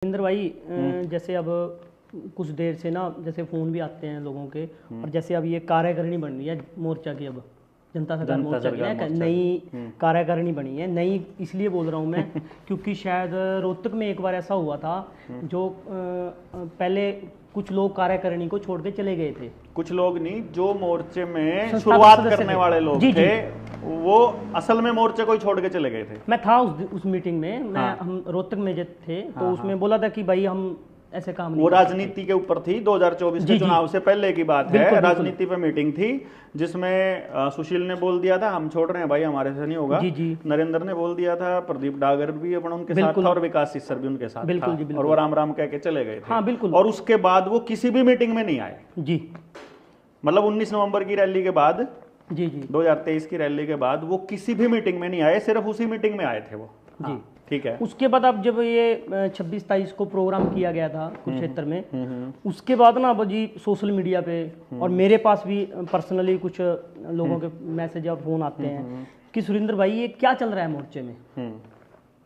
इंद्र भाई जैसे अब कुछ देर से ना जैसे फ़ोन भी आते हैं लोगों के, और जैसे अब ये कार्यकारिणी बन रही है मोर्चा की, अब जनता सरकार मोर्चा की ना नई कार्यकारिणी बनी है। नई इसलिए बोल रहा हूँ मैं क्योंकि शायद रोहतक में एक बार ऐसा हुआ था जो पहले कुछ लोग कार्यकारिणी को छोड़ के चले गए थे। कुछ लोग नहीं, जो मोर्चे में शुरुआत करने वाले लोग थे वो असल में मोर्चे को ही छोड़ के चले गए थे। मैं था उस मीटिंग में, मैं हम रोहतक में जब थे तो उसमें बोला था कि भाई हम ऐसे काम नहीं। वो राजनीति के ऊपर थी, 2024 के चुनाव से पहले की बात है। राजनीति पे मीटिंग थी जिसमें सुशील ने बोल दिया था हम छोड़ रहे हैं भाई, हमारे से नहीं होगा। नरेंद्र ने बोल दिया था, प्रदीप डागर भी अपना उनके साथ था और विकास सिस्सर भी उनके साथ था, और वो राम राम कह के चले गए थे। हाँ, बिल्कुल। और उसके बाद वो किसी भी मीटिंग में नहीं आए जी। मतलब 19 नवंबर की रैली के बाद जी 2023 की रैली के बाद वो किसी भी मीटिंग में नहीं आए, सिर्फ उसी मीटिंग में आए थे वो जी। ठीक है। उसके बाद अब जब ये 26-27 को प्रोग्राम किया गया था कुरुक्षेत्र में, उसके बाद ना अब जी सोशल मीडिया पे और मेरे पास भी पर्सनली कुछ लोगों के मैसेज और फोन आते हैं कि सुरेंद्र भाई ये क्या चल रहा है मोर्चे में।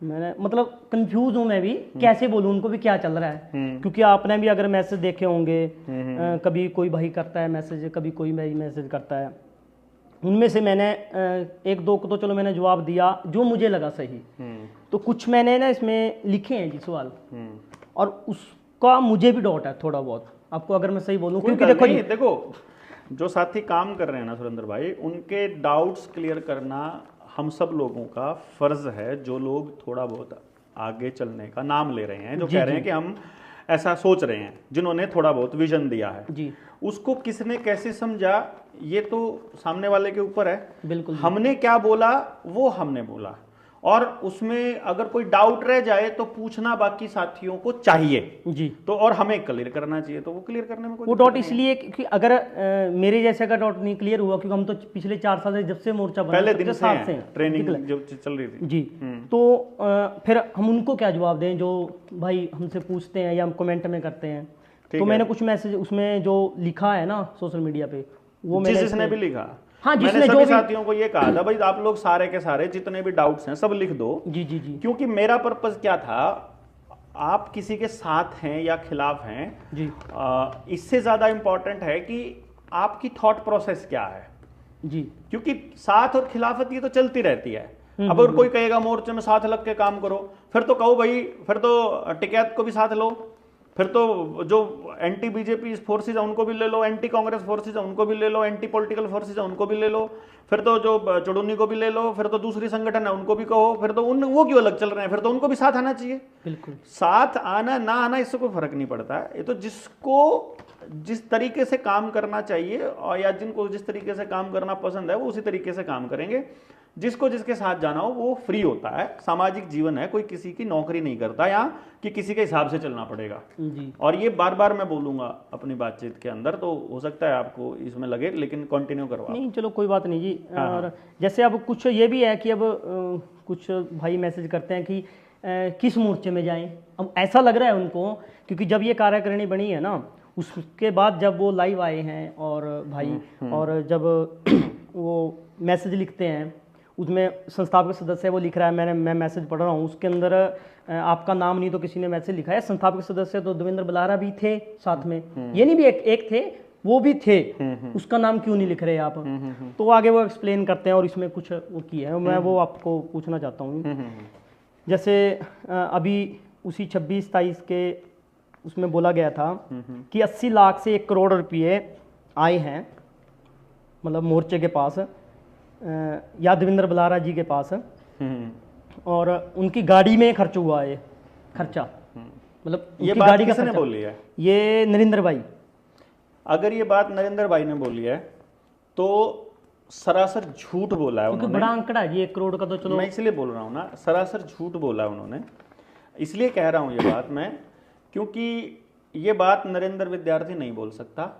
मैंने मतलब कंफ्यूज हूं मैं भी, कैसे बोलूं उनको भी क्या चल रहा है, क्योंकि आपने भी अगर मैसेज देखे होंगे, कभी कोई भाई करता है मैसेज, कभी कोई भाई मैसेज करता है। उनमें से मैंने एक दो को तो चलो मैंने जवाब दिया जो मुझे लगा सही, तो कुछ मैंने ना इसमें लिखे हैं जी सवाल, और उसका मुझे भी डाउट है थोड़ा बहुत, आपको अगर मैं सही बोलूं, क्योंकि देखो जो साथी काम कर रहे हैं ना सुरेंद्र भाई, उनके डाउट्स क्लियर करना हम सब लोगों का फर्ज है। जो लोग थोड़ा बहुत आगे चलने का नाम ले रहे हैं, जो कह रहे हैं कि हम ऐसा सोच रहे हैं, जिन्होंने थोड़ा बहुत विजन दिया है जी, उसको किसने कैसे समझा ये तो सामने वाले के ऊपर है। बिल्कुल। हमने क्या बोला वो हमने बोला, और उसमें अगर कोई डाउट रह जाए तो पूछना बाकी साथियों को चाहिए जी, तो और हमें क्लियर करना चाहिए, तो वो क्लियर करने में कोई वो डाउट इसलिए कि अगर मेरे जैसे का डाउट नहीं क्लियर हुआ, क्योंकि हम तो पिछले 4 साल से जब से मोर्चा बना पहले दिन से ट्रेनिंग जो चल रही थी जी, तो फिर हम उनको क्या जवाब दें जो भाई हमसे पूछते हैं या हम कमेंट में करते हैं। तो मैंने कुछ मैसेज उसमें जो लिखा है ना सोशल मीडिया पे, वो जिसने भी लिखा, हाँ, मैंने सभी साथियों को ये कहा था भाई आप लोग सारे के सारे जितने भी डाउट्स हैं सब लिख दो जी जी जी, क्योंकि मेरा पर्पस क्या था, आप किसी के साथ हैं या खिलाफ हैं जी, इससे ज्यादा इंपॉर्टेंट है कि आपकी थॉट प्रोसेस क्या है जी, क्योंकि साथ और खिलाफत ये तो चलती रहती है। अब अगर कोई कहेगा मोर्चे में साथ लग के काम करो, फिर तो कहो भाई, फिर तो टिकैत को भी साथ लो, फिर तो जो एंटी बीजेपी फोर्सेज है उनको भी ले लो, एंटी कांग्रेस फोर्सेज है उनको भी ले लो, एंटी पॉलिटिकल फोर्सेज है उनको भी ले लो, फिर तो जो चुड़ुन्नी को भी ले लो, फिर तो दूसरी संगठन है उनको भी कहो, फिर तो उन वो क्यों अलग चल रहे हैं, फिर तो उनको भी साथ आना चाहिए। बिल्कुल, साथ आना ना आना इससे कोई फर्क नहीं पड़ता है। ये तो जिसको जिस तरीके से काम करना चाहिए और या जिनको जिस तरीके से काम करना पसंद है वो उसी तरीके से काम करेंगे। जिसको जिसके साथ जाना हो वो फ्री होता है। सामाजिक जीवन है, कोई किसी की नौकरी नहीं करता यहाँ कि किसी के हिसाब से चलना पड़ेगा जी। और ये बार बार मैं बोलूंगा अपनी बातचीत के अंदर, तो हो सकता है आपको इसमें लगे, लेकिन कंटिन्यू करवा। नहीं, चलो कोई बात नहीं जी। और जैसे अब कुछ ये भी है कि अब कुछ भाई मैसेज करते हैं कि किस मोर्चे में जाएं। अब ऐसा लग रहा है उनको, क्योंकि जब ये कार्यकारिणी बनी है ना, उसके बाद जब वो लाइव आए हैं और भाई और जब वो मैसेज लिखते हैं, उसमें संस्थापक सदस्य वो लिख रहा है, मैं मैसेज पढ़ रहा हूँ, उसके अंदर आपका नाम नहीं तो किसी ने मैसेज लिखा है। संस्थापक सदस्य तो देवेंद्र बलारा भी थे साथ में, ये नहीं भी एक थे, वो भी थे, उसका नाम क्यों नहीं लिख रहे आप। तो आगे वो एक्सप्लेन करते हैं और इसमें कुछ वो किया है, मैं वो आपको पूछना चाहता हूँ। जैसे अभी उसी 26-27 के उसमें बोला गया था कि 80 लाख से 1 करोड़ रुपये आए हैं, मतलब मोर्चे के पास या देवेंद्र बलारा जी के पास, और उनकी गाड़ी में खर्च हुआ है खर्चा, मतलब ये बात गाड़ी किसने बोली है? ये नरेंद्र भाई। अगर ये बात नरेंद्र भाई ने बोली है तो सरासर झूठ बोला है उन्होंने। बड़ा आंकड़ा है जी 1 करोड़ का, तो चलो मैं इसलिए बोल रहा हूँ ना, सरासर झूठ बोला है उन्होंने। इसलिए कह रहा हूँ ये बात मैं, क्योंकि ये बात नरेंद्र विद्यार्थी नहीं बोल सकता।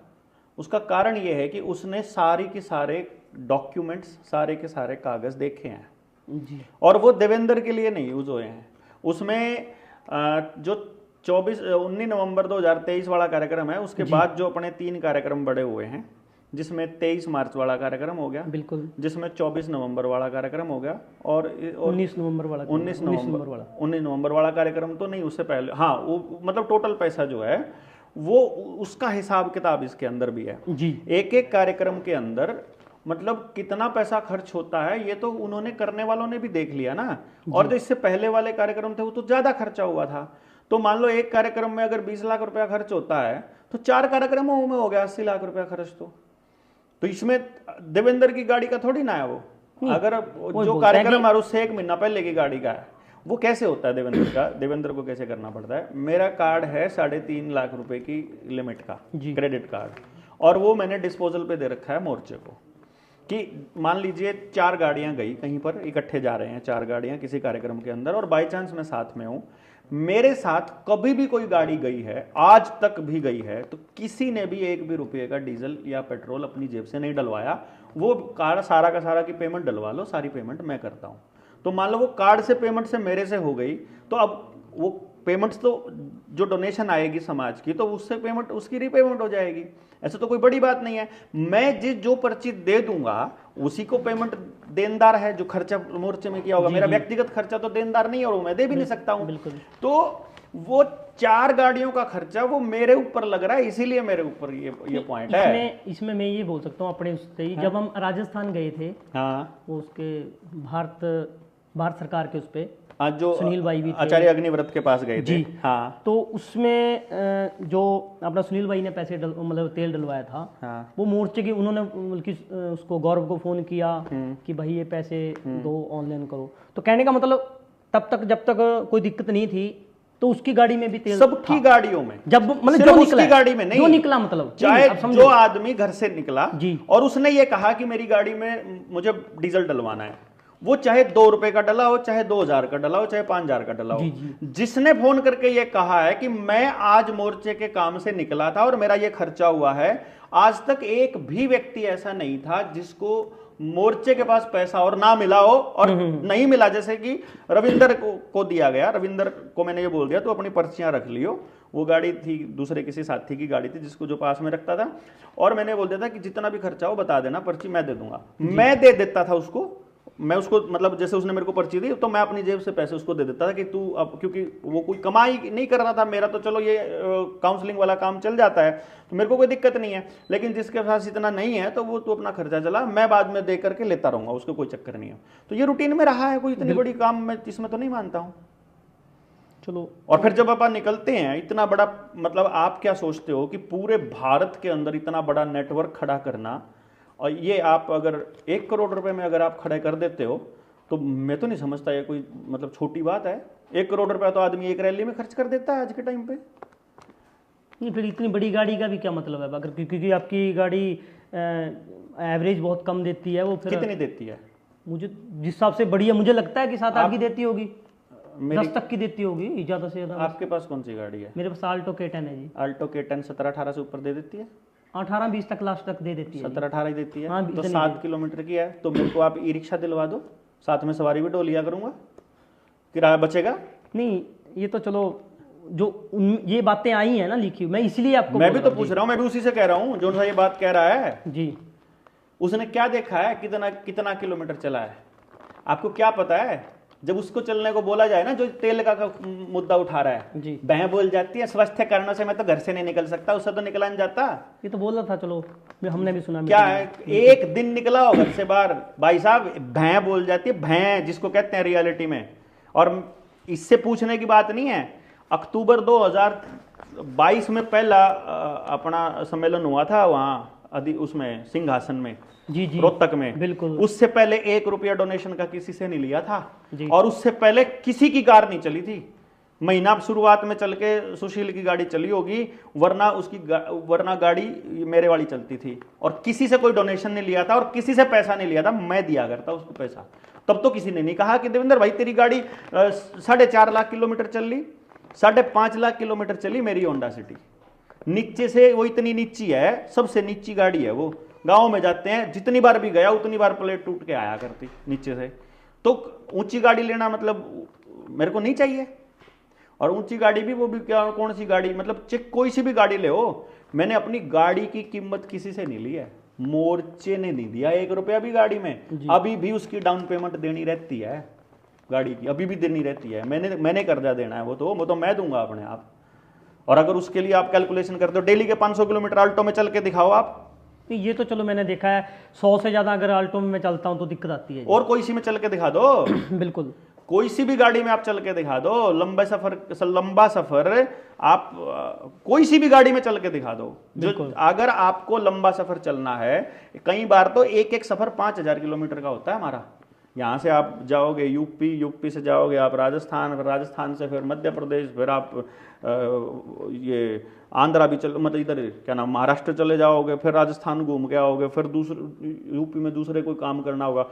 उसका कारण ये है कि उसने सारी की सारे डॉक्यूमेंट्स, सारे के सारे कागज देखे हैं जी, और वो देवेंद्र के लिए नहीं यूज हुए हैं। उसमें जो 19 नवंबर 2023 वाला कार्यक्रम है, उसके बाद जो अपने 3 कार्यक्रम बड़े हुए हैं, जिसमें 23 मार्च वाला कार्यक्रम हो गया, बिल्कुल, जिसमें 24 नवंबर वाला कार्यक्रम हो गया, और 19 नवंबर वाला 19 नवंबर वाला कार्यक्रम तो नहीं, उससे पहले, हाँ, वो मतलब टोटल पैसा जो है वो उसका हिसाब किताब इसके अंदर भी है जी। एक एक कार्यक्रम के अंदर मतलब कितना पैसा खर्च होता है, ये तो उन्होंने करने वालों ने भी देख लिया ना। और जो इससे पहले वाले कार्यक्रम थे वो तो ज्यादा खर्चा हुआ था। तो मान लो एक कार्यक्रम में अगर 20 लाख रुपया खर्च होता है तो 4 कार्यक्रमों में हो गया 80 लाख रुपया खर्च। तो इसमें देवेंद्र की गाड़ी का थोड़ी ना है वो, अगर जो कार्यक्रम है उससे 1 महीना पहले की गाड़ी का है, वो कैसे होता है देवेंद्र का, देवेंद्र को कैसे करना पड़ता है। मेरा कार्ड है 3.5 लाख रुपए की लिमिट का क्रेडिट कार्ड, और वो मैंने डिस्पोजल पे दे रखा है मोर्चे को कि मान लीजिए 4 गाड़ियां गई कहीं पर, इकट्ठे जा रहे हैं 4 गाड़ियां किसी कार्यक्रम के अंदर, और बाई चांस मैं साथ में हूं, मेरे साथ कभी भी कोई गाड़ी गई है, आज तक भी गई है, तो किसी ने भी 1 भी रुपये का डीजल या पेट्रोल अपनी जेब से नहीं डलवाया। वो कार्ड सारा का सारा की पेमेंट डलवा लो, सारी पेमेंट मैं करता हूं। तो मान लो वो कार्ड से पेमेंट से मेरे से हो गई, तो अब वो पेमेंट्स तो जो डोनेशन आएगी समाज की, तो उससे पेमेंट उसकी रीपेमेंट हो जाएगी। ऐसा तो कोई बड़ी बात नहीं है। मैं जो पर्ची दे दूंगा उसी को पेमेंट देनदार है, जो खर्चा मोर्चे में किया होगा। मेरा व्यक्तिगत खर्चा तो देनदार नहीं है और मैं दे भी नहीं सकता हूं। तो वो 4 गाड़ियों का खर्चा वो मेरे ऊपर लग रहा है, इसीलिए मेरे ऊपर ये पॉइंट है। इसमें मैं ये बोल सकता हूँ अपने उससे ही, जब हम राजस्थान गए थे, हाँ, वो उसके भारत सरकार के उस पे जो सुनील भाई भी थे, आचार्य अग्निव्रत के पास गए थे। हाँ, तो उसमें जो अपना सुनील भाई ने पैसे मतलब तेल डलवाया था, हाँ, वो मोर्चे की उन्होंने बल्कि उसको गौरव को फोन किया कि भाई ये पैसे दो, ऑनलाइन करो। तो कहने का मतलब तब तक जब तक कोई दिक्कत नहीं थी तो उसकी गाड़ी में भी तेल, सबकी गाड़ियों में, जब मतलब जो निकला गाड़ी में नहीं, जो निकला मतलब चाहे जो आदमी घर से निकला जी, और उसने ये कहा कि मेरी गाड़ी में मुझे डीजल डलवाना है, वो चाहे 2 रुपए का डला हो, चाहे 2000 का डला हो, चाहे 5000 का डला हो, जिसने फोन करके ये कहा है कि मैं आज मोर्चे के काम से निकला था और मेरा ये खर्चा हुआ है, आज तक एक भी व्यक्ति ऐसा नहीं था जिसको मोर्चे के पास पैसा और ना मिला हो और नहीं मिला। जैसे कि रविंदर को दिया गया, रविंदर को मैंने ये बोल दिया तो अपनी पर्चियां रख लियो। वो गाड़ी थी दूसरे किसी साथी की गाड़ी थी जिसको जो पास में रखता था, और मैंने बोल दिया था कि जितना भी खर्चा हो बता देना, पर्ची मैं दे दूंगा। मैं दे देता था उसको, मैं उसको मतलब जैसे उसने मेरे को पर्ची दी तो मैं अपनी जेब से पैसे उसको दे देता था कि तू अब, क्योंकि वो कोई कमाई नहीं कर रहा था, मेरा तो चलो ये काउंसलिंग वाला काम चल जाता है तो मेरे को कोई दिक्कत नहीं है, लेकिन जिसके पास इतना नहीं है तो वो तो अपना खर्चा चला, मैं बाद में दे करके लेता रहूंगा, उसको कोई चक्कर नहीं है। तो ये रूटीन में रहा है, कोई इतनी बड़ी काम मैं इसमें तो नहीं मानता हूँ। चलो, और फिर जब अपन निकलते हैं इतना बड़ा, मतलब आप क्या सोचते हो कि पूरे भारत के अंदर इतना बड़ा नेटवर्क खड़ा करना, और ये आप अगर 1 करोड़ रुपए में अगर आप खड़े कर देते हो तो मैं तो नहीं समझता ये कोई मतलब छोटी बात है। 1 करोड़ रुपया तो आदमी एक रैली में खर्च कर देता है आज के टाइम पे। नहीं, फिर इतनी बड़ी गाड़ी का भी क्या मतलब है, अगर क्योंकि आपकी गाड़ी एवरेज बहुत कम देती है, वो फिर कितनी देती है? मुझे जिस हिसाब से बड़ी है, मुझे लगता है कि 7-8 की देती होगी, 10 तक की देती होगी ज्यादा से ज्यादा। आपके पास कौन सी गाड़ी है? मेरे पास आल्टो K10 है जी। आल्टो K10 17-18 से ऊपर दे देती है? 18-20 तक लास्ट तक दे देती है। 17-18 ही देती है। हाँ, तो 7 किलोमीटर की है तो मेरे को आप ई रिक्शा दिलवा दो, साथ में सवारी भी डोलिया करूंगा, किराया बचेगा। नहीं, ये तो चलो जो ये बातें आई हैं ना लिखी, मैं इसलिए आपको मैं भी तो पूछ रहा हूँ, मैं भी उसी से कह रहा हूँ जो सा ये बात कह रहा है जी। उसने क्या देखा है, कितना किलोमीटर चला है, आपको क्या पता है? जब उसको चलने को बोला जाए ना, जो तेल का मुद्दा उठा रहा है जी, बहन बोल जाती है स्वास्थ्य कारणों से मैं तो घर से नहीं निकल सकता, उससे तो निकला नहीं जाता। ये तो बोल रहा था, चलो हमने भी सुना। क्या है, एक दिन निकला हो घर से बाहर, भाई साहब भैं बोल जाती है, भैं जिसको कहते हैं रियलिटी में। और इससे पूछने की बात नहीं है, अक्टूबर 2022 में पहला अपना सम्मेलन हुआ था वहां उसमें सिंहासन में जी जी, रोहतक में, बिल्कुल। उससे पहले 1 रुपया डोनेशन का किसी से नहीं लिया था और उससे पहले किसी की कार नहीं चली थी। महीना शुरुआत में चल के सुशील की गाड़ी चली होगी, वरना गाड़ी मेरे वाली चलती थी और किसी से कोई डोनेशन नहीं लिया था और किसी से पैसा नहीं लिया था, मैं दिया करता उसको पैसा। तब तो किसी ने नहीं कहा कि देवेंद्र भाई तेरी गाड़ी 4.5 लाख किलोमीटर चल ली, 5.5 लाख किलोमीटर चली मेरी होंडा सिटी। नीचे से वो इतनी नीची है, सबसे नीची गाड़ी है वो, गांव में जाते हैं जितनी बार भी गया उतनी बार प्लेट टूट के आया करती नीचे से। तो ऊंची गाड़ी लेना मतलब मेरे को नहीं चाहिए। और ऊंची गाड़ी भी वो भी क्या, कौन सी गाड़ी, मतलब कोई सी भी गाड़ी ले हो, मैंने अपनी गाड़ी की कीमत किसी से नहीं ली है, मोर्चे ने नहीं दिया 1 रुपया भी गाड़ी में। अभी भी उसकी डाउन पेमेंट देनी रहती है गाड़ी की, अभी भी देनी रहती है। मैंने कर्जा देना है, वो तो मैं दूंगा अपने आप। और अगर उसके लिए आप कैलकुलेशन करते हो, डेली के 500 किलोमीटर अल्टो में चल के दिखाओ आप। ये तो चलो मैंने देखा है, 100 से ज्यादा अगर अल्टो में मैं चलता हूं तो दिक्कत आती है। और कोई सी में चल के दिखा दो बिल्कुल, कोई सी भी गाड़ी में आप चल के दिखा दो, लंबा सफर आप कोई सी भी गाड़ी में चल के दिखा दो। जो अगर आपको लंबा सफर चलना है, कई बार तो एक सफर 5000 किलोमीटर का होता है हमारा। यहाँ से आप जाओगे यूपी से जाओगे आप राजस्थान से फिर मध्य प्रदेश, फिर आप ये आंध्रा भी मतलब इधर क्या नाम महाराष्ट्र चले जाओगे, फिर राजस्थान घूम के आओगे, फिर दूसरे यूपी में दूसरे कोई काम करना होगा।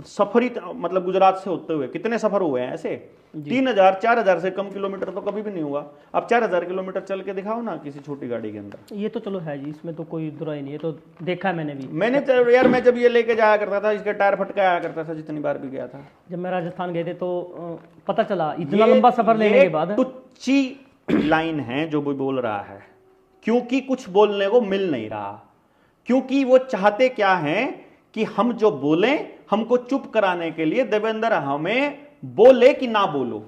सफर ही मतलब गुजरात से होते हुए कितने सफर हुए हैं ऐसे, 3000-4000 से कम किलोमीटर तो कभी भी नहीं हुआ। अब 4000 किलोमीटर चल के दिखाओ ना किसी छोटी गाड़ी के अंदर। ये तो चलो है जी, इसमें तो कोई दुराई नहीं है, तो देखा है मैंने भी। यार मैं जब ये लेके जाया करता था, इसके टायर फटका आया करता था जितनी बार भी गया था। जब मैं राजस्थान गए थे तो पता चला इतना लंबा सफर लेने के बाद। टुच्ची लाइन है जो वो बोल रहा है, क्योंकि कुछ बोलने को मिल नहीं रहा। क्योंकि वो चाहते क्या है कि हम जो बोलें, हमको चुप कराने के लिए देवेंद्र हमें बोले कि ना बोलो,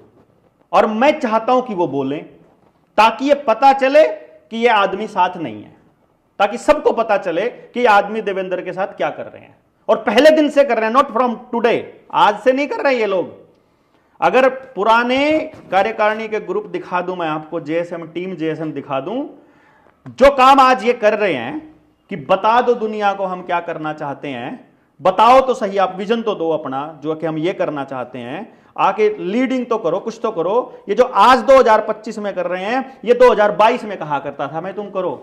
और मैं चाहता हूं कि वो बोलें ताकि ये पता चले कि ये आदमी साथ नहीं है, ताकि सबको पता चले कि ये आदमी देवेंद्र के साथ क्या कर रहे हैं। और पहले दिन से कर रहे हैं, नॉट फ्रॉम टुडे, आज से नहीं कर रहे ये लोग। अगर पुराने कार्यकारिणी के ग्रुप दिखा दूं मैं आपको, टीम जेएसएम दिखा दूं, जो काम आज ये कर रहे हैं कि बता दो दुनिया को हम क्या करना चाहते हैं, बताओ तो सही, आप विजन तो दो अपना जो कि हम ये करना चाहते हैं, आके लीडिंग तो करो, कुछ तो करो। ये जो आज 2025 में कर रहे हैं, ये 2022 में कहा करता था मैं तुम करो।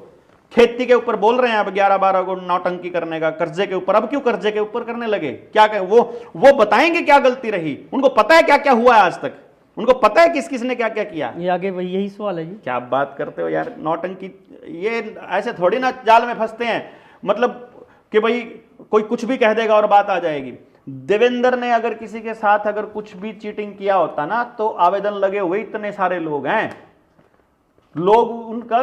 खेती के ऊपर बोल रहे हैं अब 11-12 को नौटंकी करने का, कर्जे के ऊपर। अब क्यों कर्जे के ऊपर करने लगे? क्या वो बताएंगे क्या गलती रही, उनको पता है क्या क्या हुआ है आज तक, उनको पता है किस किस ने क्या क्या किया। ये आगे वही यही सवाल है जी। क्या बात करते हो यार, नौटंकी ये ऐसे थोड़ी ना जाल में फंसते हैं, मतलब कि भाई कोई कुछ भी कह देगा और बात आ जाएगी। देवेंद्र ने अगर किसी के साथ अगर कुछ भी चीटिंग किया होता ना, तो आवेदन लगे हुए इतने सारे लोग हैं, लोग उनका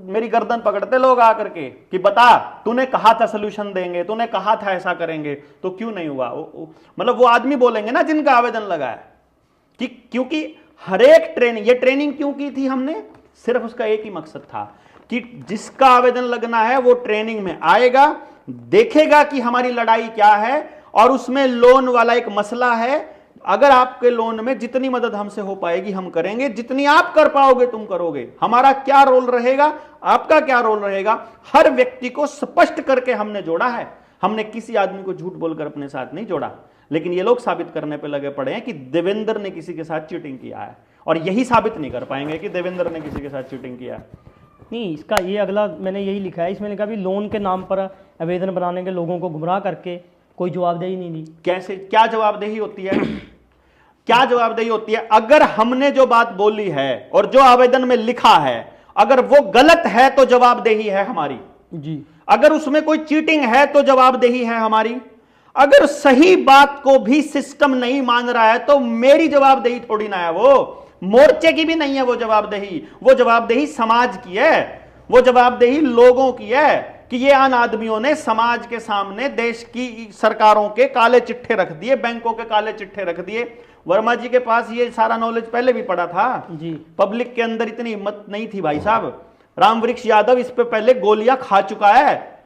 मेरी गर्दन पकड़ते लोग आकर के कि बता, तूने कहा था सोल्यूशन देंगे, तूने कहा था ऐसा करेंगे, तो क्यों नहीं हुआ। मतलब वो आदमी बोलेंगे ना जिनका आवेदन लगा है कि क्योंकि हर एक ट्रेनिंग, ये ट्रेनिंग क्यों की थी हमने, सिर्फ उसका एक ही मकसद था कि जिसका आवेदन लगना है वो ट्रेनिंग में आएगा, देखेगा कि हमारी लड़ाई क्या है, और उसमें लोन वाला एक मसला है। अगर आपके लोन में जितनी मदद हमसे हो पाएगी हम करेंगे, जितनी आप कर पाओगे तुम करोगे। हमारा क्या रोल रहेगा, आपका क्या रोल रहेगा, हर व्यक्ति को स्पष्ट करके हमने जोड़ा है। हमने किसी आदमी को झूठ बोलकर अपने साथ नहीं जोड़ा। लेकिन ये लोग साबित करने पे लगे पड़े हैं कि देवेंद्र ने किसी के साथ चीटिंग किया है, और यही साबित नहीं कर पाएंगे कि देवेंद्र ने किसी के साथ चीटिंग किया है। नहीं, इसका ये अगला मैंने यही लिखा है, इसमें लिखा भी लोन के नाम पर आवेदन बनाने के लोगों को गुमराह करके कोई जवाबदेही नहीं दी। कैसे, क्या जवाबदेही होती है? क्या जवाबदेही होती है? अगर हमने जो बात बोली है और जो आवेदन में लिखा है, अगर वो गलत है तो जवाबदेही है हमारी जी। अगर उसमें कोई चीटिंग है तो जवाबदेही है हमारी। अगर सही बात को भी सिस्टम नहीं मान रहा है तो मेरी जवाबदेही थोड़ी ना है, वो मोर्चे की भी नहीं है वो जवाबदेही। वो जवाबदेही समाज की है, वो जवाबदेही लोगों की है कि ये आन आदमियों ने समाज के सामने देश की सरकारों के काले चिट्ठे रख दिए, बैंकों के काले चिट्ठे रख दिए। वर्मा जी के पास ये सारा नॉलेज पहले भी पड़ा था जी। पब्लिक के अंदर इतनी हिम्मत नहीं थी भाई साहब। रामवृक्ष यादव इस पे पहले गोलियां खा चुका है,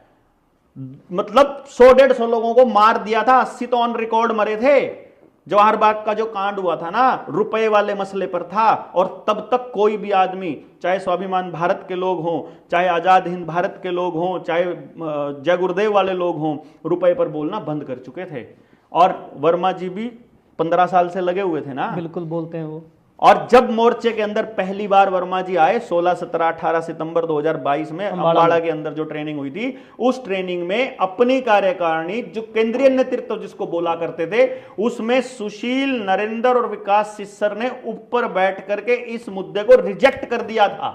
मतलब 100-150 लोगों को मार दिया था, 80 तो ऑन रिकॉर्ड मरे थे। जवाहर बाग का जो कांड हुआ था ना, रुपए वाले मसले पर था, और तब तक कोई भी आदमी, चाहे स्वाभिमान भारत के लोग हों, चाहे आजाद हिंद भारत के लोग हों, चाहे जय गुरुदेव वाले लोग हों, रुपए पर बोलना बंद कर चुके थे। और वर्मा जी भी 15 साल से लगे हुए थे ना। बिल्कुल बोलते हैं वो। और जब मोर्चे के अंदर पहली बार वर्मा जी आए 16, 17, 18 सितंबर 2022 में अम्बाड़ा के अंदर जो ट्रेनिंग हुई थी, उस ट्रेनिंग में अपनी कार्यकारिणी जो केंद्रीय नेतृत्व जिसको बोला करते थे, उसमें सुशील, नरेंद्र और विकास सिस्सर ने ऊपर बैठ करके इस मुद्दे को रिजेक्ट कर दिया था,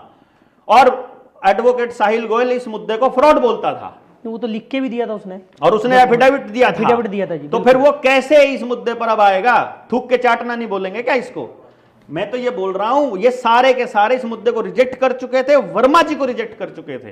और एडवोकेट साहिल गोयल इस मुद्दे को फ्रॉड बोलता था। वो तो लिख के भी दिया था उसने, और उसने एफिडेविट दिया था जी। तो फिर वो कैसे इस मुद्दे पर अब आएगा? थूक के चाटना नहीं बोलेंगे क्या इसको? मैं तो ये बोल रहा हूं, ये सारे के सारे इस मुद्दे को रिजेक्ट कर चुके थे, वर्मा जी को रिजेक्ट कर चुके थे।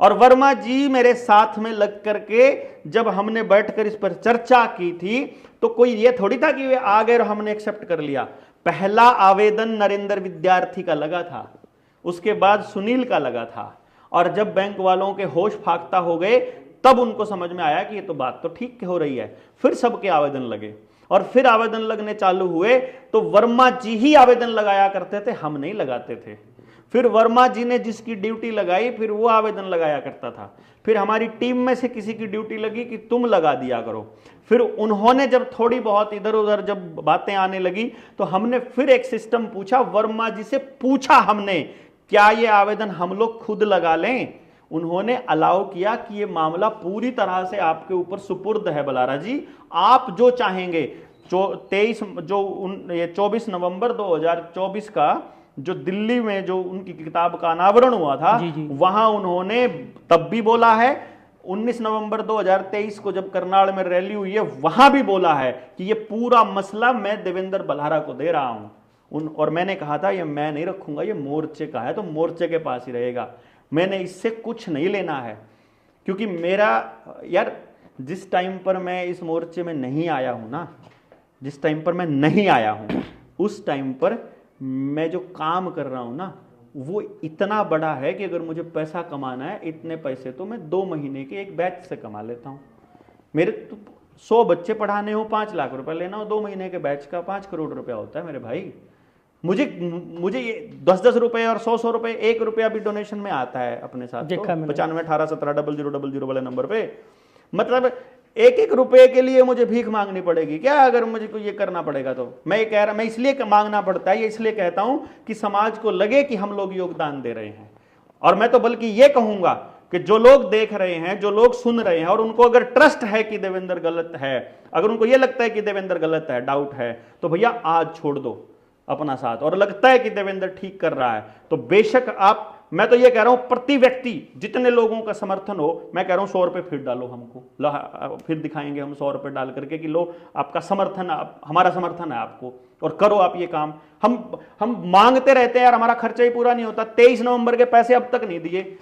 और वर्मा जी मेरे साथ में लग करके जब हमने बैठकर इस पर चर्चा की थी तो कोई ये थोड़ी था कि वे आ गए और हमने एक्सेप्ट कर लिया। पहला आवेदन नरेंद्र विद्यार्थी का लगा था, उसके बाद सुनील का लगा था, और जब बैंक वालों के होश फाख्ता हो गए तब उनको समझ में आया कि ये तो बात तो ठीक हो रही है। फिर सबके आवेदन लगे और फिर आवेदन लगने चालू हुए तो वर्मा जी ही आवेदन लगाया करते थे, हम नहीं लगाते थे। फिर वर्मा जी ने जिसकी ड्यूटी लगाई फिर वो आवेदन लगाया करता था। फिर हमारी टीम में से किसी की ड्यूटी लगी कि तुम लगा दिया करो। फिर उन्होंने जब थोड़ी बहुत इधर उधर जब बातें आने लगी तो हमने फिर एक सिस्टम पूछा, वर्मा जी से पूछा हमने क्या ये आवेदन हम लोग खुद लगा लें। उन्होंने अलाउ किया कि ये मामला पूरी तरह से आपके ऊपर सुपुर्द है बलारा जी, आप जो चाहेंगे। 24 नवंबर 2024 का जो दिल्ली में जो उनकी किताब का अनावरण हुआ था वहां उन्होंने तब भी बोला है। 19 नवंबर 2023 को जब करनाल में रैली हुई है वहां भी बोला है कि ये पूरा मसला मैं देवेंद्र बल्हारा को दे रहा हूं। और मैंने कहा था ये मैं नहीं रखूंगा, ये मोर्चे का है तो मोर्चे के पास ही रहेगा, मैंने इससे कुछ नहीं लेना है। क्योंकि मेरा यार जिस टाइम पर मैं इस मोर्चे में नहीं आया हूं ना, जिस टाइम पर मैं नहीं आया हूं उस टाइम पर मैं जो काम कर रहा हूं ना वो इतना बड़ा है कि अगर मुझे पैसा कमाना है इतने पैसे तो मैं 2 महीने के एक बैच से कमा लेता हूं। मेरे तो 100 बच्चे पढ़ाने हो 5 लाख रुपए लेना हो, 2 महीने के बैच का 5 करोड़ रुपया होता है मेरे भाई। मुझे ये 10-10 रुपए और 100-100 रुपए, 1 रुपया भी डोनेशन में आता है अपने साथ। 9518170000 वाले नंबर पे। मतलब 1-1 रुपए के लिए मुझे भीख मांगनी पड़ेगी क्या अगर मुझे को ये करना पड़ेगा तो? मैं ये कह रहा, मैं इसलिए मांगना पड़ता है, ये इसलिए कहता हूं कि समाज को लगे कि हम लोग योगदान दे रहे हैं। और मैं तो बल्कि ये कहूंगा कि जो लोग देख रहे हैं, जो लोग सुन रहे हैं और उनको अगर ट्रस्ट है कि देवेंद्र गलत है, अगर उनको ये लगता है कि देवेंद्र गलत है, डाउट है, तो भैया आज छोड़ दो अपना साथ, और लगता है कि देवेंद्र ठीक कर रहा है तो बेशक आप, मैं तो ये कह रहा हूं प्रति व्यक्ति जितने लोगों का समर्थन हो, मैं कह रहा हूं 100 रुपए फिर डालो हमको, फिर दिखाएंगे हम 100 रुपए डाल करके कि लो आपका समर्थन, हमारा समर्थन है आपको और करो आप ये काम। हम मांगते रहते हैं यार, हमारा खर्चा ही पूरा नहीं होता। 23 नवंबर के पैसे अब तक नहीं दिए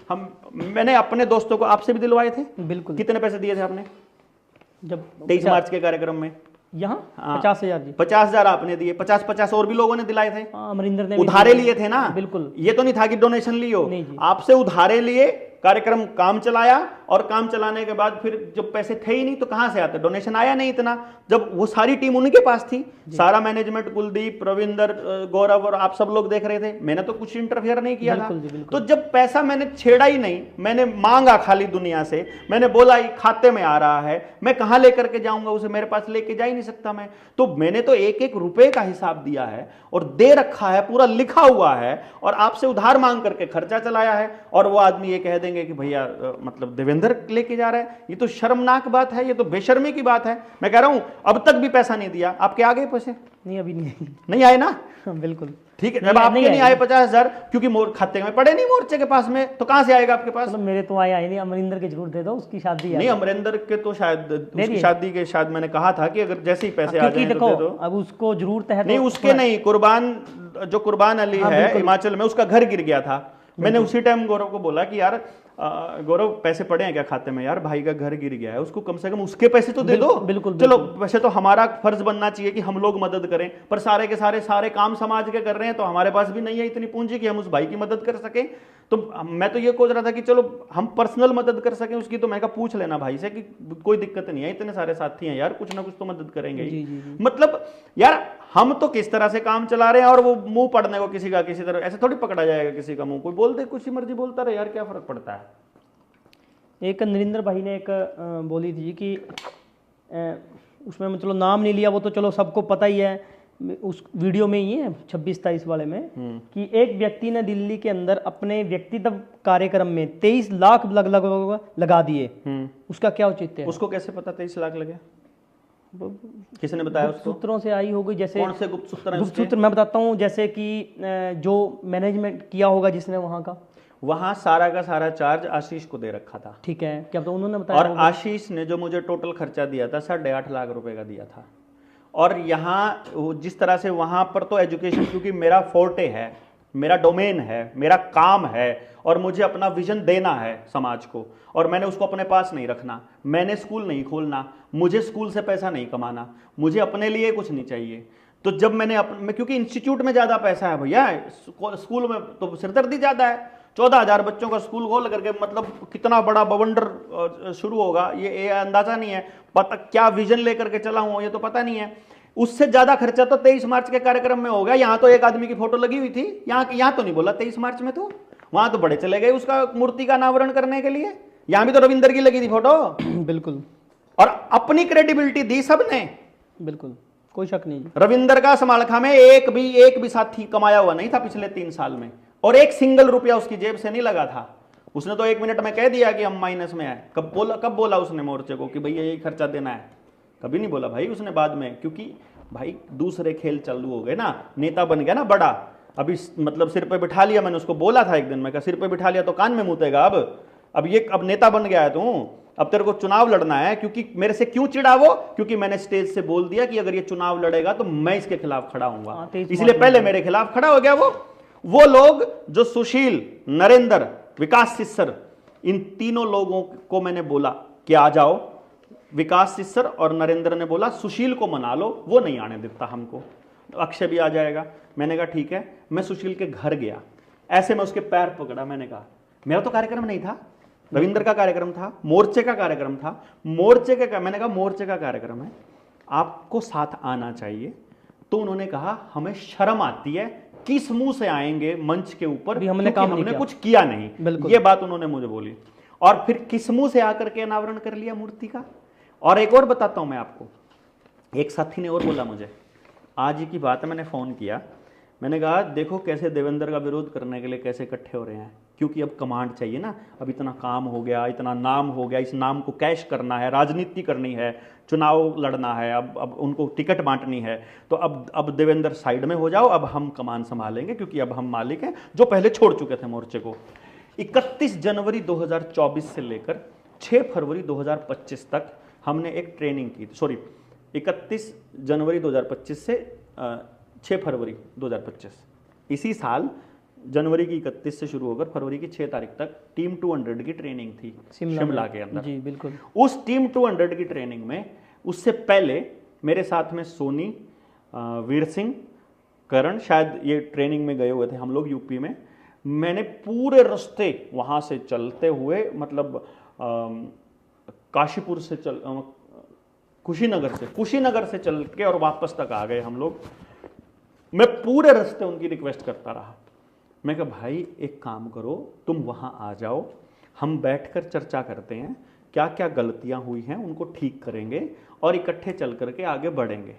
मैंने अपने दोस्तों को, आपसे भी दिलवाए थे। बिल्कुल। कितने पैसे दिए थे आपने जब 23 मार्च के कार्यक्रम में? यहाँ 50,000 जी, 50,000 आपने दिए, 50-50 और भी लोगों ने दिलाए थे। अमरिंदर ने उधारे लिए थे ना? बिल्कुल। ये तो नहीं था कि डोनेशन लियो, नहीं, आपसे उधारे लिए, कार्यक्रम काम चलाया और काम चलाने के बाद फिर जब पैसे थे ही नहीं तो कहां से आते? डोनेशन आया नहीं इतना, जब वो सारी टीम उनके पास थी, सारा मैनेजमेंट, कुलदीप, रविंदर, गौरव और आप सब लोग देख रहे थे, मैंने तो कुछ इंटरफेयर नहीं किया था। तो जब पैसा मैंने छेड़ा ही नहीं, मैंने मांगा खाली दुनिया से, मैंने बोला खाते में आ रहा है, मैं कहां लेकर के जाऊंगा उसे, मेरे पास लेके जा ही नहीं सकता मैं, तो मैंने तो 1-1 रुपए का हिसाब दिया है और दे रखा है, पूरा लिखा हुआ है, और आपसे उधार मांग करके खर्चा चलाया है। और वो आदमी ये कह देंगे कि भैया मतलब देवेंद्र लेके जा रहा है, ये तो शर्मनाक बात है, ये तो बेशर्मी की बात है। मैं कह रहा हूं अब तक भी पैसा नहीं दिया, आपके आ गए पैसे? नहीं, अभी नहीं आए ना? बिल्कुल ठीक है, जब आपके नहीं आए 50,000 क्योंकि खाते में पड़े नहीं मोर्चे के पास में, तो कहां से आएगा आपके पास? मेरे तो आए नहीं, अमरिंदर के जरूर दे दो, उसकी शादी है। नहीं, अमरिंदर के तो शायद उसकी शादी के शायद मैंने कहा था कि अगर जैसे ही पैसे आ जाएं तो दे दो। अब उसको जरूरत है नहीं, उसके नहीं, कुर्बान अली है हिमाचल में, उसका घर गिर गया था। मैंने उसी टाइम गौरव को बोला कि यार गौरव पैसे पड़े हैं क्या खाते में? यार भाई का घर गिर गया है, उसको कम से कम उसके पैसे तो दे दो। बिल्कुल। चलो वैसे तो हमारा फर्ज बनना चाहिए कि हम लोग मदद करें, पर सारे के सारे काम समाज के कर रहे हैं तो हमारे पास भी नहीं है इतनी पूंजी कि हम उस भाई की मदद कर सकें। तो मैं तो ये सोच रहा था कि चलो हम पर्सनल मदद कर सकें उसकी, तो मैं कहा पूछ लेना भाई से कि कोई दिक्कत नहीं है, इतने सारे साथी हैं यार, कुछ ना कुछ तो मदद करेंगे। जी। मतलब यार हम तो किस तरह से काम चला रहे हैं और वो मुंह पड़ने को किसी का किसी तरह ऐसे थोड़ी पकड़ा जाएगा किसी का मुंह, कोई बोल दे कुछ मर्जी बोलता रहे यार, क्या फर्क पड़ता है। एक नरेंद्र भाई ने एक बोली थी कि उसमें मैं चलो नाम नहीं लिया, वो तो चलो सबको पता ही है, उस वीडियो में ही है 26-23 वाले में, कि एक व्यक्ति ने दिल्ली के अंदर अपने व्यक्तिगत कार्यक्रम में 23 लाख लगा दिए। उसका क्या उचित है? उसको कैसे पता 23 लाख लगे? किसने बताया उसको? सूत्रों से आई होगी। जैसे कौन से गुप्त सूत्र? गुप्त सूत्र मैं बताता हूँ, जैसे कि जो मैनेजमेंट किया होगा जिसने वहां का, वहां सारा का सारा चार्ज आशीष को दे रखा था। ठीक है, क्या तो उन्होंने बताया? और आशीष ने जो मुझे टोटल खर्चा दिया था 8.5 लाख रुपए का दिया था। और यहाँ जिस तरह से वहां पर तो एजुकेशन, क्योंकि मेरा फोर्टे है, मेरा डोमेन है, मेरा काम है और मुझे अपना विजन देना है समाज को, और मैंने उसको अपने पास नहीं रखना। मैंने स्कूल नहीं खोलना, मुझे स्कूल से पैसा नहीं कमाना, मुझे अपने लिए कुछ नहीं चाहिए। तो जब मैं क्योंकि इंस्टीट्यूट में ज्यादा पैसा है भैया, स्कूल में तो सिरदर्दी ज्यादा है। 14,000 बच्चों का स्कूल खोल करके मतलब कितना बड़ा बवंडर शुरू होगा ये अंदाजा नहीं है, पता क्या विजन लेकर के चला हूं ये तो पता नहीं है। उससे ज्यादा खर्चा तो 23 मार्च के कार्यक्रम में हो गया। यहां तो एक आदमी की फोटो लगी हुई थी, यहां तो नहीं बोला 23 मार्च में, तो वहां तो बड़े चले गए उसका मूर्ति का अनावरण करने के लिए। यहां भी तो रविंदर की लगी थी फोटो। बिल्कुल, और अपनी क्रेडिबिलिटी दी सबने, बिल्कुल कोई शक नहीं। रविंदर का समालखा में एक भी साथी कमाया हुआ नहीं था पिछले 3 साल में, और एक सिंगल रुपया उसकी जेब से नहीं लगा था। उसने तो 1 मिनट में कह दिया कि हम माइनस में है। कब बोला उसने मोर्चे को कि भैया यही खर्चा देना है? कभी नहीं बोला भाई उसने बाद में, क्योंकि भाई दूसरे खेल चालू हो गए ना, नेता बन गया ना बड़ा। अभी मतलब सिर पे बिठा लिया, मैंने उसको बोला था एक दिन, मैं कहा सिर पे बिठा लिया तो कान में मुतेगा। अब नेता बन गया है तू, अब तेरे को चुनाव लड़ना है। क्योंकि मेरे से क्यों चिढ़ा वो? क्योंकि मैंने स्टेज से बोल दिया कि अगर ये चुनाव लड़ेगा तो मैं इसके खिलाफ खड़ा हूंगा, इसलिए पहले मेरे खिलाफ खड़ा हो गया वो लोग जो सुशील, नरेंद्र, विकास सिस्सर, इन तीनों लोगों को मैंने बोला कि आ जाओ। विकास सिस्सर और नरेंद्र ने बोला सुशील को मना लो, वो नहीं आने देता हमको, अक्षय भी आ जाएगा। मैंने कहा ठीक है। मैं सुशील के घर गया, ऐसे मैं उसके पैर पकड़ा, मैंने कहा मेरा तो कार्यक्रम नहीं था, रविंद्र का कार्यक्रम था, मोर्चे का कार्यक्रम था, मैंने कहा मोर्चे का कार्यक्रम है, आपको साथ आना चाहिए। तो उन्होंने कहा हमें शर्म आती है, किस मुंह से आएंगे मंच के ऊपर, हमने कुछ किया नहीं। ये बात उन्होंने मुझे बोली, और फिर किस मुंह से आकर के अनावरण कर लिया मूर्ति का। और एक और बताता हूं मैं आपको, एक साथी ने और बोला मुझे, आज ही की बात है, मैंने फोन किया, मैंने कहा देखो कैसे देवेंद्र का विरोध करने के लिए कैसे इकट्ठे हो रहे हैं, क्योंकि अब कमांड चाहिए ना, अब इतना काम हो गया, इतना नाम हो गया, इस नाम को कैश करना है, राजनीति करनी है, चुनाव लड़ना है, अब उनको टिकट बांटनी है, तो अब देवेंद्र साइड में हो जाओ, अब हम कमान संभालेंगे, क्योंकि अब हम मालिक हैं, जो पहले छोड़ चुके थे मोर्चे को। 31 जनवरी 2024 से लेकर 6 फरवरी 2025 तक हमने एक ट्रेनिंग की, 31 जनवरी 2025 से 6 फरवरी 2025, इसी साल जनवरी की 31 से शुरू होकर फरवरी की 6 तारीख तक टीम 200 की ट्रेनिंग थी शिमला के अंदर। जी बिल्कुल। उस टीम 200 की ट्रेनिंग में उससे पहले मेरे साथ में सोनी, वीर सिंह, करण, शायद ये ट्रेनिंग में गए हुए थे हम लोग यूपी में। मैंने पूरे रास्ते वहां से चलते हुए, मतलब काशीपुर से कुशीनगर से चल के और वापस तक आ गए हम लोग। मैं पूरे रास्ते उनकी रिक्वेस्ट करता रहा, मैं कहा भाई एक काम करो, तुम वहां आ जाओ, हम बैठकर चर्चा करते हैं, क्या क्या गलतियां हुई हैं उनको ठीक करेंगे और इकट्ठे चल करके आगे बढ़ेंगे।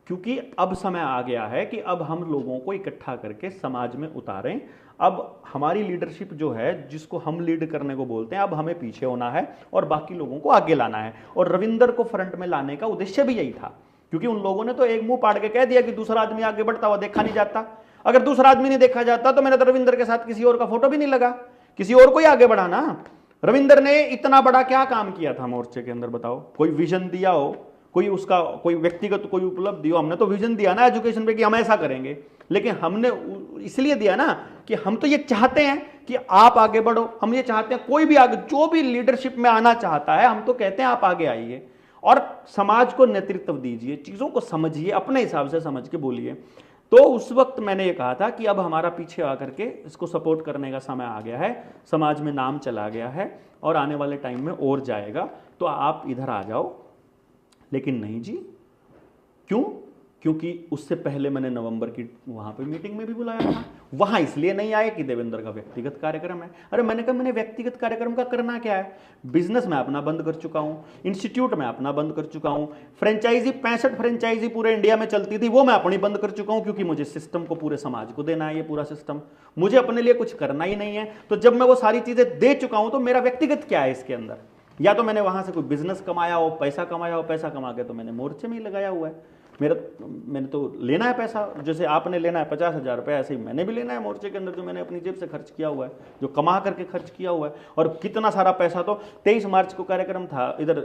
क्योंकि अब समय आ गया है कि अब हम लोगों को इकट्ठा करके समाज में उतारें। अब हमारी लीडरशिप जो है, जिसको हम लीड करने को बोलते हैं, अब हमें पीछे होना है और बाकी लोगों को आगे लाना है। और रविंदर को फ्रंट में लाने का उद्देश्य भी यही था, क्योंकि उन लोगों ने तो एक मुंह पाड़ के कह दिया कि दूसरा आदमी आगे बढ़ता हुआ देखा नहीं जाता। अगर दूसरा आदमी नहीं देखा जाता तो मेरा तो रविंदर के साथ किसी और का फोटो भी नहीं लगा, किसी और को ही आगे बढ़ाना। रविंदर ने इतना बड़ा क्या काम किया था मोर्चे के अंदर, बताओ? कोई विजन दिया हो, कोई उसका कोई व्यक्तिगत कोई उपलब्धि हो? हमने तो विजन दिया ना एजुकेशन पे कि हम ऐसा करेंगे, लेकिन हमने इसलिए दिया ना कि हम तो ये चाहते हैं कि आप आगे बढ़ो, हम ये चाहते हैं कोई भी आगे, जो भी लीडरशिप में आना चाहता है, हम तो कहते हैं आप आगे आइए और समाज को नेतृत्व दीजिए, चीजों को समझिए, अपने हिसाब से समझ के बोलिए। तो उस वक्त मैंने ये कहा था कि अब हमारा पीछे आकर के इसको सपोर्ट करने का समय आ गया है, समाज में नाम चला गया है और आने वाले टाइम में और जाएगा, तो आप इधर आ जाओ। लेकिन नहीं जी, क्यों? क्योंकि उससे पहले मैंने नवंबर की वहां पे मीटिंग में भी बुलाया था, वहां इसलिए नहीं आए कि देवेंद्र का व्यक्तिगत कार्यक्रम है। अरे मैंने कहा मैंने व्यक्तिगत कार्यक्रम का करना क्या है? बिजनेस में अपना बंद कर चुका हूं, इंस्टीट्यूट में अपना बंद कर चुका हूं, फ्रेंचाइजी 65 फ्रेंचाइजी पूरे इंडिया में चलती थी, वो मैं अपनी बंद कर चुका हूं, क्योंकि मुझे सिस्टम को पूरे समाज को देना है। ये पूरा सिस्टम मुझे अपने लिए कुछ करना ही नहीं है। तो जब मैं वो सारी चीजें दे चुका हूं तो मेरा व्यक्तिगत क्या है इसके अंदर? या तो मैंने वहां से कोई बिजनेस कमाया हो, पैसा कमाया हो, पैसा कमा के तो मैंने मोर्चे में ही लगाया हुआ है। मैंने तो लेना है पैसा, जैसे आपने लेना है 50,000 रुपये, ऐसे ही मैंने भी लेना है मोर्चे के अंदर, जो मैंने अपनी जेब से खर्च किया हुआ है, जो कमा करके खर्च किया हुआ है। और कितना सारा पैसा तो 23 मार्च को कार्यक्रम था इधर,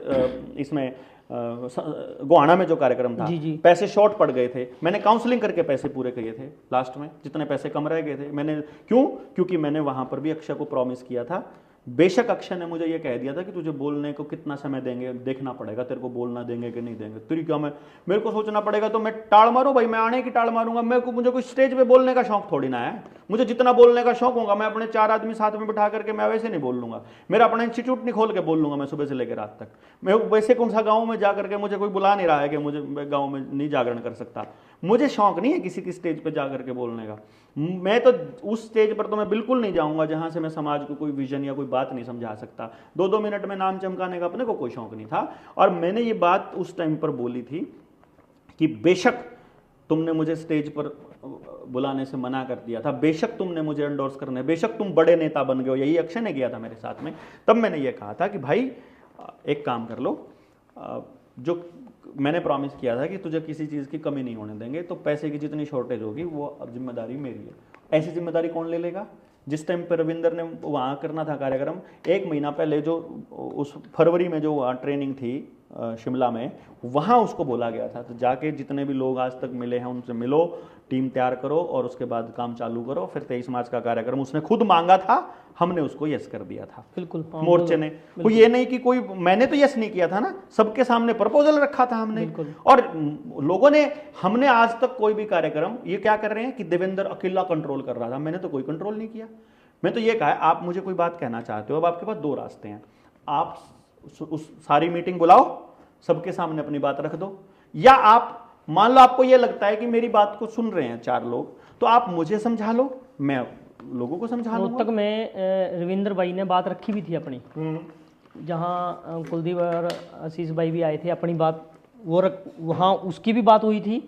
इसमें गोहाना में जो कार्यक्रम था, पैसे शॉर्ट पड़ गए थे, मैंने काउंसलिंग करके पैसे पूरे किए थे लास्ट में, जितने पैसे कम रह गए थे मैंने, क्योंकि मैंने वहां पर भी अक्षय को प्रॉमिस किया था। बेशक अक्षय ने मुझे ये कह दिया था कि तुझे बोलने को कितना समय देंगे, देखना पड़ेगा तेरे को बोलना देंगे कि नहीं देंगे, तेरी क्या, मैं मेरे को सोचना पड़ेगा, तो मैं टाल मारूं भाई, मैं आने की टाल मारूंगा, मुझे कोई स्टेज पे बोलने का शौक थोड़ी ना है। मुझे जितना बोलने का शौक होगा मैं अपने 4 आदमी साथ में बिठा करके मैं वैसे नहीं बोल लूंगा, मेरा अपना इंस्टीट्यूट नहीं खोल के बोल लूंगा मैं सुबह से लेकर रात तक। मैं वैसे कौन सा गाँव में जाकर के, मुझे कोई बुला नहीं रहा है कि मुझे गाँव में नहीं जागरण कर सकता, मुझे शौक नहीं है किसी की स्टेज पर जाकर के बोलने का। मैं तो उस स्टेज पर तो मैं बिल्कुल नहीं जाऊंगा जहां से मैं समाज को कोई विजन या कोई बात नहीं समझा सकता। 2-2 मिनट में नाम चमकाने का अपने को कोई शौक नहीं था। और मैंने ये बात उस टाइम पर बोली थी कि बेशक तुमने मुझे स्टेज पर बुलाने से मना कर दिया था, बेशक तुमने मुझे एंडोर्स करने, बेशक तुम बड़े नेता बन गए हो, यही अक्षय ने किया था मेरे साथ में। तब मैंने ये कहा था कि भाई एक काम कर लो, जो मैंने प्रॉमिस किया था कि तुझे किसी चीज़ की कमी नहीं होने देंगे, तो पैसे की जितनी शॉर्टेज होगी वो अब जिम्मेदारी मेरी है। ऐसी जिम्मेदारी कौन ले लेगा? जिस टाइम पर रविंदर ने वहाँ करना था कार्यक्रम, 1 महीना पहले जो उस फरवरी में जो वहाँ ट्रेनिंग थी शिमला में, वहाँ उसको बोला गया था तो जाके जितने भी लोग आज तक मिले हैं उनसे मिलो, टीम तैयार करो और उसके बाद काम चालू करो। फिर 23 मार्च का कार्यक्रम उसने खुद मांगा था, हमने उसको यस कर दिया था। बिल्कुल मोर्चे ने, वो ये नहीं कि कोई मैंने तो यस नहीं किया था ना, सबके सामने प्रपोजल रखा था हमने। और लोगों ने, हमने आज तक कोई भी कार्यक्रम, ये क्या कर रहे हैं कि देवेंद्र अकेला कंट्रोल कर रहा था, मैंने तो कोई कंट्रोल नहीं किया। मैं तो ये कहा है, आप मुझे कोई बात कहना चाहते हो, अब आपके पास 2 रास्ते हैं, आप उस सारी मीटिंग बुलाओ, सबके सामने अपनी बात रख दो, या आप मान लो आपको ये लगता है कि मेरी बात को सुन रहे हैं 4 लोग, तो आप मुझे समझा लो, मैं लोगों को समझा लूंगा। तक में रविंद्र भाई ने बात रखी भी थी अपनी, जहां कुलदीप और आशीष भाई भी आए थे, अपनी बात वो वहां उसकी भी बात हुई थी।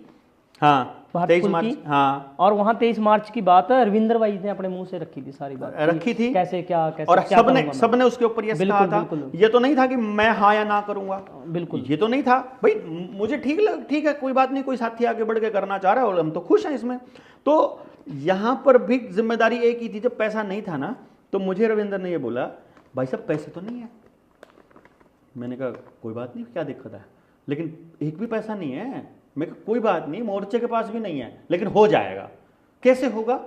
हाँ 23 मार्च, हाँ, और वहां 23 मार्च की बात रविंद्र भाई ने अपने मुंह से रखी थी, सारी बात रखी थी, कैसे क्या, कैसे और क्या सबने उसके ऊपर ये कहा था। ये तो नहीं था कि मैं हाँ या ना करूंगा, बिल्कुल ये तो नहीं था भाई, मुझे ठीक है, कोई बात नहीं, कोई साथी आगे बढ़ के करना चाह रहा है और हम तो खुश हैं इसमें। तो यहां पर भी जिम्मेदारी एक ही थी, जब पैसा नहीं था ना, तो मुझे रविंद्र ने ये बोला, भाई साहब पैसे तो नहीं है। मैंने कहा कोई बात नहीं, क्या दिक्कत है, लेकिन एक भी पैसा नहीं है। मैं कहा कोई बात नहीं, मोर्चे के पास भी नहीं है, लेकिन हो जाएगा। कैसे होगा?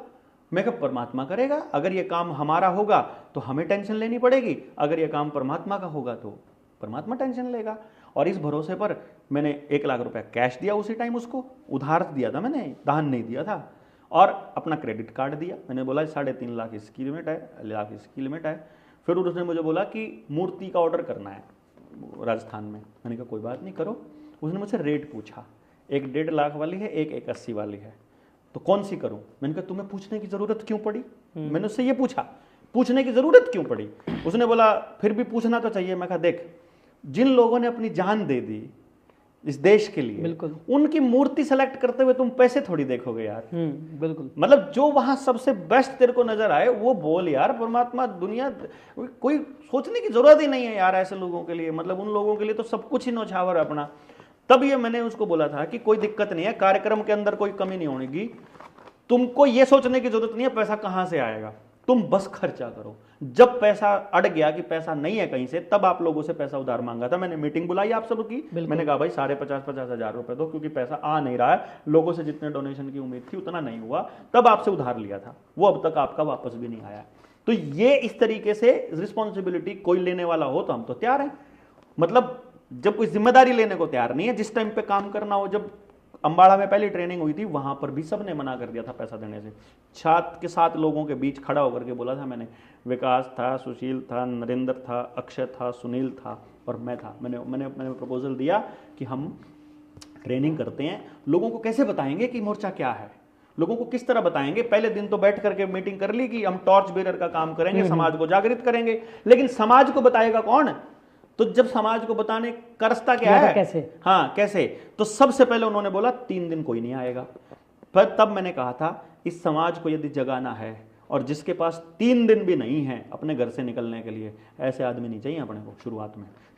मैं कहा परमात्मा करेगा, अगर ये काम हमारा होगा तो हमें टेंशन लेनी पड़ेगी, अगर ये काम परमात्मा का होगा तो परमात्मा टेंशन लेगा। और इस भरोसे पर मैंने 1 लाख रुपया कैश दिया उसी टाइम, उसको उधार दिया था मैंने, दान नहीं दिया था, और अपना क्रेडिट कार्ड दिया। मैंने बोला 3.5 लाख इसकी लिमिट है, लाख इसकी लिमिट है। फिर उसने मुझे बोला कि मूर्ति का ऑर्डर करना है राजस्थान में। मैंने कहा कोई बात नहीं, करो। उसने मुझसे रेट पूछा, एक 1.5 लाख वाली है, एक 81 वाली है, तो कौन सी करूं? मैंने कहा तुम्हें पूछने की जरूरत क्यों पड़ी? मैंने उससे ये पूछा, पूछने की जरूरत क्यों पड़ी? उसने बोला फिर भी पूछना तो चाहिए। मैं कहा देख, जिन लोगों ने अपनी जान दे दी इस देश के लिए, बिल्कुल, उनकी मूर्ति सेलेक्ट करते हुए तुम पैसे थोड़ी देखोगे यार। बिल्कुल, मतलब जो वहां सबसे बेस्ट तेरे को नजर आए वो बोल यार। परमात्मा, दुनिया, कोई सोचने की जरूरत ही नहीं है यार ऐसे लोगों के लिए। मतलब उन लोगों के लिए तो सब कुछ ही नौछावर है अपना। तब ये मैंने उसको बोला था कि कोई दिक्कत नहीं है, कार्यक्रम के अंदर कोई कमी नहीं होगी, तुमको ये सोचने की जरूरत नहीं है पैसा कहां से आएगा, तुम बस खर्चा करो। जब पैसा अड़ गया कि पैसा नहीं है कहीं से, तब आप लोगों से पैसा उधार मांगा था। मैंने मीटिंग बुलाई आप सबकी, मैंने कहा भाई 50,000 हज़ार रुपए दो, क्योंकि पैसा आ नहीं रहा है, लोगों से जितने डोनेशन की उम्मीद थी उतना नहीं हुआ। तब आपसे उधार लिया था, वो अब तक आपका वापस भी नहीं आया। तो ये इस तरीके से रिस्पॉन्सिबिलिटी कोई लेने वाला हो तो हम तो तैयार हैं। मतलब जब कोई जिम्मेदारी लेने को तैयार नहीं है, जिस टाइम पे काम करना हो, जब अंबाड़ा में पहली ट्रेनिंग हुई थी वहां पर भी सबने मना कर दिया था पैसा देने से। 7 के 7 लोगों के बीच खड़ा होकर के बोला था मैंने, विकास था, सुशील था, नरेंद्र था, अक्षय था, सुनील था और मैं था। मैंने प्रपोजल दिया कि हम ट्रेनिंग करते हैं, लोगों को कैसे बताएंगे कि मोर्चा क्या है, लोगों को किस तरह बताएंगे। पहले दिन तो बैठ करके मीटिंग कर ली कि हम टॉर्च बेरर का काम करेंगे, समाज को जागृत करेंगे, लेकिन समाज को बताएगा कौन? तो जब समाज को बताने का रास्ता क्या है, कैसे? हाँ कैसे? तो सबसे पहले उन्होंने बोला 3 दिन कोई नहीं आएगा। पर तब मैंने कहा था इस समाज को यदि जगाना है और जिसके पास 3 दिन भी नहीं है अपने घर से निकलने के लिए, ऐसे आदमी नहीं चाहिए अपने को।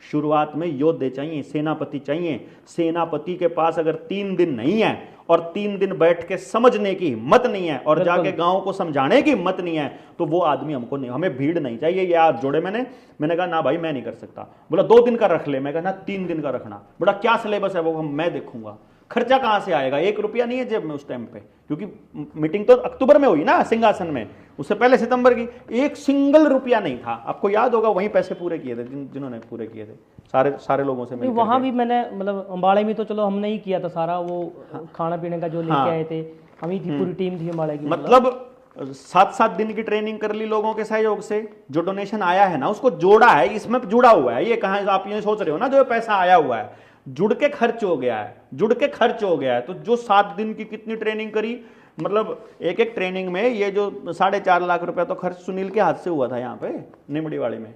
शुरुआत में योद्धे चाहिए, सेनापति चाहिए। सेनापति के पास अगर 3 दिन नहीं है और 3 दिन बैठ के समझने की हिम्मत नहीं है और जाके गांव को समझाने की हिम्मत नहीं है, तो वो आदमी हमको नहीं, हमें भीड़ नहीं चाहिए। ये हाथ जोड़े मैंने कहा ना भाई मैं नहीं कर सकता। बोला 2 दिन का रख ले, मैं कहा ना 3 दिन का रखना। बोला क्या सिलेबस है वो मैं देखूंगा। खर्चा कहां से आएगा, 1 रुपया नहीं है जेब में उस टाइम पे, क्योंकि मीटिंग तो अक्टूबर में हुई ना सिंहासन में, उससे पहले सितंबर की। 1 सिंगल रुपया नहीं था। आपको याद होगा वहीं पैसे पूरे किए थे जिन्होंने पूरे किए थे, सारे लोगों से मिलकर। वहां भी मैंने मतलब अंबाड़े में तो चलो हमने ही किया था सारा, वो खाना पीने का जो लेके आए थे हम ही थी, पूरी टीम थी अंबाड़े की। मतलब 7-7 दिन की ट्रेनिंग कर ली लोगों के सहयोग से। जो डोनेशन आया है ना उसको जोड़ा है, इसमें जुड़ा हुआ है। ये कहां आप ये सोच रहे हो ना जो पैसा आया हुआ है जुड़ के खर्च हो गया है, तो जो 7 दिन की कितनी ट्रेनिंग करी, मतलब एक ट्रेनिंग में ये जो 4.5 लाख रुपया तो खर्च सुनील के हाथ से हुआ था यहाँ पे निमड़ीवाड़ी में।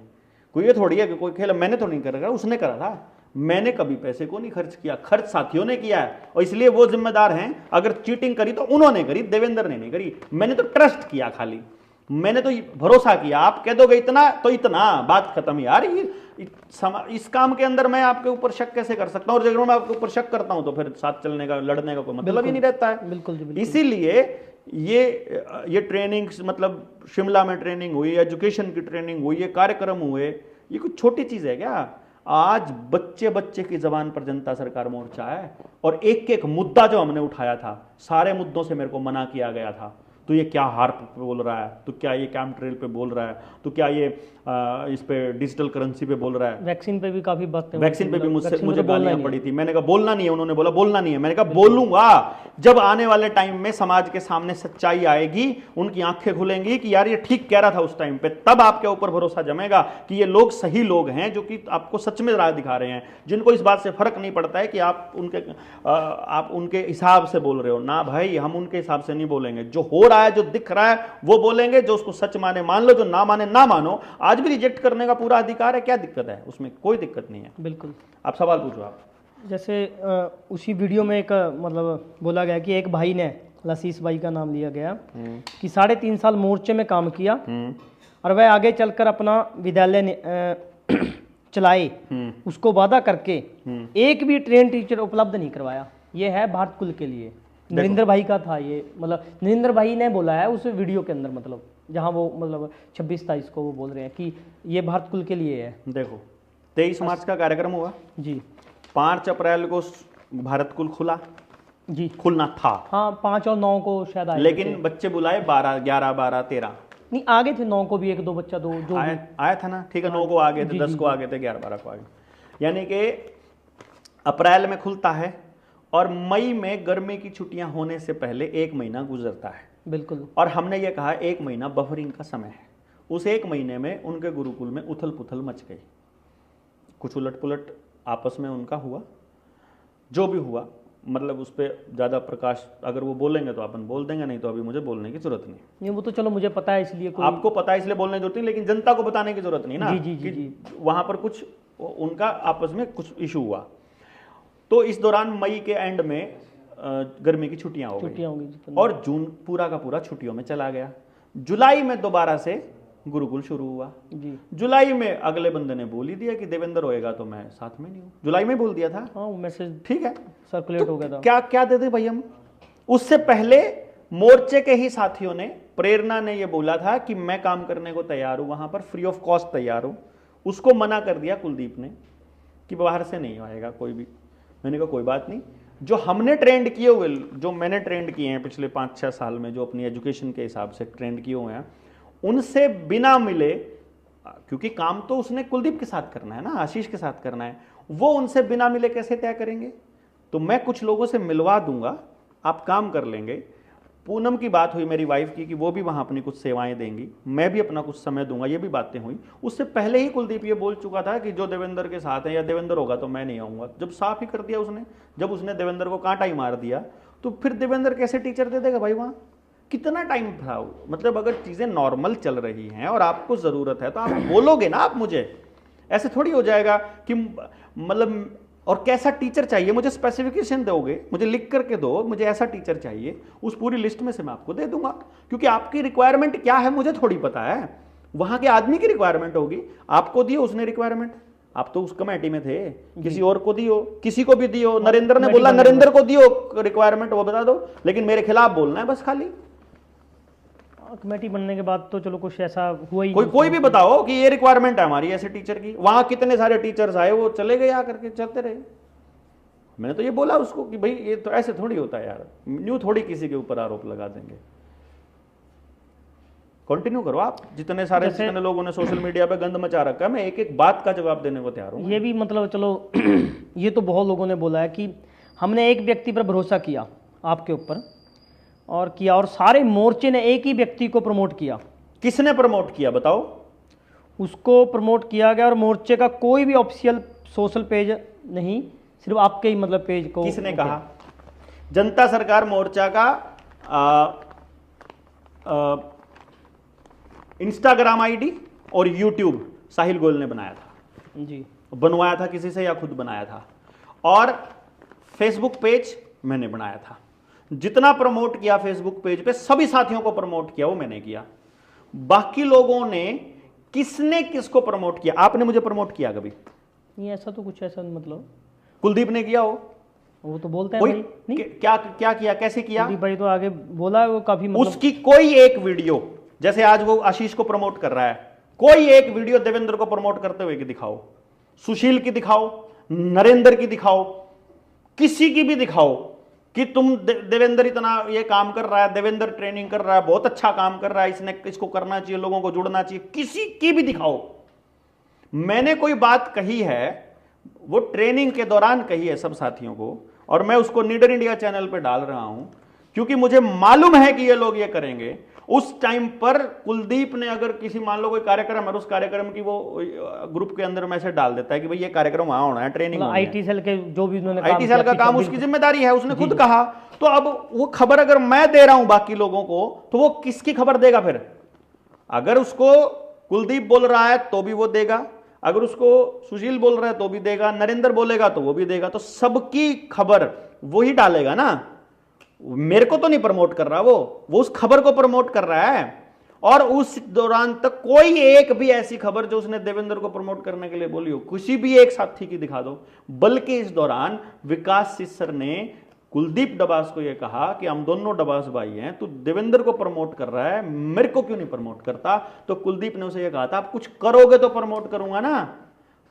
कोई ये थोड़ी है कि कोई खेल मैंने तो नहीं करा, उसने करा था। मैंने कभी पैसे को नहीं खर्च किया, खर्च साथियों ने किया है और इसलिए वो जिम्मेदार हैं। अगर चीटिंग करी तो उन्होंने करी, देवेंद्र ने नहीं करी। मैंने तो ट्रस्ट किया, खाली मैंने तो भरोसा किया। आप कह दोगे इतना तो इतना, बात खत्म यार। इस काम के अंदर मैं आपके ऊपर शक कैसे कर सकता हूं, और अगर मैं आपके ऊपर शक करता हूं तो फिर साथ चलने का, लड़ने का कोई मतलब ही नहीं रहता है। बिल्कुल। इसीलिए ये ट्रेनिंग, मतलब शिमला में ट्रेनिंग हुई, एजुकेशन की ट्रेनिंग हुई, ये कार्यक्रम हुए, ये कुछ छोटी चीज है क्या? आज बच्चे की जबान पर जनता सरकार मोर्चा है और एक मुद्दा जो हमने उठाया था, सारे मुद्दों से मेरे को मना किया गया था। तो ये क्या हार्प पे बोल रहा है, तो क्या ये कैम्प ट्रेल पे बोल रहा है, तो क्या ये इस पे डिजिटल करेंसी पे बोल रहा है, वैक्सीन पे भी काफी बातें, वैक्सीन पे भी मुझे गालियां पड़ी थी। मैंने कहा बोलना नहीं है, उन्होंने बोला बोलना नहीं है। मैंने कहा बोलूंगा जब आने वाले टाइम में समाज के सामने सच्चाई आएगी, उनकी आंखें खुलेंगी कि यार ये ठीक कह रहा था उस टाइम पे, तब आपके ऊपर भरोसा जमेगा कि ये लोग सही लोग हैं जो कि आपको सच में राह दिखा रहे हैं, जिनको इस बात से फर्क नहीं पड़ता है कि आप उनके हिसाब से बोल रहे हो। ना भाई, हम उनके हिसाब से नहीं बोलेंगे। जो हो रहा है, जो दिख रहा है वो बोलेंगे, जो उसको सच माने मान लो, जो ना माने ना मानो। आज भी रिजेक्ट करने का पूरा अधिकार है, क्या दिक्कत है उसमें? कोई दिक्कत नहीं है। बिल्कुल। आप सवाल पूछो। आप जैसे उसी वीडियो में एक मतलब बोला गया कि एक भाई ने, लसीस भाई का नाम लिया गया, कि 3.5 साल मोर्चे में काम किया और वह आगे चलकर अपना विद्यालय चलाए, उसको वादा करके एक भी ट्रेन टीचर उपलब्ध नहीं करवाया। ये है भारत कुल के लिए। नरेंद्र भाई का था ये, मतलब नरेंद्र भाई ने बोला है उस वीडियो के अंदर, मतलब जहां वो मतलब 26-27 को वो बोल रहे हैं कि ये भारत कुल के लिए है। देखो 23 मार्च का कार्यक्रम हुआ जी, 5 अप्रैल को भारत कुल खुला जी, खुलना था। हाँ 5 और 9 को शायद आए, लेकिन बच्चे बुलाए 12, 11, 12, 13 नहीं आगे थे। 9 को भी 1-2 बच्चा जो आया था ना, ठीक है। 9 को आ गए थे, 10 को आ गए थे, 11, 12 को आ गए। यानी कि अप्रैल में खुलता है और मई में गर्मी की छुट्टियां होने से पहले 1 महीना गुजरता है। बिल्कुल। और हमने ये कहा 1 महीना बफरिंग का समय है। उस 1 महीने में उनके गुरुकुल में उथल पुथल मच गई, कुछ उलट पुलट आपस में उनका हुआ, जो भी हुआ। मतलब उस पर ज़्यादा प्रकाश अगर वो बोलेंगे तो अपन बोल देंगे, नहीं तो अभी मुझे बोलने की जरूरत नहीं। वो तो चलो मुझे पता है, इसलिए आपको पता है इसलिए बोलने की जरूरत नहीं, लेकिन जनता को बताने की जरूरत नहीं ना। जी। वहां पर कुछ उनका आपस में कुछ इशू हुआ। तो इस दौरान मई के एंड में गर्मी की छुट्टियां हो गई और जून पूरा का पूरा छुट्टियों में चला गया। जुलाई में दोबारा से गुरुकुल शुरू हुआ जी। जुलाई में अगले बंदे ने बोल ही दिया कि देवेंद्र होएगा तो मैं साथ में नहीं हूं। जुलाई में बोल दिया था, हाँ मैसेज ठीक है, सर्कुलेट हो गया था। क्या क्या देते भाई हम? उससे पहले मोर्चे के ही साथियों ने, प्रेरणा ने यह बोला था कि मैं काम करने को तैयार हूं, वहां पर फ्री ऑफ कॉस्ट तैयार हूं। उसको मना कर दिया कुलदीप ने कि बाहर से नहीं आएगा कोई भी। मैंने कहा कोई बात नहीं, जो हमने ट्रेंड किए हुए, जो मैंने ट्रेंड किए हैं पिछले 5-6 साल में, जो अपनी एजुकेशन के हिसाब से ट्रेंड किए हुए हैं, उनसे बिना मिले, क्योंकि काम तो उसने कुलदीप के साथ करना है ना, आशीष के साथ करना है, वो उनसे बिना मिले कैसे तय करेंगे? तो मैं कुछ लोगों से मिलवा दूंगा, आप काम कर लेंगे। पूनम की बात हुई मेरी वाइफ की कि वो भी वहां अपनी कुछ सेवाएं देंगी, मैं भी अपना कुछ समय दूंगा, ये भी बातें हुई। उससे पहले ही कुलदीप ये बोल चुका था कि जो देवेंद्र के साथ है या देवेंद्र होगा तो मैं नहीं आऊंगा। जब साफ ही कर दिया उसने, जब उसने देवेंद्र को कांटा ही मार दिया, तो फिर देवेंद्र कैसे टीचर दे देगा भाई? वहां कितना टाइम था? मतलब अगर चीजें नॉर्मल चल रही हैं और आपको जरूरत है तो आप बोलोगे ना। आप मुझे ऐसे थोड़ी हो जाएगा कि मतलब और कैसा टीचर चाहिए मुझे स्पेसिफिकेशन दोगे, मुझे लिख करके दो, मुझे ऐसा टीचर चाहिए, उस पूरी लिस्ट में से मैं आपको दे दूंगा। क्योंकि आपकी रिक्वायरमेंट क्या है मुझे थोड़ी पता है, वहां के आदमी की रिक्वायरमेंट होगी। आपको दियो उसने रिक्वायरमेंट, आप तो उस कमेटी में थे, किसी और को दियो, किसी को भी दियो। नरेंद्र ने बोला नरेंद्र को दियो रिक्वायरमेंट, वो बता दो, लेकिन मेरे खिलाफ बोलना है बस खाली। कमेटी बनने के बाद तो चलो कुछ ऐसा हुआ ही कोई भी बताओ कि ये रिक्वायरमेंट है हमारी ऐसे टीचर की। वहां कितने सारे टीचर्स आए, वो चले गए आकर के, चलते रहे। मैंने तो ये बोला उसको कि भाई ये तो ऐसे थोड़ी होता है यार, न्यू थोड़ी किसी के ऊपर आरोप लगा देंगे। कंटिन्यू करो आप, जितने लोगों ने सोशल मीडिया पे गंद मचा रखा है, मैं एक एक बात का जवाब देने को तैयार हूं। ये भी मतलब चलो ये तो बहुत लोगों ने बोला है कि हमने एक व्यक्ति पर भरोसा किया आपके ऊपर और किया, और सारे मोर्चे ने एक ही व्यक्ति को प्रमोट किया। किसने प्रमोट किया बताओ? उसको प्रमोट किया गया, और मोर्चे का कोई भी ऑफिशियल सोशल पेज नहीं, सिर्फ आपके ही मतलब पेज को। किसने कहा? जनता सरकार मोर्चा का इंस्टाग्राम आईडी और यूट्यूब साहिल गोयल ने बनाया था जी। बनवाया था किसी से या खुद बनाया था? और फेसबुक पेज मैंने बनाया था। जितना प्रमोट किया फेसबुक पेज पे, सभी साथियों को प्रमोट किया वो मैंने किया। बाकी लोगों ने किसने किसको प्रमोट किया? आपने मुझे प्रमोट किया कभी? नहीं, ऐसा तो कुछ ऐसा मतलब कुलदीप ने किया हो, वो तो बोलते हैं भाई। नहीं क्या किया, कैसे किया? कुलदीप भाई तो आगे बोला, वो काफी मतलब उसकी कोई एक वीडियो, जैसे आज वो आशीष को प्रमोट कर रहा है, कोई एक वीडियो देवेंद्र को प्रमोट करते हुए की दिखाओ, सुशील की दिखाओ, नरेंद्र की दिखाओ, किसी की भी दिखाओ कि तुम देवेंद्र इतना ये काम कर रहा है, देवेंद्र ट्रेनिंग कर रहा है, बहुत अच्छा काम कर रहा है, इसको करना चाहिए, लोगों को जुड़ना चाहिए, किसी की भी दिखाओ। मैंने कोई बात कही है वो ट्रेनिंग के दौरान कही है सब साथियों को, और मैं उसको नीडर इंडिया चैनल पे डाल रहा हूं क्योंकि मुझे मालूम है कि ये लोग ये करेंगे। उस टाइम पर कुलदीप ने अगर किसी मान लो कोई कार्यक्रम है, उस कार्यक्रम की वो ग्रुप के अंदर मैसेज डाल देता है कि भाई ये कार्यक्रम वहां होना है, ट्रेनिंग होना है। आईटी सेल के जो भी उन्होंने आईटी सेल का काम उसकी जिम्मेदारी है, उसने खुद कहा। तो अब वो खबर अगर मैं दे रहा हूं बाकी लोगों को, तो वो किसकी खबर देगा फिर? अगर उसको कुलदीप बोल रहा है तो भी वो देगा, अगर उसको सुशील बोल रहा है तो भी देगा, नरेंद्र बोलेगा तो वो भी देगा। तो सबकी खबर वो ही डालेगा ना। मेरे को तो नहीं प्रमोट कर रहा, वो उस खबर को प्रमोट कर रहा है। और उस दौरान तक कोई एक भी ऐसी खबर जो उसने देवेंद्र को प्रमोट करने के लिए बोली हो, किसी भी एक साथी की दिखा दो। बल्कि इस दौरान विकास सिस्सर ने कुलदीप डबास को यह कहा कि हम दोनों डबास भाई हैं, तू देवेंद्र को प्रमोट कर रहा है, मेरे को क्यों नहीं प्रमोट करता? तो कुलदीप ने उसे यह कहा था, आप कुछ करोगे तो प्रमोट करूंगा ना,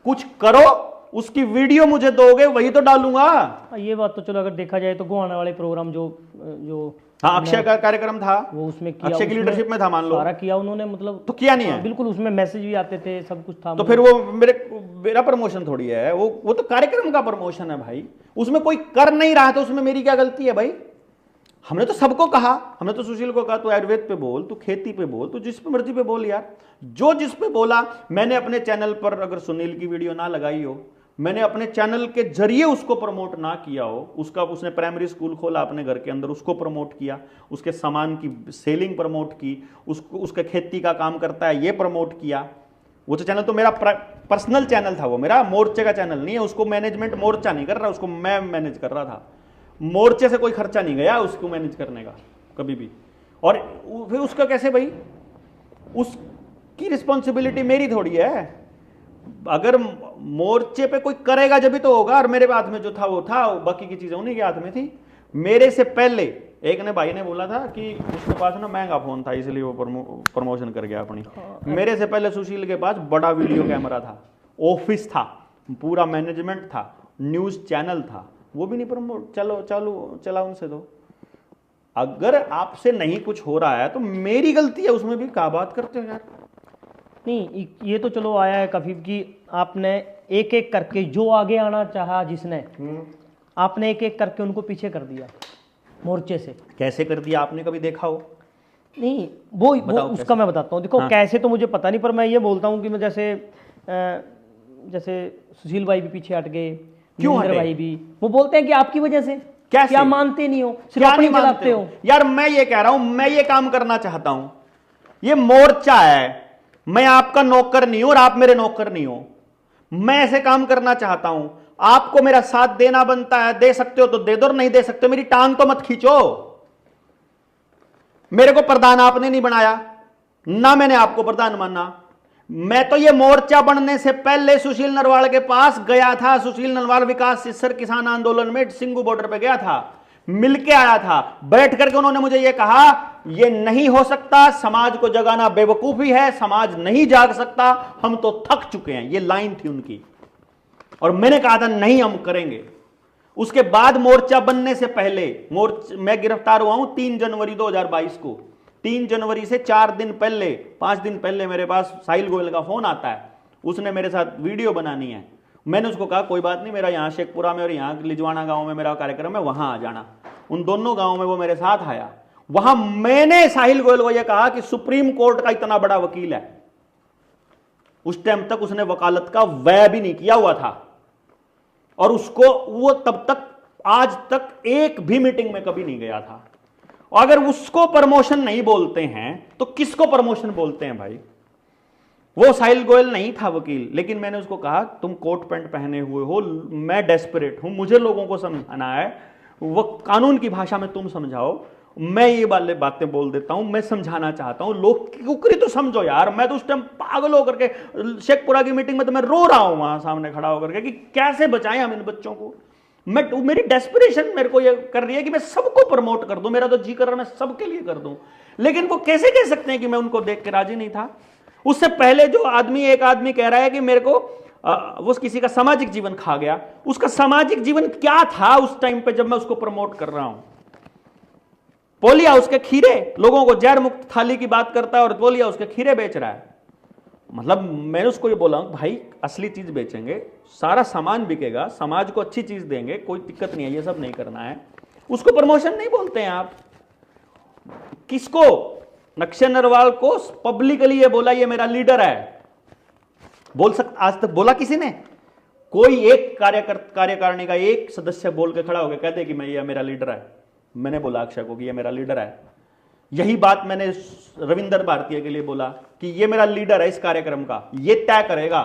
कुछ करो, उसकी वीडियो मुझे दोगे, वही तो डालूंगा। ये बात तो चलो अगर देखा जाए तो गोवाना वाले प्रोग्राम जो हाँ अक्षय का कार्यक्रम था, वो उसमें किया, अक्षय की लीडरशिप में था, मान लो सारा किया उन्होंने, मतलब तो किया नहीं है? बिल्कुल, उसमें मैसेज भी आते थे, सब कुछ था। तो फिर वो मेरा प्रमोशन थोड़ी है, वो तो कार्यक्रम का प्रमोशन है भाई। उसमें कोई कर नहीं रहा तो उसमें मेरी क्या गलती है भाई? हमने तो सबको कहा, हमने तो सुशील को कहा तू आयुर्वेद पे बोल, तू खेती पे बोल, तू जिस पे मर्जी पे बोल यार, जो जिस पे बोला। मैंने अपने चैनल पर अगर सुनील की वीडियो ना लगाई हो, मैंने अपने चैनल के जरिए उसको प्रमोट ना किया हो, उसने प्राइमरी स्कूल खोला अपने घर के अंदर, उसको प्रमोट किया, उसके सामान की सेलिंग प्रमोट की, उसके खेती का काम करता है ये प्रमोट किया। वो तो चैनल तो मेरा पर्सनल चैनल था, वो मेरा मोर्चे का चैनल नहीं है। उसको मैनेजमेंट मोर्चा नहीं कर रहा, उसको मैं मैनेज कर रहा था। मोर्चे से कोई खर्चा नहीं गया उसको मैनेज करने का कभी भी। और फिर उसका कैसे भाई, उसकी रिस्पॉन्सिबिलिटी मेरी थोड़ी है। अगर मोर्चे पे कोई करेगा जब भी तो होगा, और मेरे हाथ में जो था वो था, बाकी की चीजें उन्हीं के हाथ में थी। मेरे से पहले एक ने भाई ने बोला था कि उसके पास ना महंगा फोन था इसलिए वो प्रमोशन कर गया अपनी। मेरे से पहले सुशील के पास बड़ा वीडियो कैमरा था, ऑफिस था, पूरा मैनेजमेंट था, न्यूज चैनल था, वो भी नहीं प्रमोट चला उनसे। तो अगर आपसे नहीं कुछ हो रहा है तो मेरी गलती है, उसमें भी क्या बात करते हो यार? नहीं, ये तो चलो आया है काफी कि आपने एक एक करके जो आगे आना चाहा जिसने, आपने एक एक करके उनको पीछे कर दिया मोर्चे से। कैसे कर दिया आपने कभी देखा हो? नहीं, वो उसका मैं बताता हूँ। देखो हाँ। कैसे तो मुझे पता नहीं, पर मैं ये बोलता हूँ कि मैं जैसे सुशील भाई भी पीछे हट गए, क्यों भाई भी, वो बोलते हैं कि आपकी वजह से। क्या मानते नहीं हो, सिर्फ अपनी चलाते हो यार? मैं ये कह रहा हूं, मैं ये काम करना चाहता हूं, ये मोर्चा है, मैं आपका नौकर नहीं हूं और आप मेरे नौकर नहीं हो। मैं ऐसे काम करना चाहता हूं, आपको मेरा साथ देना बनता है, दे सकते हो तो दे दो, नहीं दे सकते मेरी टांग तो मत खींचो। मेरे को प्रधान आपने नहीं बनाया, ना मैंने आपको प्रधान माना। मैं तो ये मोर्चा बनने से पहले सुशील नरवाल के पास गया था। सुशील नरवाल विकास सिस्सर किसान आंदोलन में सिंगू बॉर्डर पे गया था, मिलके आया था। बैठ करके उन्होंने मुझे ये कहा, ये नहीं हो सकता, समाज को जगाना बेवकूफी है, समाज नहीं जाग सकता, हम तो थक चुके हैं। ये लाइन थी उनकी, और मैंने कहा था नहीं हम करेंगे। उसके बाद मोर्चा बनने से पहले मैं गिरफ्तार हुआ हूं 3 जनवरी 2022 को। 3 जनवरी से 4 दिन पहले, 5 दिन पहले मेरे पास साहिल गोयल का फोन आता है, उसने मेरे साथ वीडियो बनानी है। मैंने उसको कहा कोई बात नहीं, मेरा यहाँ शेखपुरा में और यहाँ लिजवाना गांव में मेरा कार्यक्रम है, वहां आ जाना। उन दोनों गांवों में वो मेरे साथ आया। वहां मैंने साहिल गोयल को यह कहा कि सुप्रीम कोर्ट का इतना बड़ा वकील है, उस टाइम तक उसने वकालत का व्यय भी नहीं किया हुआ था, और उसको वो तब तक आज तक एक भी मीटिंग में कभी नहीं गया था। अगर उसको प्रमोशन नहीं बोलते हैं तो किसको प्रमोशन बोलते हैं भाई? वो साहिल गोयल नहीं था वकील, लेकिन मैंने उसको कहा तुम कोट पैंट पहने हुए हो, मैं डेस्परेट हूं, मुझे लोगों को समझाना है, वो कानून की भाषा में तुम समझाओ, मैं ये वाले बातें बोल देता हूं, मैं समझाना चाहता हूं, लोग कुकरी तो समझो यार। मैं तो उस टाइम पागल होकर के शेखपुरा की मीटिंग में तो मैं रो रहा हूं वहां सामने खड़ा होकर के कि कैसे बचाएं हम इन बच्चों को। मेरी डेस्परेशन मेरे को ये कर रही है कि मैं सबको प्रमोट कर दूं, मेरा तो जी कर रहा है मैं सबके लिए कर दूं, लेकिन वो कैसे कह सकते हैं कि मैं उनको देख के राजी नहीं था? उससे पहले जो आदमी, एक आदमी कह रहा है कि मेरे को वो किसी का सामाजिक जीवन खा गया, उसका सामाजिक जीवन क्या था उस टाइम पे जब मैं उसको प्रमोट कर रहा हूं? पोली हाउस के खीरे, लोगों को जहर मुक्त थाली की बात करता है और पोली हाउस के खीरे बेच रहा है। मतलब मैंने उसको ये बोला भाई असली चीज बेचेंगे, सारा सामान बिकेगा, समाज को अच्छी चीज देंगे, कोई दिक्कत नहीं है, ये सब नहीं करना है। उसको प्रमोशन नहीं बोलते हैं आप। किसको? नक्शे नरवाल को पब्लिकली ये बोला ये मेरा लीडर है, बोल सकता, आज तक बोला किसी ने? कोई एक कार्यकारिणी का एक सदस्य बोल के खड़ा होकर कहते कि मैं ये मेरा लीडर है? मैंने बोला अक्षय को कि ये मेरा लीडर है। यही बात मैंने रविंदर भारतीय के लिए बोला कि ये मेरा लीडर है इस कार्यक्रम का, ये तय करेगा।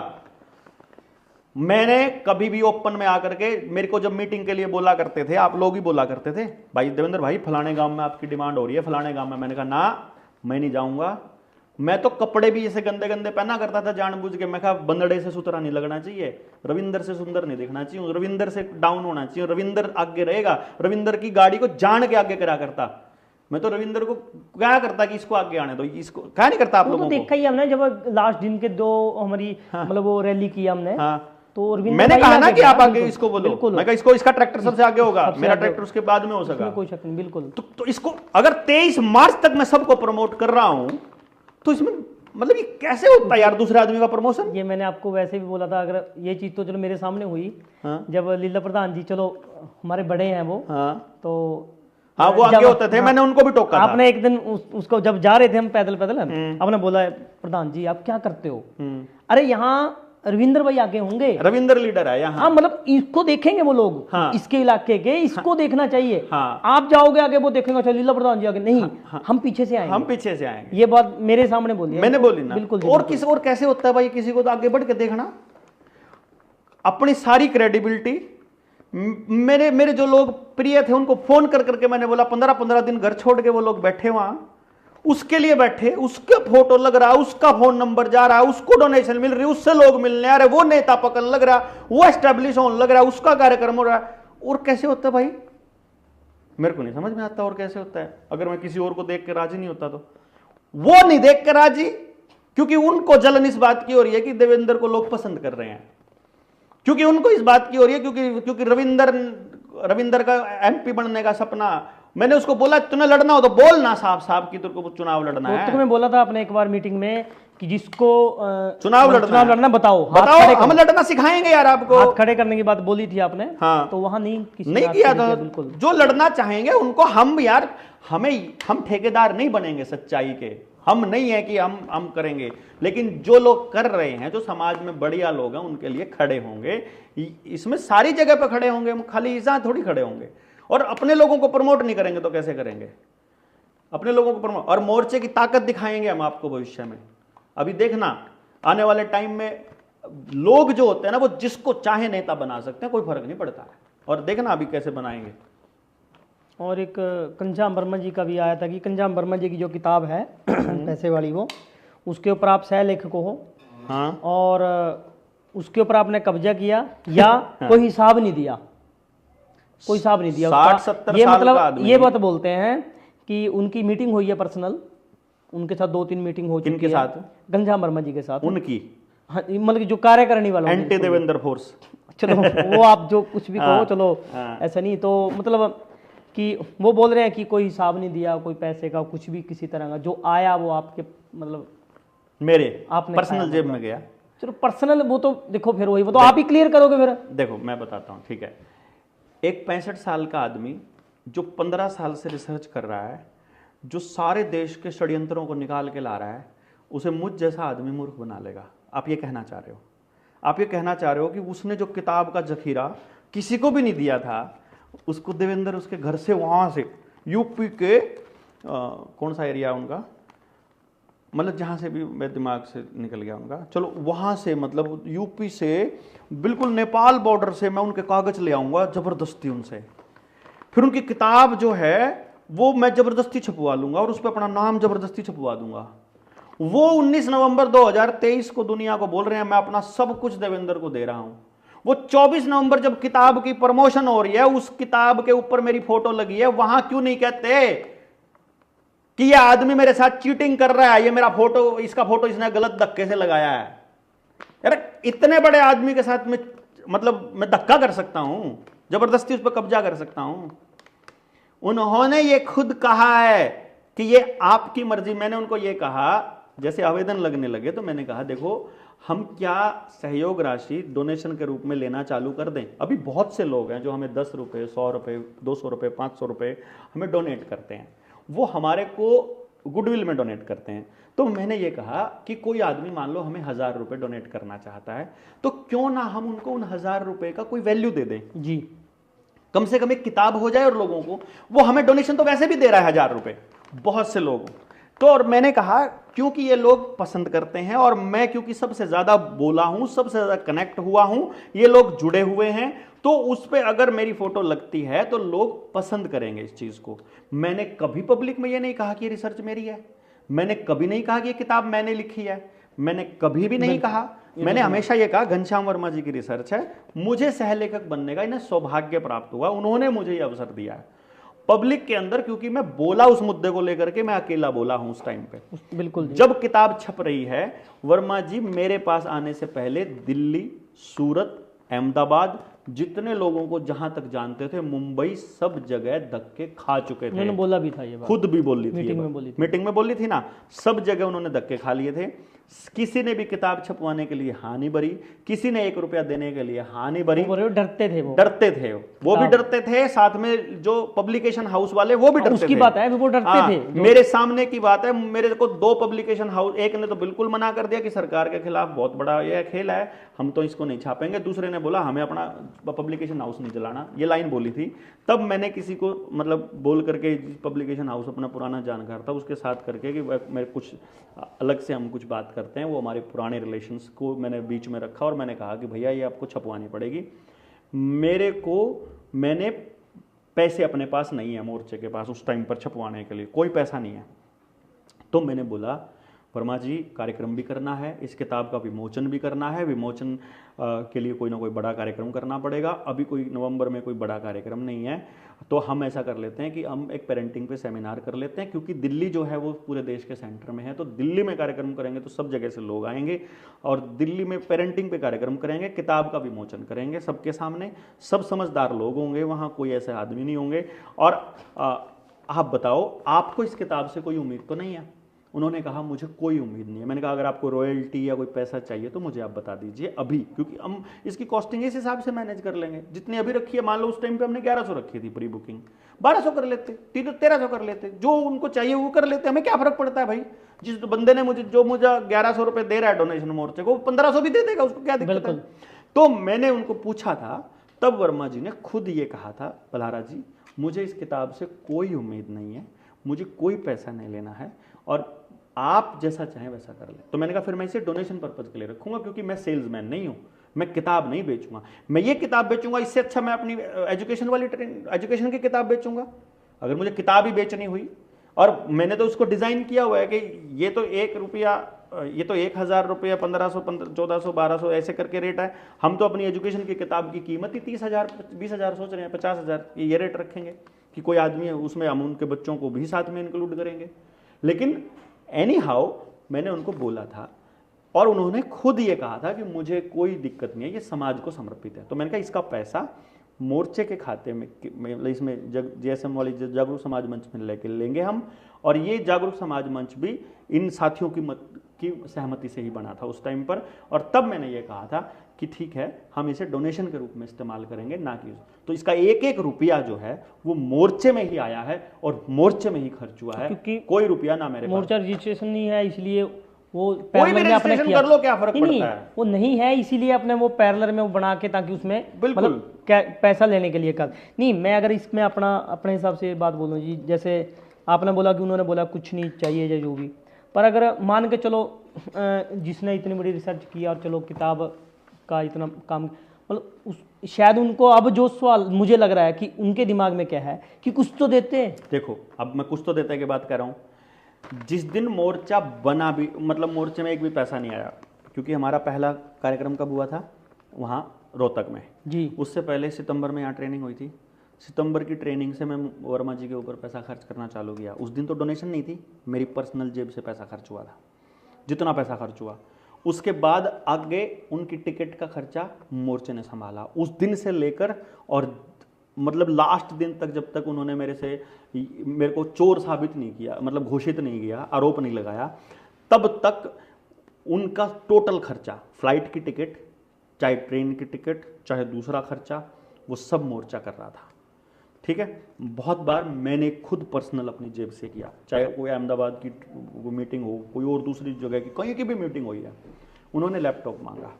मैंने कभी भी ओपन में आकर के, मेरे को जब मीटिंग के लिए बोला करते थे, आप लोग ही बोला करते थे भाई देवेंद्र भाई फलाने गांव में आपकी डिमांड हो रही है, फलाने गांव में, मैंने कहा ना मैं नहीं जाऊंगा। मैं तो कपड़े भी ऐसे गंदे गंदे पहना करता था जानबूझ के। मैं कहा बंदड़े से सुथरा नहीं लगना चाहिए, रविंदर से सुंदर नहीं दिखना चाहिए, रविंदर से डाउन होना चाहिए, रविंदर आगे रहेगा। रविंदर की गाड़ी को जान के आगे करा करता मैं, तो रविंदर को क्या करता कि इसको आगे आने दो, इसको क्या नहीं करता आप लोगों को? देखा ही हमने जब लास्ट दिन के 2 हमारी मतलब वो रैली की हमने, तो मैंने कहा ना कि आप आगे इसको बोलो, मैं कहा इसको, इसका ट्रैक्टर सबसे आगे होगा, मेरा ट्रैक्टर उसके बाद में हो सका, कोई शक नहीं। बिल्कुल। तो इसको अगर 23 मार्च तक मैं सबको प्रमोट कर रहा हूं तो इसमें मतलब ये कैसे होता है यार दूसरे आदमी का प्रमोशन? ये मैंने आपको वैसे भी बोला था, अगर ये चीज तो चलो मेरे सामने हुई, जब लीला प्रधान जी, चलो हमारे बड़े हैं वो, तो वो आगे होते थे, मैंने उनको भी टोका था। आपने एक दिन उसको जब जा रहे थे हम पैदल आपने बोला प्रधान जी आप क्या करते हो? अरे यहाँ रविंदर भाई आगे होंगे, रविंदर लीडर है यहाँ। हाँ, मतलब इसको देखेंगे वो लोग, इसके इलाके के, इसको देखना चाहिए। आप जाओगे आगे, वो देखेंगे अच्छा लीला प्रधान जी आगे, नहीं हम पीछे से आएंगे, हम पीछे से आएंगे। ये बात मेरे सामने बोली, मैंने बोली ना। बिल्कुल। और कैसे होता है भाई किसी को तो आगे बढ़ के देखना, अपनी सारी क्रेडिबिलिटी। मेरे जो लोग प्रिय थे उनको फोन कर करके मैंने बोला 15-15 दिन घर छोड़ के वो लोग बैठे वहां, उसके लिए बैठे, उसके फोटो लग रहा, उसका फोन नंबर जा रहा, उसको डोनेशन मिल रही, उससे लोग मिलने आ रहे, वो नेता पकड़ लग रहा, वो एस्टेब्लिश होने लग रहा, उसका कार्यक्रम हो रहा। और कैसे होता है भाई? मेरे को नहीं समझ में आता और कैसे होता है। अगर मैं किसी और को देख के राजी नहीं होता तो वो नहीं देख के राजी, क्योंकि उनको जलन इस बात की हो रही है कि देवेंद्र को लोग पसंद कर रहे हैं, क्योंकि उनको इस बात की हो रही है क्योंकि रविंदर का एमपी बनने का सपना। मैंने उसको बोला तुम्हें लड़ना हो तो बोल ना साफ साफ कि तेरे को चुनाव लड़ना है। तुम्हें बोला था आपने एक बार मीटिंग में कि जिसको चुनाव लड़ना बताओ हम लड़ना सिखाएंगे यार आपको। हाथ खड़े करने की बात बोली थी आपने। हाँ। तो वहां नहीं किया था। बिल्कुल, जो लड़ना चाहेंगे उनको हम यार, हम ठेकेदार नहीं बनेंगे सच्चाई के, हम नहीं है कि हम करेंगे, लेकिन जो लोग कर रहे हैं, जो समाज में बढ़िया लोग हैं, उनके लिए खड़े होंगे। इसमें सारी जगह पे खड़े होंगे, हम खाली इसा थोड़ी खड़े होंगे। और अपने लोगों को प्रमोट नहीं करेंगे तो कैसे करेंगे? अपने लोगों को प्रमोट और मोर्चे की ताकत दिखाएंगे हम आपको भविष्य में। अभी देखना आने वाले टाइम में लोग जो होते हैं ना वो जिसको चाहे नेता बना सकते हैं, कोई फर्क नहीं पड़ता है। और देखना अभी कैसे बनाएंगे। और एक घनश्याम वर्मा जी का भी आया था कि घनश्याम वर्मा जी की जो किताब है पैसे वाली, वो उसके ऊपर आप सह लेखक हो, हाँ, और उसके ऊपर आपने कब्जा किया या कोई हिसाब नहीं दिया, कोई हिसाब नहीं दिया 60-70 ये साल मतलब का आदमी। ये बात बोलते हैं कि उनकी मीटिंग हुई है पर्सनल, उनके साथ 2-3 मीटिंग हो चुकी है। किनके साथ? घनश्याम वर्मा जी के साथ उनकी, हाँ, मतलब कि जो कार्यकारिणी वाला एंटी देवेंद्र फोर्स। चलो वो आप जो कुछ भी कहो, चलो ऐसा नहीं, तो मतलब कि वो बोल रहे हैं कि कोई हिसाब नहीं दिया, कोई पैसे का कुछ भी किसी तरह का, जो आया वो आपके मतलब मेरे आपने पर्सनल जेब में गया। चलो पर्सनल वो तो देखो, फिर वही वो तो आप ही क्लियर करोगे फिर। देखो मैं बताता हूँ, ठीक है। एक 65 साल का आदमी जो 15 साल से रिसर्च कर रहा है, जो सारे देश के षड्यंत्रों को निकाल के ला रहा है, उसे मुझ जैसा आदमी मूर्ख बना लेगा। आप ये कहना चाह रहे हो? आप ये कहना चाह रहे हो कि उसने जो किताब का जखीरा किसी को भी नहीं दिया था, उसको देवेंद्र उसके घर से, वहां से यूपी के कौन सा एरिया उनका, मतलब जहाँ से भी मेरे दिमाग से निकल गया उनका, चलो वहाँ से, मतलब यूपी से बिल्कुल नेपाल बॉर्डर से मैं उनके कागज ले आऊँगा ज़बरदस्ती उनसे, फिर उनकी किताब जो है वो मैं ज़बरदस्ती छपवा लूँगा और उस पर अपना नाम ज़बरदस्ती छपवा दूंगा। वो 19 नवंबर 2023 को दुनिया को बोल रहे हैं मैं अपना सब कुछ देवेंद्र को दे रहा हूँ। वो 24 नवंबर जब किताब की प्रमोशन हो रही है, उस किताब के ऊपर मेरी फोटो लगी है, वहां क्यों नहीं कहते कि ये आदमी मेरे साथ चीटिंग कर रहा है, ये मेरा फोटो, इसका फोटो इसने गलत धक्के से लगाया है। यार इतने बड़े आदमी के साथ में मतलब मैं धक्का कर सकता हूं, जबरदस्ती उस पर कब्जा कर सकता हूं। उन्होंने ये खुद कहा है कि ये आपकी मर्जी। मैंने उनको ये कहा, जैसे आवेदन लगने लगे तो मैंने कहा देखो हम क्या सहयोग राशि डोनेशन के रूप में लेना चालू कर दें। अभी बहुत से लोग हैं जो हमें 10 रुपये, 100 रुपये, 200 रुपये, 500 रुपये हमें डोनेट करते हैं, वो हमारे को गुडविल में डोनेट करते हैं। तो मैंने ये कहा कि कोई आदमी मान लो हमें 1000 रुपये डोनेट करना चाहता है, तो क्यों ना हम उनको उन 1000 रुपये का कोई वैल्यू दे दें जी, कम से कम एक किताब हो जाए और लोगों को, वो हमें डोनेशन तो वैसे भी दे रहा है 1000 रुपये बहुत से लोग। तो और मैंने कहा क्योंकि ये लोग पसंद करते हैं और मैं क्योंकि सबसे ज्यादा बोला हूं, सबसे ज्यादा कनेक्ट हुआ हूं, ये लोग जुड़े हुए हैं, तो उस पर अगर मेरी फोटो लगती है तो लोग पसंद करेंगे इस चीज को। मैंने कभी पब्लिक में ये नहीं कहा कि ये रिसर्च मेरी है, मैंने कभी नहीं कहा कि ये किताब मैंने लिखी है, मैंने कभी भी नहीं कहा। मैंने हमेशा ये कहा घनश्याम वर्मा जी की रिसर्च है, मुझे सहलेखक बनने का इन्हें सौभाग्य प्राप्त हुआ, उन्होंने मुझे ये अवसर दिया है पब्लिक के अंदर, क्योंकि मैं बोला उस मुद्दे को लेकर के, मैं अकेला बोला हूं उस टाइम पे। बिल्कुल जब किताब छप रही है, वर्मा जी मेरे पास आने से पहले दिल्ली, सूरत, अहमदाबाद, जितने लोगों को जहां तक जानते थे, मुंबई, सब जगह धक्के खा चुके थे। उन्होंने बोला भी था ये बात, खुद भी बोली थी, मीटिंग में बोली थी ना, सब जगह उन्होंने धक्के खा लिए थे। किसी ने भी किताब छपवाने के लिए हाँ नहीं भरी, किसी ने 1 रुपया देने के लिए हाँ नहीं भरी। डरते थे, वो भी डरते थे, साथ में जो पब्लिकेशन हाउस वाले वो भी डरते थे। उसकी बात है, वो डरते थे। मेरे सामने की बात है, मेरे को 2 पब्लिकेशन हाउस, एक ने तो बिल्कुल मना कर दिया कि सरकार के खिलाफ बहुत बड़ा यह खेल है, हम तो इसको नहीं छापेंगे। दूसरे ने बोला हमें अपना पब्लिकेशन हाउस नहीं चलाना, ये लाइन बोली थी। तब मैंने किसी को मतलब बोल करके, पब्लिकेशन हाउस अपना पुराना जानकार था उसके साथ करके कि मेरे कुछ अलग से हम कुछ बात करते हैं, वो हमारे पुराने रिलेशंस को मैंने बीच में रखा और मैंने कहा कि भैया ये आपको छपवानी पड़ेगी। मैंने पैसे अपने पास नहीं है, मोर्चे के पास उस टाइम पर छपवाने के लिए कोई पैसा नहीं है। तो मैंने बोला वर्मा जी कार्यक्रम भी करना है, इस किताब का विमोचन भी करना है, विमोचन के लिए कोई ना कोई बड़ा कार्यक्रम करना पड़ेगा। अभी कोई नवंबर में कोई बड़ा कार्यक्रम नहीं है, तो हम ऐसा कर लेते हैं कि हम एक पेरेंटिंग पे सेमिनार कर लेते हैं, क्योंकि दिल्ली जो है वो पूरे देश के सेंटर में है, तो दिल्ली में कार्यक्रम करेंगे तो सब जगह से लोग आएंगे और दिल्ली में पेरेंटिंग पे कार्यक्रम करेंगे, किताब का विमोचन करेंगे सबके सामने, सब समझदार लोग होंगे वहाँ, कोई ऐसे आदमी नहीं होंगे। और आप बताओ आपको इस किताब से कोई उम्मीद तो नहीं है? उन्होंने कहा मुझे कोई उम्मीद नहीं है। मैंने कहा अगर आपको रॉयल्टी या कोई पैसा चाहिए तो मुझे आप बता दीजिए अभी, क्योंकि हम इसकी कॉस्टिंग इस हिसाब से मैनेज कर लेंगे जितनी अभी रखी है। मान लो उस टाइम पे हमने 1100 रखी थी प्री बुकिंग, 1200 कर लेते, 1300 कर लेते, जो उनको चाहिए वो कर लेते, हमें क्या फर्क पड़ता है भाई। जिस बंदे ने मुझे 1100 रुपए दे रहा है डोनेशन मोर्चे को, 1500 भी दे देगा, उसको क्या दिक्कत है। तो मैंने उनको पूछा था, तब वर्मा जी ने खुद ये कहा था, बल्हारा जी मुझे इस किताब से कोई उम्मीद नहीं है, मुझे कोई पैसा नहीं लेना है और आप जैसा चाहें वैसा कर ले। तो मैंने कहा फिर मैं इसे डोनेशन पर्पज के लिए रखूंगा, क्योंकि मैं सेल्समैन नहीं हूं, मैं किताब नहीं बेचूंगा। मैं ये किताब बेचूंगा, इससे अच्छा मैं अपनी एजुकेशन की किताब बेचूंगा। अगर मुझे किताब ही बेचनी हुई, और मैंने तो उसको डिजाइन किया हुआ है कि ये तो 1 रुपया, ये तो 1000 रुपया, 1500, 1400, 1200 ऐसे करके रेट है। हम तो अपनी एजुकेशन की किताब की कीमत ही 30,000, 20,000 सोच रहे हैं, 50,000 ये रेट रखेंगे कि कोई आदमी है उसमें हम उनके बच्चों को भी साथ में इंक्लूड करेंगे। लेकिन एनी हाउ मैंने उनको बोला था, और उन्होंने खुद ये कहा था कि मुझे कोई दिक्कत नहीं है, ये समाज को समर्पित है। तो मैंने कहा इसका पैसा मोर्चे के खाते में, इसमें JSM वाली जागरूक समाज मंच में लेके लेंगे हम, और ये जागरूक समाज मंच भी इन साथियों की सहमति से ही बना था उस टाइम पर। और तब मैंने ये कहा था कि ठीक है, हम इसे डोनेशन के रूप में इस्तेमाल करेंगे, ना कि तो इसका एक एक रुपया जो है वो मोर्चे में ही आया है और मोर्चे में ही खर्च हुआ है, क्योंकि कोई रुपया ना मेरे मोर्चा रजिस्ट्रेशन नहीं है, इसलिए वो कोई भी रजिस्ट्रेशन कर लो, क्या फर्क पड़ता है, वो नहीं है, इसीलिए अपने वो पैरेलल में वो बना के, ताकि उसमें मतलब क्या पैसा लेने के लिए कर नहीं। मैं अगर इसमें अपने हिसाब से बात बोलूँ जी, जैसे आपने बोला कि उन्होंने बोला कुछ नहीं चाहिए या जो भी, पर अगर मान के चलो जिसने इतनी बड़ी रिसर्च किया और चलो किताब का इतना काम, मतलब शायद उनको अब जो सवाल मुझे लग रहा है कि उनके दिमाग में क्या है कि कुछ तो देते हैं। देखो अब मैं कुछ तो देते की बात कर रहा हूँ। जिस दिन मोर्चा बना भी, मतलब मोर्चे में एक भी पैसा नहीं आया, क्योंकि हमारा पहला कार्यक्रम कब हुआ था, वहाँ रोहतक में जी। उससे पहले सितंबर में यहाँ ट्रेनिंग हुई थी। सितंबर की ट्रेनिंग से मैं वर्मा जी के ऊपर पैसा खर्च करना चालू किया। उस दिन तो डोनेशन नहीं थी, मेरी पर्सनल जेब से पैसा खर्च हुआ था, जितना पैसा खर्च हुआ। उसके बाद आगे उनकी टिकट का खर्चा मोर्चे ने संभाला उस दिन से लेकर, और मतलब लास्ट दिन तक, जब तक उन्होंने मेरे को चोर साबित नहीं किया, मतलब घोषित नहीं किया, आरोप नहीं लगाया, तब तक उनका टोटल खर्चा, फ्लाइट की टिकट, चाहे ट्रेन की टिकट, चाहे दूसरा खर्चा, वो सब मोर्चा कर रहा था। ठीक है, बहुत बार मैंने खुद पर्सनल अपनी जेब से किया, चाहे कोई अहमदाबाद की मीटिंग हो, कोई और दूसरी जगह की, कहीं की भी मीटिंग हुई है। उन्होंने लैपटॉप मांगा,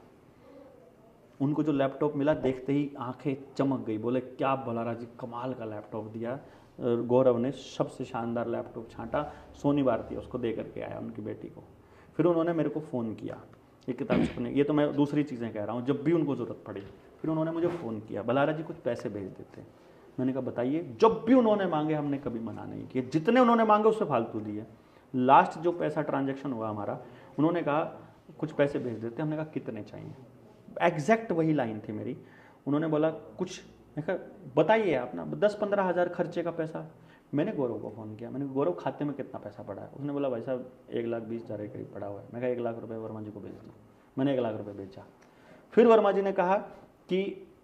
उनको जो लैपटॉप मिला देखते ही आंखें चमक गई, बोले क्या बलाराज जी कमाल का लैपटॉप दिया। गौरव ने सबसे शानदार लैपटॉप छांटा, सोनी भारती उसको दे करके आया उनकी बेटी को। फिर उन्होंने मेरे को फ़ोन किया, ये किताब छपने, ये तो मैं दूसरी चीज़ें कह रहा हूँ, जब भी उनको ज़रूरत पड़ी फिर उन्होंने मुझे फ़ोन किया, बलाराज जी कुछ पैसे भेज देते। मैंने कहा बताइए। जब भी उन्होंने मांगे हमने कभी मना नहीं किया, जितने उन्होंने मांगे उससे फालतू दिए। लास्ट जो पैसा ट्रांजैक्शन हुआ हमारा, उन्होंने कहा कुछ पैसे भेज देते। हमने कहा कितने चाहिए, एग्जैक्ट वही लाइन थी मेरी। उन्होंने बोला कुछ, मैं कहा बताइए आप ना, 10-15 हज़ार खर्चे का पैसा। मैंने गौरव को फ़ोन किया, मैंने गौरव खाते में कितना पैसा पड़ा है। उसने बोला भाई साहब 1,20,000 के करीब पड़ा हुआ है। मैं कहा 1 लाख रुपये वर्मा जी को भेज दो। मैंने 1 लाख रुपये भेजा। फिर वर्मा जी ने कहा कि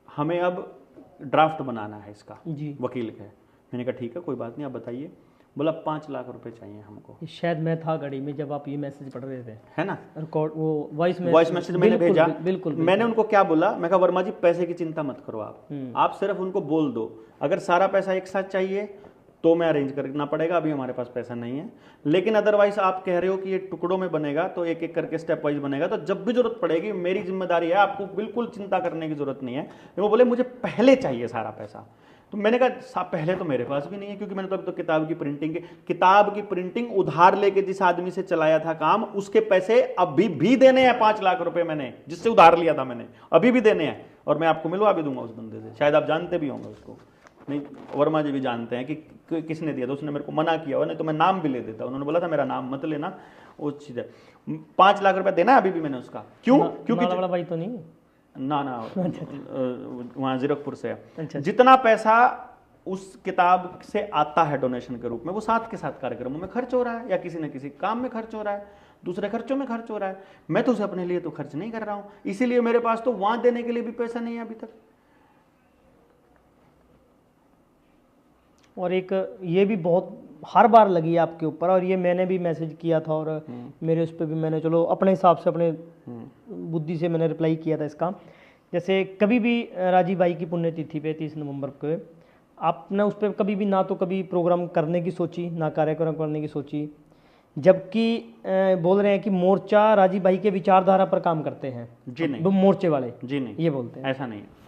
हमें अब ड्राफ्ट बनाना है इसका जी, वकील के। मैंने कहा ठीक है कोई बात नहीं, आप बताइए। बोला 5 लाख रुपए चाहिए हमको। शायद मैं था गाड़ी में जब आप ये मैसेज पढ़ रहे थे, है ना, रिकॉर्ड वो वॉइस मैसेज मैंने भेजा। बिल्कुल। मैंने उनको क्या बोला, मैं कहा वर्मा जी पैसे की चिंता मत करो आप सिर्फ उनको बोल दो, अगर सारा पैसा एक साथ चाहिए तो मैं अरेंज करना पड़ेगा, अभी हमारे पास पैसा नहीं है। लेकिन अदरवाइज आप कह रहे हो कि ये टुकड़ों में बनेगा तो एक एक करके स्टेप वाइज बनेगा, तो जब भी जरूरत पड़ेगी मेरी जिम्मेदारी है, आपको बिल्कुल चिंता करने की जरूरत नहीं है। वो बोले मुझे पहले चाहिए सारा पैसा। तो मैंने कहा पहले तो मेरे पास भी नहीं है, क्योंकि मैंने तो अभी तो किताब की प्रिंटिंग उधार लेके जिस आदमी से चलाया था काम, उसके पैसे अभी भी देने हैं। 5 लाख रुपए मैंने जिससे उधार लिया था मैंने अभी भी देने हैं, और मैं आपको मिलवा भी दूंगा उस बंदे से। शायद आप जानते भी होंगे उसको, नहीं वर्मा जी भी जानते हैं कि किसने दिया था। उसने मेरे को मना किया हुआ, नहीं तो मैं नाम भी ले देता। उन्होंने बोला था मेरा नाम मत लेना, वो चीज़ है। 5 लाख रुपए देना है अभी भी मैंने उसका। क्यों? क्योंकि बड़ा भाई तो नहीं ना वहाँ जीरकपुर से है। जितना पैसा उस किताब से आता है डोनेशन के रूप में, वो साथ के साथ कार्यक्रमों में खर्च हो रहा है, या किसी न किसी काम में खर्च हो रहा है, दूसरे खर्चों में खर्च हो रहा है। मैं तो उसे अपने लिए तो खर्च नहीं कर रहा हूँ, इसीलिए मेरे पास तो वहां देने के लिए भी पैसा नहीं है अभी तक। और एक ये भी बहुत हर बार लगी आपके ऊपर, और ये मैंने भी मैसेज किया था, और मेरे उस पर भी मैंने चलो अपने हिसाब से अपने बुद्धि से मैंने रिप्लाई किया था इसका। जैसे कभी भी राजीव भाई की पुण्यतिथि पे 30 नवंबर को आपने उस पर कभी भी ना तो कभी प्रोग्राम करने की सोची, ना कार्यक्रम करने की सोची, जबकि बोल रहे हैं कि मोर्चा राजीव भाई के विचारधारा पर काम करते हैं। जी नहीं, मोर्चे वाले जी नहीं, ये बोलते हैं। ऐसा नहीं है।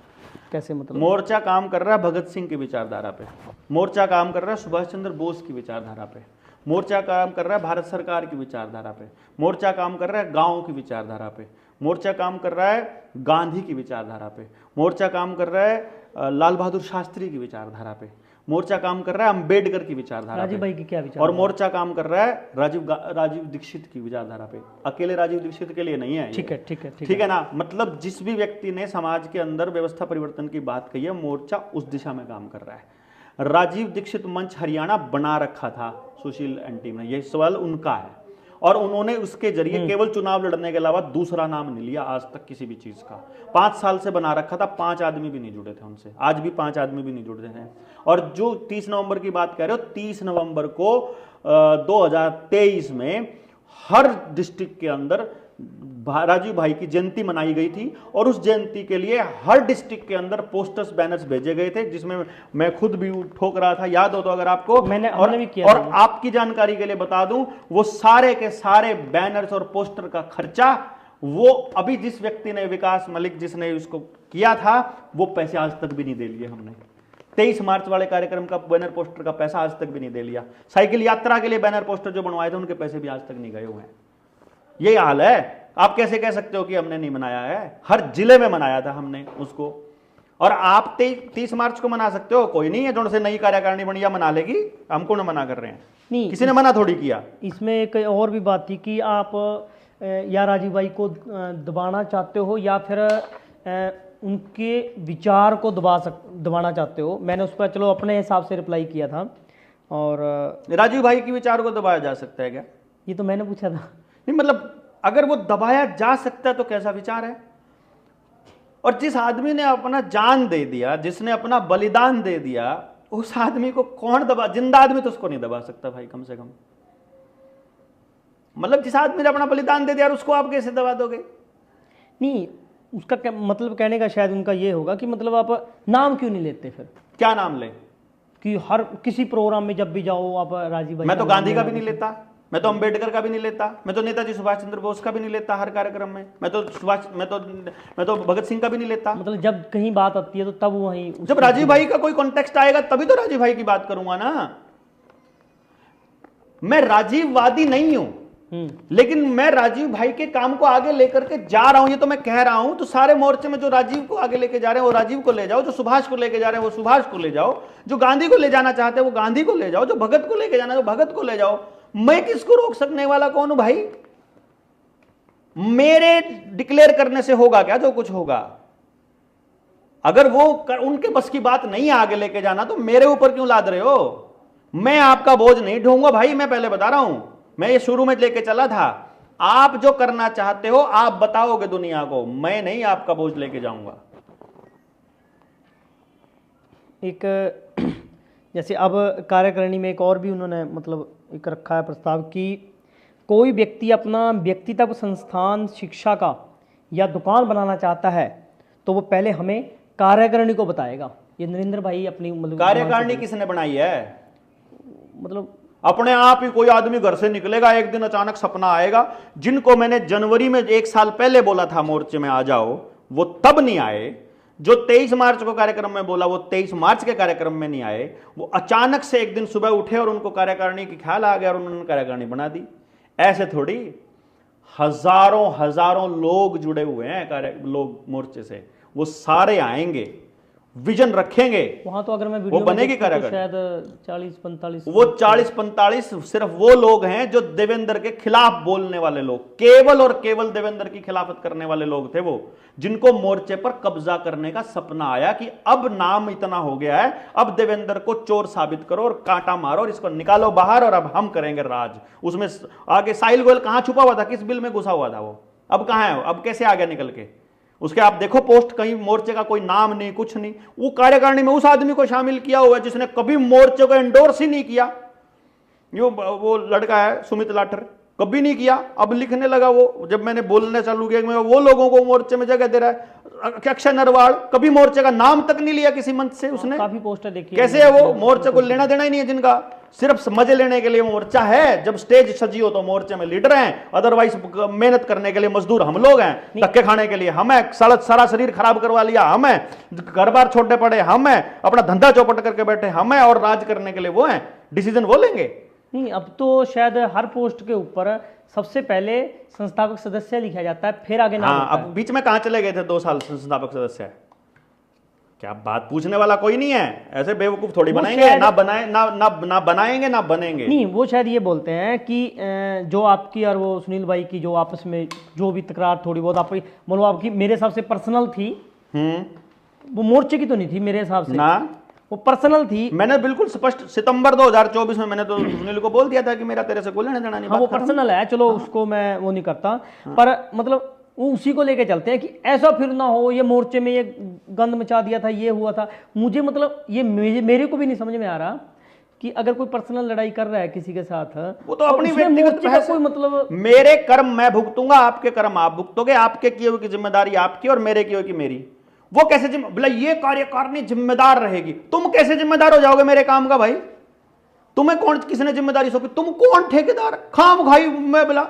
कैसे मतलब? मोर्चा काम कर रहा है भगत सिंह की विचारधारा पे, मोर्चा काम कर रहा है सुभाष चंद्र बोस की विचारधारा पे, मोर्चा काम कर रहा है भारत सरकार की विचारधारा पे, मोर्चा काम कर रहा है गांव की विचारधारा पे, मोर्चा काम कर रहा है गांधी की विचारधारा पे, मोर्चा काम कर रहा है लाल बहादुर शास्त्री की विचारधारा पे, मोर्चा काम कर रहा है अंबेडकर की विचारधारा राजीव पे, भाई की क्या विचार, और मोर्चा काम कर रहा है राजीव दीक्षित की विचारधारा पे। अकेले राजीव दीक्षित के लिए नहीं है। ठीक है, ठीक है, ठीक है ना। मतलब जिस भी व्यक्ति ने समाज के अंदर व्यवस्था परिवर्तन की बात कही है, मोर्चा उस दिशा में काम कर रहा है। राजीव दीक्षित मंच हरियाणा बना रखा था सुशील एंटी ने, यह सवाल उनका है, और उन्होंने उसके जरिए केवल चुनाव लड़ने के अलावा दूसरा नाम नहीं लिया आज तक किसी भी चीज का। 5 साल से बना रखा था, 5 आदमी भी नहीं जुड़े थे उनसे, आज भी 5 आदमी भी नहीं जुड़े थे। और जो 30 नवंबर की बात कह रहे हो, 30 नवंबर को 2023 में हर डिस्ट्रिक्ट के अंदर राजीव भाई की जयंती मनाई गई थी, और उस जयंती के लिए हर डिस्ट्रिक्ट के अंदर पोस्टर्स बैनर्स भेजे गए थे, जिसमें मैं खुद भी ठोक रहा था, याद हो तो अगर आपको। हमने भी किया और आपकी जानकारी के लिए बता दूं, वो सारे के सारे बैनर्स और पोस्टर का खर्चा वो अभी जिस व्यक्ति ने, विकास मलिक जिसने उसको किया था, वो पैसे आज तक भी नहीं दे लिए हमने। 23 मार्च वाले कार्यक्रम का बैनर पोस्टर का पैसा आज तक भी नहीं दे लिया। साइकिल यात्रा के लिए बैनर पोस्टर जो बनवाए थे, उनके पैसे भी आज तक नहीं गए हुए हैं। ये हाल है। आप कैसे कह सकते हो कि हमने नहीं मनाया है? हर जिले में मनाया था हमने उसको। और आप 30 मार्च को मना सकते हो, कोई नहीं है जो से नई कार्यकारिणी बनी या मना लेगी, हमको ना मना कर रहे हैं, नहीं, किसी ने मना थोड़ी किया। इसमें एक और भी बात थी कि आप या राजीव भाई को दबाना चाहते हो या फिर उनके विचार को दबाना चाहते हो। मैंने उस पर चलो अपने हिसाब से रिप्लाई किया था। और राजीव भाई के विचार को दबाया जा सकता है क्या? ये तो मैंने पूछा था। नहीं, मतलब अगर वो दबाया जा सकता है तो कैसा विचार है? और जिस आदमी ने अपना जान दे दिया, जिसने अपना बलिदान दे दिया, उस आदमी को कौन दबा? जिंदा आदमी तो उसको नहीं दबा सकता भाई, कम से कम। मतलब जिस आदमी ने अपना बलिदान दे दिया, उसको आप कैसे दबा दोगे? नहीं, उसका मतलब कहने का शायद उनका ये होगा कि मतलब आप नाम क्यों नहीं लेते फिर? क्या नाम ले? कि हर किसी प्रोग्राम में जब भी जाओ आप राजीव भाई। मैं तो गांधी का भी नहीं लेता, मैं तो अंबेडकर का भी नहीं लेता, मैं तो नेताजी सुभाष चंद्र बोस का भी नहीं लेता हर कार्यक्रम में, मैं तो भगत सिंह का भी नहीं लेता। मतलब जब कहीं बात आती है तो तब वहीं, जब राजीव भाई का कोई कॉन्टेक्स्ट आएगा तभी तो राजीव भाई की बात करूंगा ना। मैं राजीववादी नहीं हूं, लेकिन मैं राजीव भाई के काम को आगे लेकर के जा रहा हूं, ये तो मैं कह रहा हूं। तो सारे मोर्चे में जो राजीव को आगे लेके जा रहे हैं वो राजीव को ले जाओ, जो सुभाष को लेके जा रहे हैं वो सुभाष को ले जाओ, जो गांधी को ले जाना चाहते हैं वो गांधी को ले जाओ, जो भगत को लेके जाना है वो भगत को ले जाओ। मैं किसको रोक सकने वाला कौन हूं भाई? मेरे डिक्लेयर करने से होगा क्या जो कुछ होगा? अगर वो उनके बस की बात नहीं है आगे लेके जाना, तो मेरे ऊपर क्यों लाद रहे हो? मैं आपका बोझ नहीं ढूंढूंगा भाई, मैं पहले बता रहा हूं। मैं ये शुरू में लेके चला था, आप जो करना चाहते हो आप बताओगे दुनिया को, मैं नहीं आपका बोझ लेके जाऊंगा। एक जैसे अब कार्यकारिणी में एक और भी उन्होंने मतलब एक रखा है प्रस्ताव कि कोई व्यक्ति अपना व्यक्तिगत संस्थान, शिक्षा का या दुकान बनाना चाहता है तो वो पहले हमें कार्यकारिणी को बताएगा। ये नरेंद्र भाई अपनी मतलब कार्यकारिणी किसने बनाई है? मतलब अपने आप ही कोई आदमी घर से निकलेगा, एक दिन अचानक सपना आएगा। जिनको मैंने जनवरी में 1 साल पहले बोला था मोर्चे में आ जाओ, वो तब नहीं आए। जो 23 मार्च को कार्यक्रम में बोला वो 23 मार्च के कार्यक्रम में नहीं आए। वो अचानक से एक दिन सुबह उठे और उनको कार्यकारिणी की ख्याल आ गया और उन्होंने कार्यकारिणी बना दी। ऐसे थोड़ी, हजारों लोग जुड़े हुए हैं लोग मोर्चे से, वो सारे आएंगे, विजन रखेंगे। वहां तो अगर मैं वो बनेगी कार्यकारिणी, तो शायद 40-45 वो 40-45 सिर्फ वो लोग हैं जो देवेंद्र के खिलाफ बोलने वाले लोग, केवल और केवल देवेंद्र की खिलाफत करने वाले लोग थे वो, जिनको मोर्चे पर कब्जा करने का सपना आया कि अब नाम इतना हो गया है, अब देवेंद्र को चोर साबित करो और कांटा मारो और इसको निकालो बाहर और अब हम करेंगे राज। उसमें आगे साहिल गोयल कहां छुपा हुआ था, किस बिल में घुसा हुआ था वो, अब कहां है, अब कैसे आ गया निकल के? उसके आप देखो पोस्ट, कहीं मोर्चे का कोई नाम नहीं, कुछ नहीं। वो कार्यकारिणी में उस आदमी को शामिल किया हुआ है जिसने कभी मोर्चे को एंडोर्स ही नहीं किया। वो लड़का है सुमित लाठर, कभी नहीं किया, अब लिखने लगा वो। जब मैंने बोलने चालू किया वो लोगों को मोर्चे में जगह दे रहा है। अक्षय नरवाल कभी मोर्चे का नाम तक नहीं लिया किसी मंच से उसने। काफी पोस्टर देखी कैसे है वो? मोर्चे को लेना देना ही नहीं है जिनका, सिर्फ मजे लेने के लिए मोर्चा है। जब स्टेज सजी हो तो मोर्चे में लीडर हैं, अदरवाइज मेहनत करने के लिए मजदूर हम लोग हैं, धक्के खाने के लिए हम हैं, सारा शरीर खराब करवा लिया हम हैं, घर बार छोड़ने पड़े हम हैं, अपना धंधा चौपट करके बैठे हम हैं, और राज करने के लिए वो हैं। डिसीजन वो लेंगे। नहीं, अब तो शायद हर पोस्ट के ऊपर सबसे पहले संस्थापक सदस्य लिखा जाता है, फिर आगे नाम हाँ, होता अब बीच में कहाँ चले गए थे 2 साल संस्थापक सदस्य? क्या बात पूछने वाला कोई नहीं है, ऐसे बेवकूफ थोड़ी बनाएंगे, ना बनाए ना बनाएंगे ना बनेंगे। नहीं, वो शायद ये बोलते हैं कि जो आपकी और वो सुनील भाई की जो आपस में जो भी तकरार थोड़ी बहुत आपकी, मतलब आपकी मेरे हिसाब से पर्सनल थी, वो मोर्चे की तो नहीं थी मेरे हिसाब से ना, वो पर्सनल थी। मैंने बिल्कुल स्पष्ट सितंबर 2024 में मैंने तो सुनील को बोल दिया था कि मेरा तेरे से कोई लेना देना नहीं। हाँ, वो पर्सनल है, चलो उसको मैं वो नहीं करता, पर मतलब वो उसी को लेके चलते हैं कि ऐसा फिर ना हो, ये मोर्चे में ये गंद मचा दिया था, ये हुआ था। मुझे मतलब ये मेरे को भी नहीं समझ में आ रहा कि अगर कोई पर्सनल लड़ाई कर रहा है किसी के साथ, वो तो अपनी व्यक्तिगत बहस कोई मतलब, मेरे कर्म मैं भुगतूंगा, आपके कर्म आप भुगतोगे, आपके किए हुए की जिम्मेदारी आपकी और मेरे किए हुए की मेरी। वो कैसे बोला ये कार्यकारिणी जिम्मेदार रहेगी, तुम कैसे जिम्मेदार हो जाओगे मेरे काम का भाई? तुम्हें कौन, किसने जिम्मेदारी सौंपी? तुम कौन ठेकेदार? खाम खाई मैं बोला,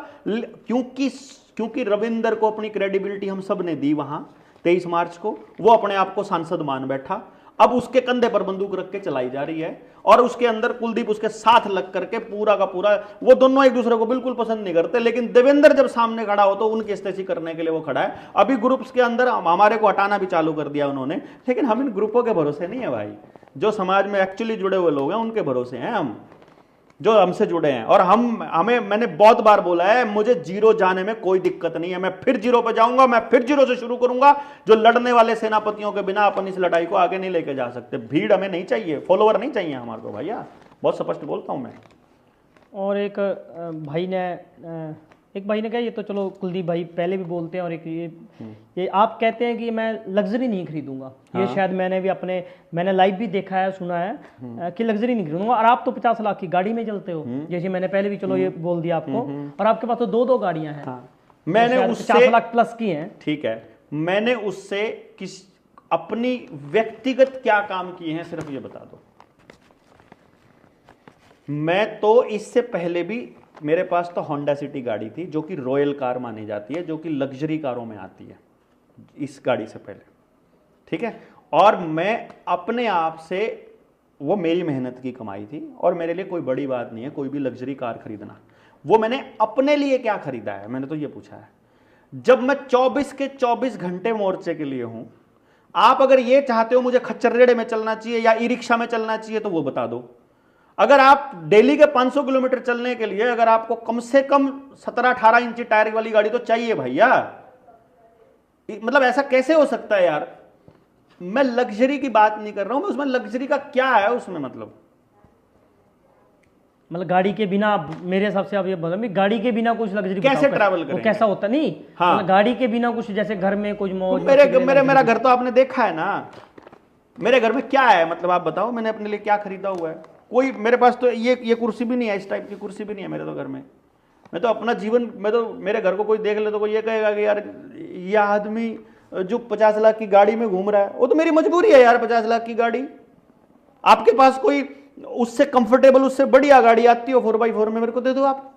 क्योंकि रविंदर को अपनी क्रेडिबिलिटी हम सब ने दी वहां 23 मार्च को, वो अपने आप को सांसद मान बैठा, अब उसके कंधे पर बंदूक रख के चलाई जा रही है, और उसके अंदर कुलदीप उसके साथ लग करके पूरा का पूरा, वो दोनों एक दूसरे को बिल्कुल पसंद नहीं करते, लेकिन देवेंद्र जब सामने खड़ा हो तो उनकी इस्तेसी करने के लिए वो खड़ा है। अभी ग्रुप्स के अंदर हमारे को हटाना भी चालू कर दिया उन्होंने, लेकिन हम इन ग्रुपों के भरोसे नहीं है भाई। जो समाज में एक्चुअली जुड़े हुए लोग हैं उनके भरोसे हैं हम, जो हमसे जुड़े हैं। और मैंने बहुत बार बोला है, मुझे जीरो जाने में कोई दिक्कत नहीं है, मैं फिर जीरो पे जाऊंगा, मैं फिर जीरो से शुरू करूंगा। जो लड़ने वाले सेनापतियों के बिना अपन इस लड़ाई को आगे नहीं लेके जा सकते। भीड़ हमें नहीं चाहिए, फॉलोवर नहीं चाहिए हमारे को भैया, बहुत स्पष्ट बोलता हूं मैं। और एक भाई ने कहा, ये तो चलो कुलदीप भाई पहले भी बोलते हैं, और एक ये आप कहते हैं कि मैं लग्जरी नहीं खरीदूंगा। हाँ। ये शायद मैंने भी मैंने लाइव भी देखा है, सुना है कि लग्जरी नहीं खरीदूंगा। और आप तो 50 लाख की गाड़ी में चलते हो, जैसे मैंने पहले भी चलो ये बोल दिया आपको, और आपके पास तो 2 गाड़ियां हैं। हाँ। मैंने उससे 50 लाख प्लस की हैं। ठीक है, मैंने उससे अपनी व्यक्तिगत क्या काम किए हैं सिर्फ ये बता दो। मैं तो इससे पहले भी, मेरे पास तो होंडा सिटी गाड़ी थी जो कि रॉयल कार मानी जाती है, जो कि लग्जरी कारों में आती है, इस गाड़ी से पहले, ठीक है। और मैं अपने आप से, वो मेरी मेहनत की कमाई थी, और मेरे लिए कोई बड़ी बात नहीं है कोई भी लग्जरी कार खरीदना। वो मैंने अपने लिए क्या खरीदा है, मैंने तो ये पूछा है। जब मैं 24 के 24 घंटे मोर्चे के लिए हूं, आप अगर ये चाहते हो मुझे खच्चर रेड़े में चलना चाहिए या ई रिक्शा में चलना चाहिए तो वो बता दो। अगर आप डेली के 500 किलोमीटर चलने के लिए अगर आपको कम से कम 17-18 इंची टायर वाली गाड़ी तो चाहिए भैया। मतलब ऐसा कैसे हो सकता है यार? मैं लग्जरी की बात नहीं कर रहा हूं, मैं उसमें लग्जरी का क्या है उसमें, मतलब गाड़ी के बिना, मेरे हिसाब से आप ये बोल, गाड़ी के बिना कुछ लग्जरी कैसे ट्रैवल करें, कैसा होता नहीं। हाँ। गाड़ी के बिना कुछ, जैसे घर में कुछ मौज, मेरा घर तो आपने देखा है ना, मेरे घर में क्या है, मतलब आप बताओ मैंने अपने लिए क्या खरीदा हुआ है? कोई, मेरे पास तो ये कुर्सी भी नहीं है, इस टाइप की कुर्सी भी नहीं है मेरे तो घर में। मैं तो अपना जीवन, मैं तो, मेरे घर को कोई देख ले तो कोई ये कहेगा कि यार ये आदमी जो 50 लाख की गाड़ी में घूम रहा है, वो तो मेरी मजबूरी है यार। 50 लाख की गाड़ी, आपके पास कोई उससे कंफर्टेबल, उससे बढ़िया गाड़ी आती हो 4x4 में, मेरे को दे दो आप।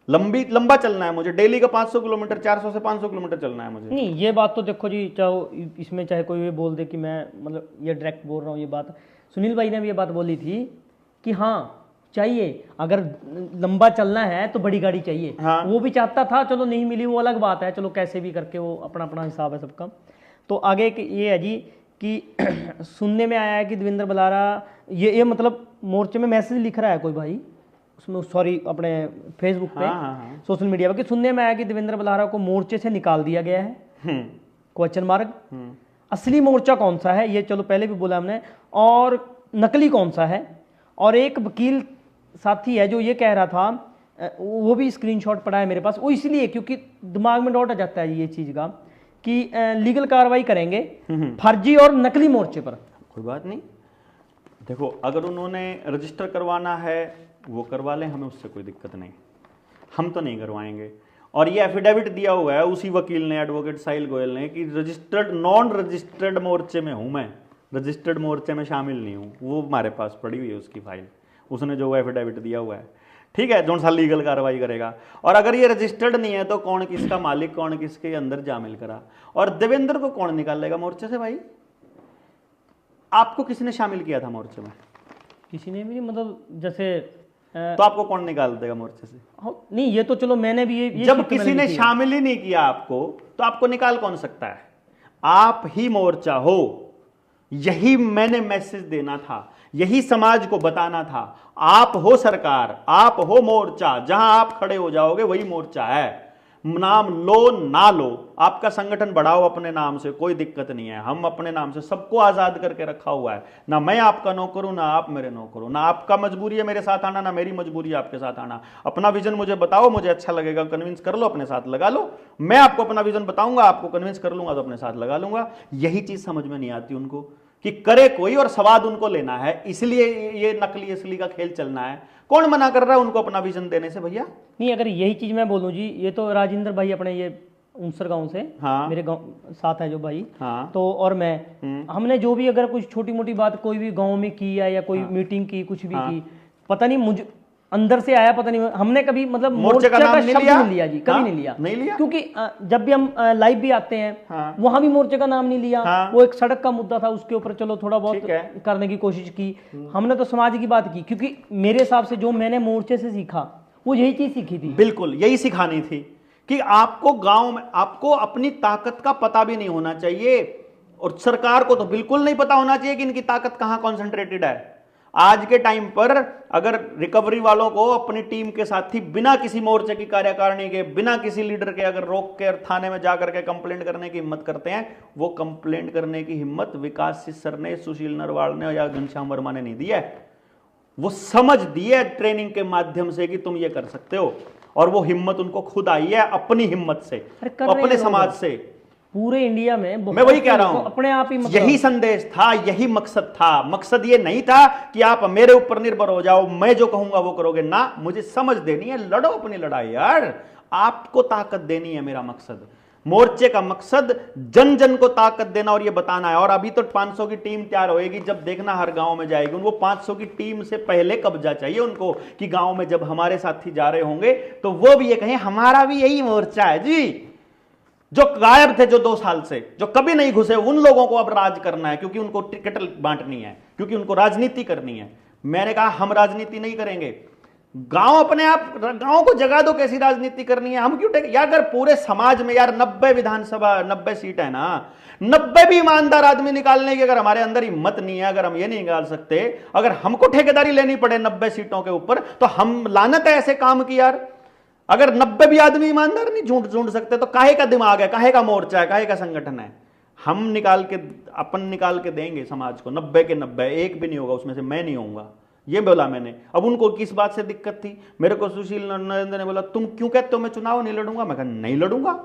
लंबा चलना है मुझे, डेली का 500 किलोमीटर, 400 से 500 किलोमीटर चलना है मुझे। नहीं, ये बात तो देखो जी, चाहे इसमें चाहे कोई ये बोल दे कि मैं मतलब ये डायरेक्ट बोल रहा हूँ, ये बात सुनील भाई ने भी ये बात बोली थी कि हाँ चाहिए, अगर लंबा चलना है तो बड़ी गाड़ी चाहिए। हाँ। वो भी चाहता था, चलो नहीं मिली वो अलग बात है, चलो कैसे भी करके वो अपना अपना हिसाब है सबका। तो आगे ये है जी कि सुनने में आया है कि देवेंद्र बलारा, ये मतलब मोर्चे में मैसेज लिख रहा है कोई भाई उसमें, सॉरी अपने फेसबुक पे, सोशल मीडिया पे, कि सुनने में आया कि देवेंद्र बलारा को मोर्चे से निकाल दिया गया है, क्वेश्चन मार्क। असली मोर्चा कौन सा है, ये चलो पहले भी बोला हमने, और नकली कौन सा है। और एक वकील साथी है जो ये कह रहा था, वो भी स्क्रीनशॉट पड़ा है मेरे पास, वो इसलिए क्योंकि दिमाग में डाउट आ जाता है ये चीज़ का कि लीगल कार्रवाई करेंगे फर्जी और नकली मोर्चे पर। कोई बात नहीं, देखो अगर उन्होंने रजिस्टर करवाना है वो करवा लें, हमें उससे कोई दिक्कत नहीं, हम तो नहीं करवाएंगे। और ये एफिडेविट दिया हुआ है उसी वकील ने, एडवोकेट साहिल गोयल ने, कि रजिस्टर्ड नॉन रजिस्टर्ड मोर्चे में हूं मैं, रजिस्टर्ड मोर्चे में शामिल नहीं हूं। वो हमारे पास पड़ी हुई है उसकी फाइल, उसने जो एफिडेविट दिया हुआ है, ठीक है, जो सा लीगल कार्रवाई करेगा। और अगर ये रजिस्टर्ड नहीं है तो कौन किसका मालिक, कौन किसके अंदर जामिल करा, और देवेंद्र को कौन निकालेगा मोर्चे से भाई? आपको किसने शामिल किया था मोर्चे में? किसी ने भी नहीं, मतलब जैसे तो आपको कौन निकाल देगा मोर्चे से? नहीं, ये तो चलो मैंने भी ये जब किसी ने शामिल ही नहीं किया आपको, तो आपको निकाल कौन सकता है? आप ही मोर्चा हो। यही मैंने मैसेज देना था, यही समाज को बताना था। आप हो सरकार, आप हो मोर्चा, जहां आप खड़े हो जाओगे वही मोर्चा है। नाम लो ना लो, आपका संगठन बढ़ाओ अपने नाम से, कोई दिक्कत नहीं है। हम अपने नाम से सबको आजाद करके रखा हुआ है। ना मैं आपका नौकर हूं, ना आप मेरे नौकर हो। ना आपका मजबूरी है मेरे साथ आना, ना मेरी मजबूरी है आपके साथ आना। अपना विजन मुझे बताओ, मुझे अच्छा लगेगा, कन्विंस कर लो, अपने साथ लगा लो। मैं आपको अपना विजन बताऊंगा, आपको कन्विंस कर लूंगा तो अपने साथ लगा लूंगा। यही चीज समझ में नहीं आती उनको कि करे कोई और स्वाद उनको लेना है, इसलिए ये नकली असली का खेल चलना है। कौन मना कर रहा है उनको अपना विजन देने से भैया? नहीं, अगर यही चीज मैं बोलूं जी, ये तो राजेंद्र भाई अपने ये उनसर गांव से, हाँ, मेरे गांव साथ है जो भाई, हाँ, तो और मैं, हमने जो भी अगर कुछ छोटी मोटी बात कोई भी गांव में की है या कोई मीटिंग की, कुछ भी की, पता नहीं मुझे अंदर से आया, पता नहीं हमने कभी मतलब मोर्चे का शब्द नहीं लिया जी, कभी नहीं लिया, क्योंकि जब भी हम लाइव भी आते हैं वहां भी मोर्चे का नाम नहीं लिया। वो एक सड़क का मुद्दा था, उसके ऊपर चलो थोड़ा बहुत करने की कोशिश की। हमने तो समाज की बात की, क्योंकि मेरे हिसाब से जो मैंने मोर्चे से सीखा वो यही चीज सीखी थी। बिल्कुल यही सिखानी थी कि आपको गांव में आपको अपनी ताकत का पता भी नहीं होना चाहिए, और सरकार को तो बिल्कुल नहीं पता होना चाहिए कि इनकी ताकत कहां कॉन्सेंट्रेटेड है। आज के टाइम पर अगर रिकवरी वालों को अपनी टीम के साथ ही बिना किसी मोर्चे की कार्यकारिणी के, बिना किसी लीडर के अगर रोक के थाने में जाकर के कंप्लेंट करने की हिम्मत करते हैं, वो कंप्लेंट करने की हिम्मत विकास सर ने, सुशील नरवाल ने या घनश्याम वर्मा ने नहीं दी है। वो समझ दी है ट्रेनिंग के माध्यम से कि तुम ये कर सकते हो, और वो हिम्मत उनको खुद आई है अपनी हिम्मत से, अपने समाज से। पूरे इंडिया में मैं वही कह रहा हूं, अपने आप ही यही संदेश था, यही मकसद था। मकसद ये नहीं था कि आप मेरे ऊपर निर्भर हो जाओ, मैं जो कहूंगा वो करोगे ना। मुझे समझ देनी है, लड़ो अपनी लड़ाई यार, आपको ताकत देनी है। मेरा मकसद, मोर्चे का मकसद जन जन को ताकत देना और ये बताना है। और अभी तो 500 की टीम तैयार होएगी, जब देखना हर गांव में जाएगी। उनको 500 की टीम से पहले कब्जा चाहिए उनको, कि गांव में जब हमारे साथी जा रहे होंगे तो वो भी ये कहें हमारा भी यही मोर्चा है जी। जो गायब थे, जो 2 साल से, जो कभी नहीं घुसे, उन लोगों को अब राज करना है, क्योंकि उनको टिकट बांटनी है, क्योंकि उनको राजनीति करनी है। मैंने कहा हम राजनीति नहीं करेंगे, गांव अपने आप, गांव को जगा दो कैसी राजनीति करनी है। हम क्यों या अगर पूरे समाज में यार 90 विधानसभा 90 सीट है ना, 90 भी ईमानदार आदमी निकालने की अगर हमारे अंदर हिम्मत नहीं है, अगर हम ये नहीं निकाल सकते, अगर हमको ठेकेदारी लेनी पड़े 90 सीटों के ऊपर, तो हम लानत है ऐसे काम की यार। अगर 90 भी आदमी ईमानदार नहीं ढूंढ सकते, तो काहे का दिमाग है, काहे का मोर्चा है, काहे का संगठन है? हम निकाल के देंगे समाज को 90 के 90, एक भी नहीं होगा उसमें से मैं नहीं होऊंगा, ये बोला मैंने। अब उनको किस बात से दिक्कत थी? मेरे को सुशील नरेंद्र ने बोला तुम क्यों कहते हो मैं चुनाव नहीं लड़ूंगा? मैं कहा नहीं लड़ूंगा,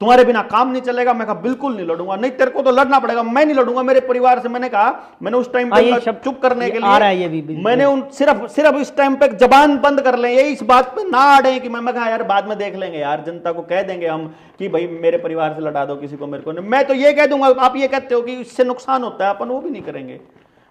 तुम्हारे बिना काम नहीं चलेगा। मैं कहा बिल्कुल नहीं लड़ूंगा। नहीं तेरे को तो लड़ना पड़ेगा, मैं नहीं लड़ूंगा मेरे परिवार से। मैंने कहा, मैंने उस टाइम पे चुप करने के लिए मैंने उन सिर्फ इस टाइम पे जबान बंद कर लें, ये इस बात पे ना अड़े कि मैं कहा यार बाद में देख लेंगे यार, जनता को कह देंगे हम कि भाई मेरे परिवार से लड़ा दो किसी को, मेरे को नहीं। मैं तो ये कह दूंगा, आप ये कहते हो कि इससे नुकसान होता है, अपन वो भी नहीं करेंगे।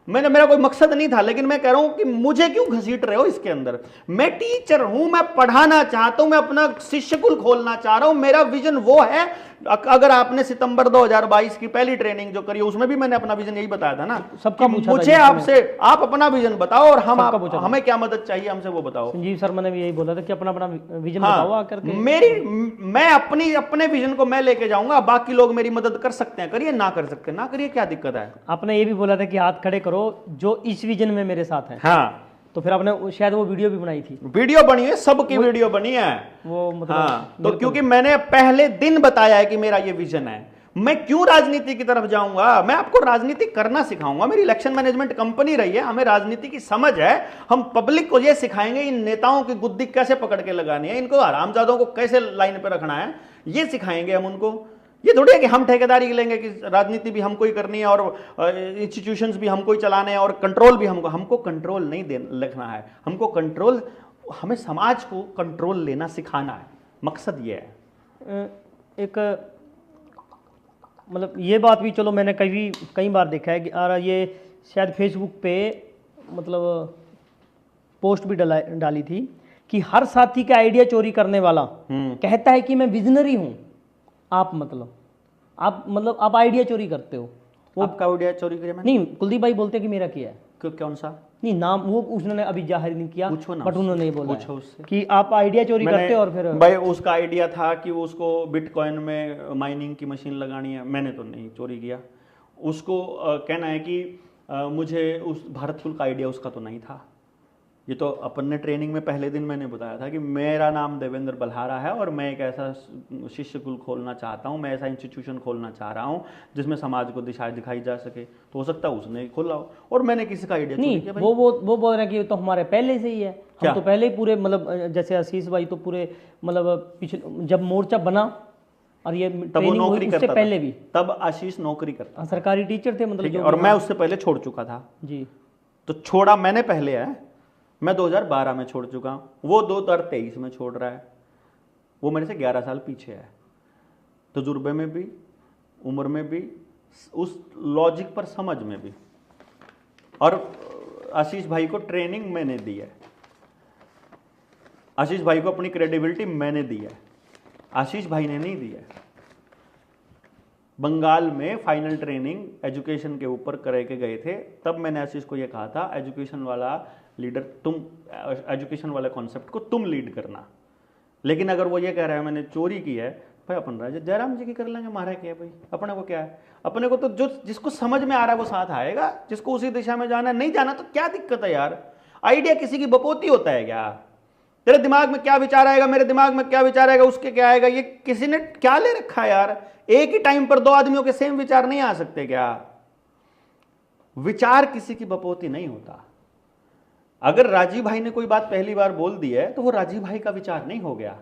मेरा कोई मकसद नहीं था, लेकिन मैं कह रहा हूं कि मुझे क्यों घसीट रहे हो इसके अंदर? मैं टीचर हूं, मैं पढ़ाना चाहता हूं, मैं अपना शिष्य कुल खोलना चाह रहा हूं। मेरा विजन वो है। अगर आपने सितंबर 2022 की पहली ट्रेनिंग जो करी, उसमें भी मैंने अपना विजन यही बताया था ना, सबका मुझे आपसे आप अपना विजन बताओ और हमें क्या मदद चाहिए हमसे वो बताओ। संजीव सर मैंने भी यही बोला था कि अपना विजन बताओ आकर के। मैं अपने विजन को मैं लेके जाऊंगा, बाकी लोग मेरी मदद कर सकते हैं, करिए, ना कर सकते ना करिए, क्या दिक्कत है? आपने ये भी बोला था कि हाथ खड़े करो जो इस विजन में मेरे साथ है। हाँ, तो फिर आपने शायद वो वीडियो भी बनाई थी। वीडियो बनी है, सबकी वीडियो बनी है वो, मतलब हाँ, तो क्योंकि मैंने पहले दिन बताया है कि मेरा ये विजन है। मैं क्यों राजनीति की तरफ जाऊंगा? मैं आपको राजनीति करना सिखाऊंगा। मेरी इलेक्शन मैनेजमेंट कंपनी रही है, हमें राजनीति की समझ है। हम पब्लिक को ये सिखाएंगे इन नेताओं की गुद्दी कैसे पकड़ के लगानी है, इनको हरामजादों को कैसे लाइन पे रखना है, ये सिखाएंगे हम उनको। ये थोड़ी है कि हम ठेकेदारी लेंगे कि राजनीति भी हमको ही करनी है और इंस्टीट्यूशंस भी हमको ही चलाने हैं और कंट्रोल भी हमको कंट्रोल नहीं लिखना है। हमको कंट्रोल, हमें समाज को कंट्रोल लेना सिखाना है, मकसद ये है। एक मतलब ये बात भी चलो मैंने कई बार देखा है कि ये शायद फेसबुक पे मतलब पोस्ट भी डाली थी कि हर साथी का आइडिया चोरी करने वाला कहता है कि मैं विजनरी हूं। आप आइडिया चोरी करते हो। आपका आइडिया चोरी किया मैंने? नहीं, कुलदीप भाई बोलते हैं कि मेरा किया है। कौन सा? नहीं, नाम वो उसने अभी जाहिर नहीं किया, बट उन्होंने ये बोला पूछो उससे कि आप आइडिया चोरी करते हो और फिर भाई उसका आइडिया था कि उसको बिटकॉइन में माइनिंग की मशीन लगानी है। मैंने तो नहीं चोरी किया। उसको कहना है कि मुझे उस भारत कुल का आइडिया उसका तो नहीं था। ये तो अपन ने ट्रेनिंग में पहले दिन मैंने बताया था कि मेरा नाम देवेंद्र बल्हारा है और मैं एक ऐसा शिष्य कुल खोलना चाहता हूँ, मैं ऐसा इंस्टीट्यूशन खोलना चाह रहा हूँ जिसमें समाज को दिशा दिखाई जा सके। तो हो सकता है उसने खोला हो और मैंने किसी का आइडिया नहीं किया। वो बोल रहे हैं कि तो हमारे पहले से ही है, हम तो पहले ही पूरे मतलब जैसे आशीष भाई तो पूरे मतलब पिछले जब मोर्चा बना और ये तब वो नौकरी करता पहले भी, तब आशीष नौकरी करता, सरकारी टीचर थे मतलब, और मैं उससे पहले छोड़ चुका था जी। तो छोड़ा मैंने पहले है, मैं 2012 में छोड़ चुका हूं, वो 2023 में छोड़ रहा है। वो मेरे से 11 साल पीछे है, तजुर्बे में भी, उम्र में भी, उस लॉजिक पर समझ में भी। और आशीष भाई को ट्रेनिंग मैंने दी है, आशीष भाई को अपनी क्रेडिबिलिटी मैंने दी है, आशीष भाई ने नहीं दी है। बंगाल में फाइनल ट्रेनिंग एजुकेशन के ऊपर करके गए थे, तब मैंने आशीष को यह कहा था एजुकेशन वाला लीडर तुम, एजुकेशन वाले कॉन्सेप्ट को तुम लीड करना। लेकिन अगर वो ये कह रहा है मैंने चोरी की है, भाई अपन राजा जयराम जी की कर लेंगे, हमारा क्या है भाई, अपने को क्या है। अपने को तो जो जिसको समझ में आ रहा है वो साथ आएगा, जिसको उसी दिशा में जाना है, नहीं जाना तो क्या दिक्कत है यार। आइडिया किसी की बपोती होता है क्या? तेरे दिमाग में क्या विचार आएगा, मेरे दिमाग में क्या विचार आएगा, उसके क्या आएगा, ये किसी ने क्या ले रखा है यार। एक ही टाइम पर दो आदमियों के सेम विचार नहीं आ सकते क्या? विचार किसी की बपोती नहीं होता। अगर राजीव भाई ने कोई बात पहली बार बोल दी है तो वो राजीव भाई का विचार नहीं हो गया।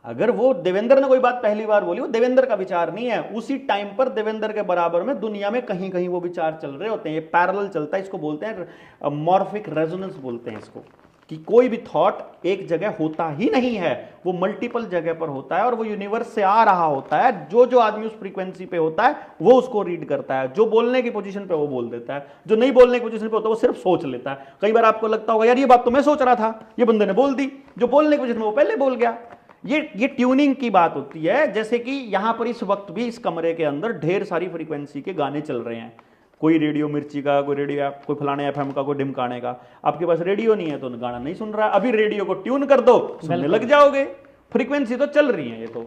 अगर वो देवेंद्र ने कोई बात पहली बार बोली, वो देवेंद्र का विचार नहीं है। उसी टाइम पर देवेंद्र के बराबर में दुनिया में कहीं कहीं वो विचार चल रहे होते हैं, ये पैरेलल चलता है। इसको बोलते हैं मॉर्फिक रेजोनेंस बोलते हैं इसको, कि कोई भी थॉट एक जगह होता ही नहीं है, वो मल्टीपल जगह पर होता है और वो यूनिवर्स से आ रहा होता है। जो जो आदमी उस फ्रीक्वेंसी पे होता है वो उसको रीड करता है। जो बोलने की पोजीशन पे वो बोल देता है, जो नहीं बोलने की पोजीशन पे होता है वो सिर्फ सोच लेता है। कई बार आपको लगता होगा यार ये बात तो मैं सोच रहा था, ये बंदे ने बोल दी। जो बोलने की पोजीशन में वो पहले बोल गया। ये ट्यूनिंग की बात होती है। जैसे कि यहां पर इस वक्त भी इस कमरे के अंदर ढेर सारी फ्रीक्वेंसी के गाने चल रहे हैं। कोई रेडियो मिर्ची का, कोई रेडियो, कोई फलाने एफएम का, कोई ढिमकाने का। आपके पास रेडियो नहीं है तो गाना नहीं सुन रहा। अभी रेडियो को ट्यून कर दो, सुनने लग जाओगे। फ्रीक्वेंसी तो चल रही है। ये तो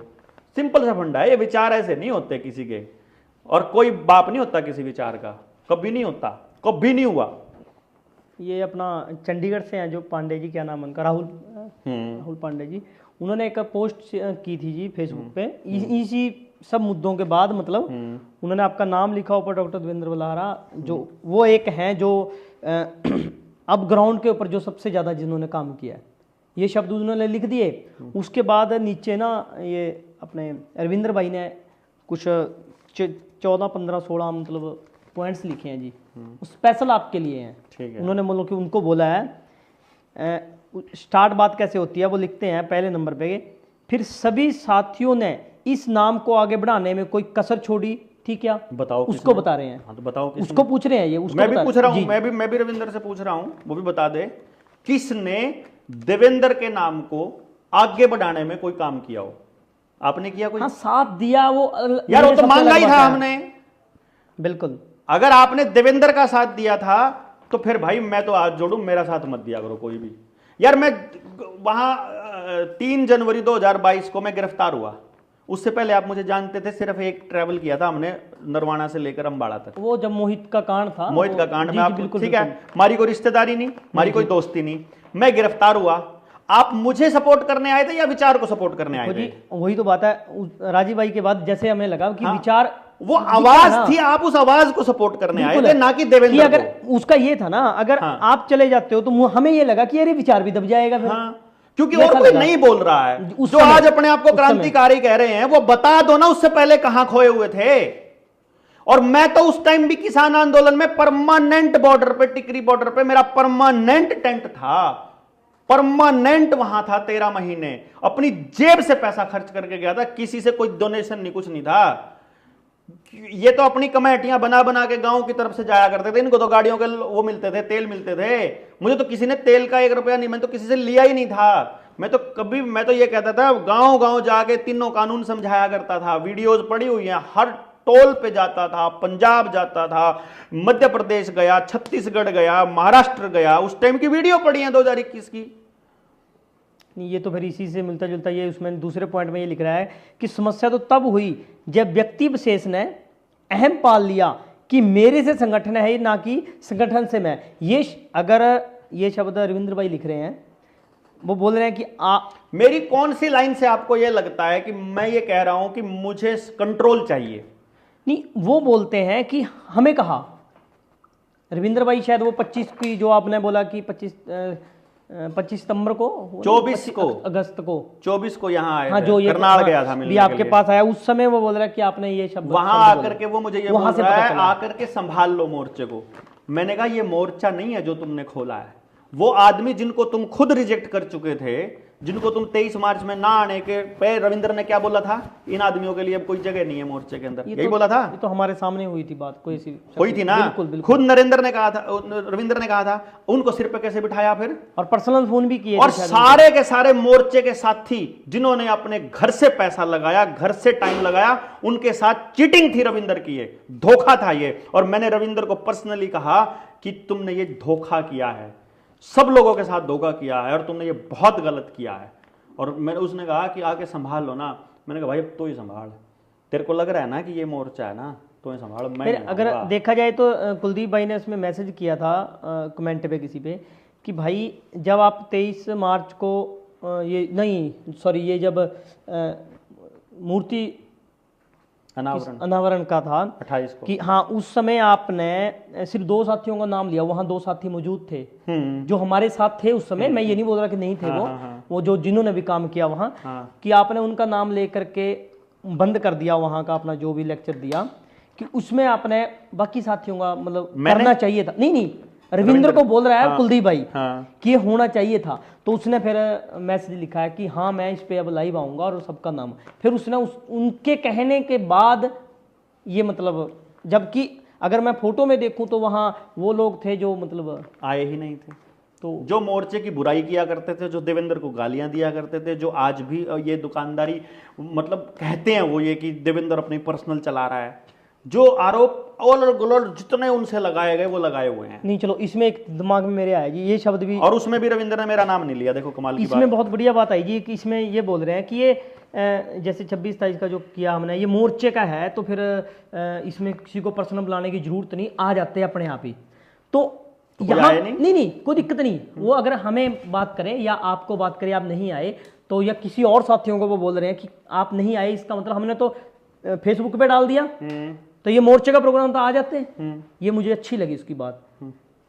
सिंपल सा फंडा है। ये विचार ऐसे नहीं होते किसी के, और कोई बाप नहीं होता किसी विचार का, कभी नहीं होता, कभी नहीं हुआ। ये अपना चंडीगढ़ से हैं जो पांडे जी, क्या नाम उनका, राहुल पांडे जी, उन्होंने एक पोस्ट की थी जी फेसबुक पे इसी सब मुद्दों के बाद, मतलब उन्होंने आपका नाम लिखा ऊपर, डॉक्टर देवेंद्र बल्हारा, जो वो एक हैं जो अब ग्राउंड के ऊपर जो सबसे ज्यादा जिन्होंने काम किया है, ये शब्द उन्होंने लिख दिए। उसके बाद नीचे ना ये अपने रविंद्र भाई ने कुछ 14, 15, 16 मतलब पॉइंट्स लिखे हैं जी, स्पेशल आपके लिए हैं। उन्होंने मतलब कि उनको बोला है, स्टार्ट बात कैसे होती है वो लिखते हैं पहले नंबर पे, फिर सभी साथियों ने इस नाम को आगे बढ़ाने में कोई कसर छोड़ी थी क्या? बताओ, उसको बता रहे हैं। हाँ तो बताओ, उसको पूछ रहे हैं ये, उसको मैं भी पूछ रहा हूं, मैं भी रविंद्र से पूछ रहा हूं, वो भी बता दे किसने देवेंद्र के नाम को आगे बढ़ाने में कोई काम किया हो। आपने किया कोई? हाँ, साथ दिया वो यार, वो तो मांगा ही था हमने। बिल्कुल, अगर आपने देवेंद्र का साथ दिया था तो फिर भाई मैं तो आज जोड़ू, मेरा साथ मत दिया करो कोई भी। यार मैं वहां 3 जनवरी 2022 को मैं गिरफ्तार हुआ। उससे पहले आप मुझे जानते थे, सिर्फ एक ट्रैवल किया था हमने नरवाना से लेकर अंबाड़ा तक। वो जब मोहित का कांड था, मोहित का कांड में आप, ठीक है, हमारी कोई रिश्तेदारी नहीं, हमारी कोई दोस्ती नहीं। मैं गिरफ्तार हुआ, आप मुझे सपोर्ट करने आए थे या विचार को सपोर्ट करने आए थे? वही तो बात है राजीव भाई के बाद, जैसे हमें लगा कि विचार, वो आवाज थी, आप उस आवाज को सपोर्ट करने आए थे, ना कि देवेंद्र अगर को। उसका ये था ना, अगर आप चले जाते हो तो हमें ये लगा कि अरे विचार भी दब जाएगा फिर। क्योंकि और कोई नहीं बोल रहा है। जो आज अपने आप को क्रांतिकारी कह रहे हैं वो बता दो ना उससे पहले कहां खोए हुए थे। और मैं तो उस टाइम भी किसान आंदोलन में परमानेंट बॉर्डर पे, टिकरी बॉर्डर पे मेरा परमानेंट टेंट था, परमानेंट वहां था 13 महीने। अपनी जेब से पैसा खर्च करके गया था, किसी से कोई डोनेशन नहीं, कुछ नहीं था। ये तो अपनी कमेटियां बना बना के गांव की तरफ से जाया करते थे। इनको तो गाड़ियों के वो मिलते थे, तेल मिलते थे। मुझे तो किसी ने तेल का 1 रुपया नहीं, मैं तो किसी से लिया ही नहीं था। मैं तो ये कहता था, गांव गांव जाके तीनों कानून समझाया करता था। वीडियोस पड़ी हुई हैं, हर टोल पे जाता था, पंजाब जाता था, मध्य प्रदेश गया, छत्तीसगढ़ गया, महाराष्ट्र गया। उस टाइम की वीडियो पड़ी है 2021 की। ये तो फिर इसी से मिलता जुलता, ये उसमें दूसरे पॉइंट में ये लिख रहा है कि समस्या तो तब हुई जब व्यक्ति विशेष ने अहम पाल लिया कि मेरे से संगठन है ना कि संगठन से मैं। ये अगर ये शब्द रविंद्र भाई लिख रहे हैं, वो बोल रहे हैं कि मेरी कौन सी लाइन से आपको यह लगता है कि मैं ये कह रहा हूं कि मुझे कंट्रोल चाहिए? नहीं, वो बोलते हैं कि हमें कहा रविंद्र भाई, शायद वो 25 की जो आपने बोला कि 25 सितंबर को, 24 को, अगस्त को, 24 को यहाँ आए, हाँ, जो ये करनाल गया था मिलने आपके पास आया, उस समय वो बोल रहा है कि आपने ये शब्द वहां आकर के वो मुझे ये बोल रहा है आकर के संभाल लो मोर्चे को। मैंने कहा ये मोर्चा नहीं है जो तुमने खोला है। वो आदमी जिनको तुम खुद रिजेक्ट कर चुके थे, जिनको तुम 23 मार्च में ना आने के पे, रविंद्र ने क्या बोला था? इन आदमियों के लिए अब कोई जगह नहीं है मोर्चे के अंदर, यही बोला था। ये तो हमारे सामने हुई थी बात, कोई सी हुई थी ना। बिल्कुल, बिल्कुल। खुद नरेंद्र ने कहा था, रविंद्र ने कहा था। उनको सिर पे कैसे बिठाया फिर, और पर्सनल फोन भी किए, और सारे के सारे मोर्चे के साथी जिन्होंने अपने घर से पैसा लगाया, घर से टाइम लगाया, उनके साथ चीटिंग थी रविंद्र की, ये धोखा था ये। और मैंने रविंद्र को पर्सनली कहा कि तुमने ये धोखा किया है, सब लोगों के साथ धोखा किया है और तुमने ये बहुत गलत किया है। और मैंने, उसने कहा कि आके संभाल लो ना। मैंने कहा भाई अब तो ही संभाल, तेरे को लग रहा है ना कि ये मोर्चा है ना, तो ही संभाल। मैं अगर देखा जाए तो कुलदीप भाई ने उसमें मैसेज किया था कमेंट पे किसी पे कि भाई जब आप 23 मार्च को ये नहीं सॉरी ये जब मूर्ति अनावरण का था 28 को, कि हाँ उस समय आपने सिर्फ 2 साथियों का नाम लिया, वहां 2 साथी मौजूद थे जो हमारे साथ थे उस समय। मैं ये नहीं बोल रहा कि नहीं थे, वो जो जिन्होंने भी काम किया वहां, कि आपने उनका नाम लेकर के बंद कर दिया वहां का अपना जो भी लेक्चर दिया, कि उसमें आपने बाकी साथियों का मतलब करना चाहिए था। नहीं, रविंद्र को बोल रहा है कुलदीप भाई कि ये होना चाहिए था। तो उसने फिर मैसेज लिखा है कि हाँ मैं इस पे अब लाइव आऊंगा और सबका नाम। फिर उसने उनके कहने के बाद ये मतलब, जबकि अगर मैं फोटो में देखूं तो वहां वो लोग थे जो मतलब आए ही नहीं थे, तो जो मोर्चे की बुराई किया करते थे, जो देवेंद्र को गालियां दिया करते थे, जो आज भी ये दुकानदारी मतलब कहते हैं वो ये कि देवेंद्र अपनी पर्सनल चला रहा है, जो आरोप और गुलोड़ जितने उनसे लगाए गए वो लगाए हुए हैं। नहीं चलो, इसमें एक दिमाग में मेरे आएगी ये शब्द भी, और उसमें भी रविंद्र ने मेरा नाम नहीं लिया। देखो कमाल की बात, इसमें बहुत बढ़िया बात आएगी कि इसमें ये बोल रहे हैं कि ये जैसे 26-27 का जो किया हमने, ये मोर्चे का है, तो फिर इसमें किसी को पर्सनल बुलाने की जरूरत नहीं, आ जाते हैं अपने आप ही। तो यहाँ नहीं कोई दिक्कत नहीं। वो अगर हमें बात करें या आपको बात करें, आप नहीं आए तो, या किसी और साथियों को वो बोल रहे हैं कि आप नहीं आए, इसका मतलब हमने तो फेसबुक पे डाल दिया तो ये मोर्चे का प्रोग्राम तो आ जाते हैं। ये मुझे अच्छी लगी उसकी बात।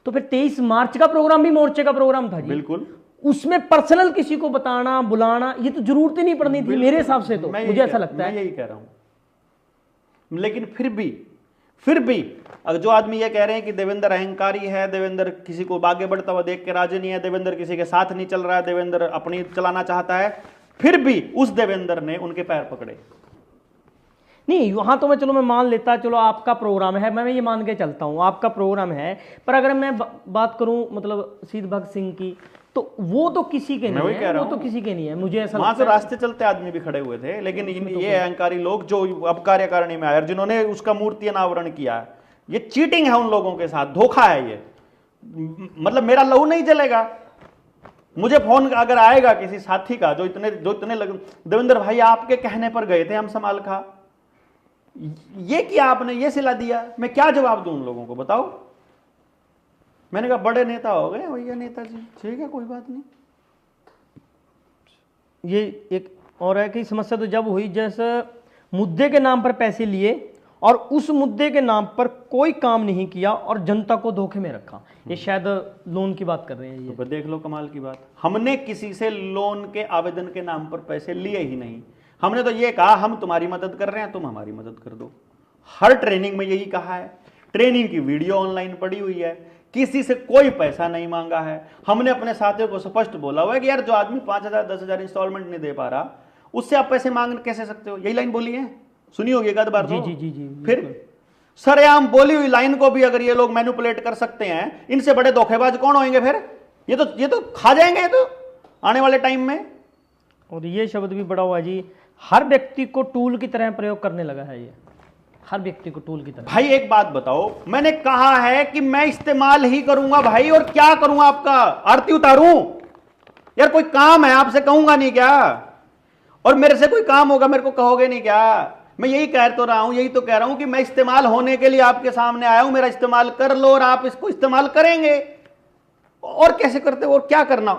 तो फिर 23 मार्च का प्रोग्राम भी मोर्चे का प्रोग्राम था जी, बिल्कुल। उसमें पर्सनल किसी को बताना बुलाना ये तो जरूरत ही नहीं पड़नी थी मेरे हिसाब से। तो मुझे ऐसा लगता है, मैं यही कह रहा हूं। लेकिन फिर भी अगर जो आदमी ये कह रहे हैं कि देवेंद्र अहंकारी है, देवेंद्र किसी को आगे बढ़ता हुआ देख के राजी नहीं है, देवेंद्र किसी के साथ नहीं चल रहा है, देवेंद्र अपनी चलाना चाहता है, फिर भी उस देवेंद्र ने उनके पैर पकड़े। नहीं वहां तो मैं चलो मैं मान लेता, चलो आपका प्रोग्राम है, मैं ये मान के चलता हूं आपका प्रोग्राम है। पर अगर मैं बात करूं मतलब सीध भगत सिंह की, तो वो तो किसी के नहीं है, वो तो किसी के नहीं है। मुझे ऐसा वहां से रास्ते चलते आदमी भी खड़े हुए थे, लेकिन ये अहंकारी लोग जो अब कार्यकारिणी में आए, जिन्होंने उसका मूर्ति अनावरण किया है, ये चीटिंग है उन लोगों के साथ, धोखा है ये। मतलब मेरा लहू नहीं जलेगा। मुझे फोन अगर आएगा किसी साथी का जो इतने देवेंद्र भाई आपके कहने पर गए थे हम समाल खा, ये किया आपने, ये सिला दिया, मैं क्या जवाब दूं उन लोगों को बताओ। मैंने कहा बड़े नेता हो गए भैया, नेताजी ठीक है कोई बात नहीं। ये एक और है कि समस्या तो जब हुई जैसे मुद्दे के नाम पर पैसे लिए और उस मुद्दे के नाम पर कोई काम नहीं किया और जनता को धोखे में रखा। ये शायद लोन की बात कर रहे हैं ये। तो देख लो कमाल की बात, हमने किसी से लोन के आवेदन के नाम पर पैसे लिए ही नहीं। हमने तो ये कहा हम तुम्हारी मदद कर रहे हैं, तुम हमारी मदद कर दो। हर ट्रेनिंग में यही कहा है, ट्रेनिंग की वीडियो ऑनलाइन पड़ी हुई है, किसी से कोई पैसा नहीं मांगा है। हमने अपने साथियों को स्पष्ट बोला हुआ है कि यार जो आदमी 5,000 10,000 इंस्टॉलमेंट नहीं दे पा रहा, उससे आप पैसे मांग कैसे सकते हो। यही लाइन बोली है, सुनी होगी एक आध बार। जी, जी, जी, जी, फिर सरेआम बोली हुई लाइन को भी अगर ये लोग मैनिपुलेट कर सकते हैं, इनसे बड़े धोखेबाज कौन होंगे फिर। ये तो खा जाएंगे तो आने वाले टाइम में। और ये शब्द भी बड़ा हुआ जी, हर व्यक्ति को टूल की तरह प्रयोग करने लगा है ये। हर व्यक्ति को टूल की तरह। भाई एक बात बताओ, मैंने कहा है कि मैं इस्तेमाल ही करूंगा भाई, और क्या करूं? आपका आरती उतारूं? यार कोई काम है, आपसे कहूंगा नहीं क्या? और मेरे से कोई काम होगा मेरे को कहोगे नहीं क्या? मैं यही कह तो रहा हूं, यही तो कह रहा हूं कि मैं इस्तेमाल होने के लिए आपके सामने आया हूं, मेरा इस्तेमाल कर लो और आप इसको इस्तेमाल करेंगे। और कैसे करते हो? और क्या करना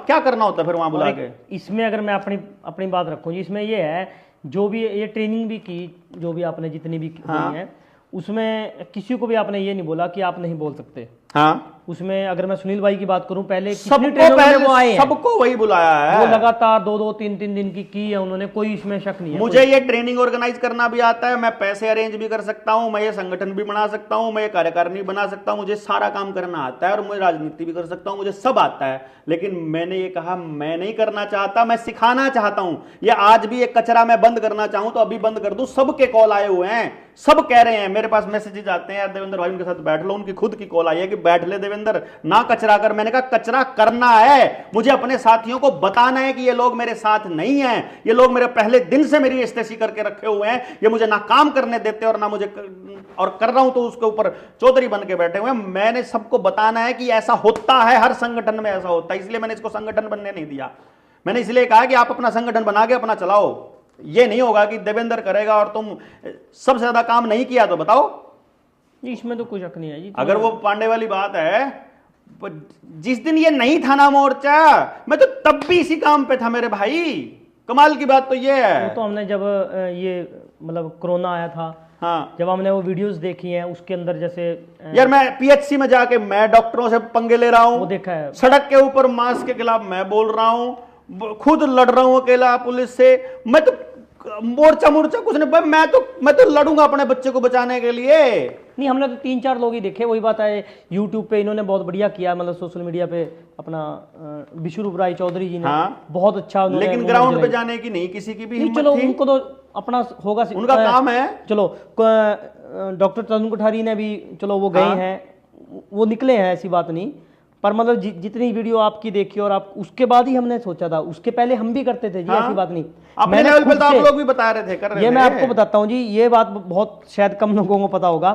होता है फिर वहां बुला के? इसमें अगर मैं अपनी बात रखूं जी, इसमें ये है, जो भी ये ट्रेनिंग भी की, जो भी आपने जितनी भी की है, उसमें किसी को भी आपने ये नहीं बोला कि आप नहीं बोल सकते। हाँ, उसमें अगर मैं सुनील भाई की बात करूं, पहले सबको वही बुलाया है, वो लगातार 2-2, 3-3 दिन की है उन्होंने, कोई इसमें शक नहीं है। मुझे ये ट्रेनिंग ऑर्गेनाइज करना भी आता है, मैं पैसे अरेंज भी कर सकता हूं, मैं ये संगठन भी बना सकता हूं, मैं ये कार्यकारिणी बना सकता हूं, मुझे सारा काम करना आता है, और मुझे राजनीति भी कर सकता हूं, मुझे सब आता है। लेकिन मैंने ये कहा मैं नहीं करना चाहता, मैं सिखाना चाहता हूं। ये आज भी एक कचरा मैं बंद करना चाहूं तो अभी बंद कर दूं। सबके कॉल आए हुए हैं, सब कह रहे हैं, मेरे पास मैसेजेस आते हैं, यार देवेंद्र भाई उनके साथ बैठ लो। उनकी खुद की कॉल आई है कि बैठ ले देवेंद्र, ना कचरा कर। मैंने कहा कचरा करना है, मुझे अपने साथियों को बताना है कि ये लोग मेरे साथ नहीं हैं, ये लोग मेरे पहले दिन से मेरी इस्तेसी करके रखे हुए हैं, ये मुझे ना काम करने देते और ना मुझे और कर रहा हूं तो उसके ऊपर चौधरी बन के बैठे हुए हैं। मैंने सबको बताना है कि ऐसा होता है, हर संगठन में ऐसा होता है, इसलिए मैंने इसको संगठन बनने नहीं दिया। मैंने इसलिए कहा कि आप अपना संगठन बना के अपना चलाओ। ये नहीं होगा कि देवेंद्र करेगा और तुम सबसे ज्यादा काम नहीं किया तो बताओ। इसमें तो कुछ हक नहीं है जी। अगर वो पांडे वाली बात है, जिस दिन ये नहीं था ना मोर्चा, मैं तो तब भी इसी काम पे था मेरे भाई। कमाल की बात तो ये है। वो तो हमने जब ये मतलब कोरोना आया था, हाँ, जब हमने वो वीडियोस देखी हैं, उसके अंदर जैसे यार मैं पीएचसी में जाके मैं डॉक्टरों से पंगे ले रहा हूं, वो देखा है। सड़क के ऊपर मास्क के खिलाफ मैं बोल रहा हूं, खुद लड़ रहा हूं अकेला पुलिस से। मैं तो मोर्चा कुछ नहीं, मैं तो लड़ूंगा अपने बच्चे को बचाने के लिए। नहीं, हमने तो 3-4 लोग ही देखे। वही बात है, यूट्यूब पे इन्होंने बहुत बढ़िया किया, मतलब सोशल मीडिया पे अपना विश्वरूप राय चौधरी जी ने, हाँ, बहुत अच्छा। लेकिन ग्राउंड पे जाने की नहीं किसी की भी हिम्मत चलो थी। उनको तो अपना होगा, उनका काम है। चलो डॉक्टर तरुण कोठारी ने भी, चलो वो गए हैं, वो निकले हैं, ऐसी बात नहीं। पर मतलब जितनी वीडियो आपकी देखी, और आप उसके बाद ही हमने सोचा था, उसके पहले हम भी करते थे जी, ऐसी बात नहीं। अपने लेवल पे तो आप लोग भी बता रहे थे, कर रहे थे। ये मैं आपको बताता हूँ जी, ये बात बहुत शायद कम लोगों को पता होगा।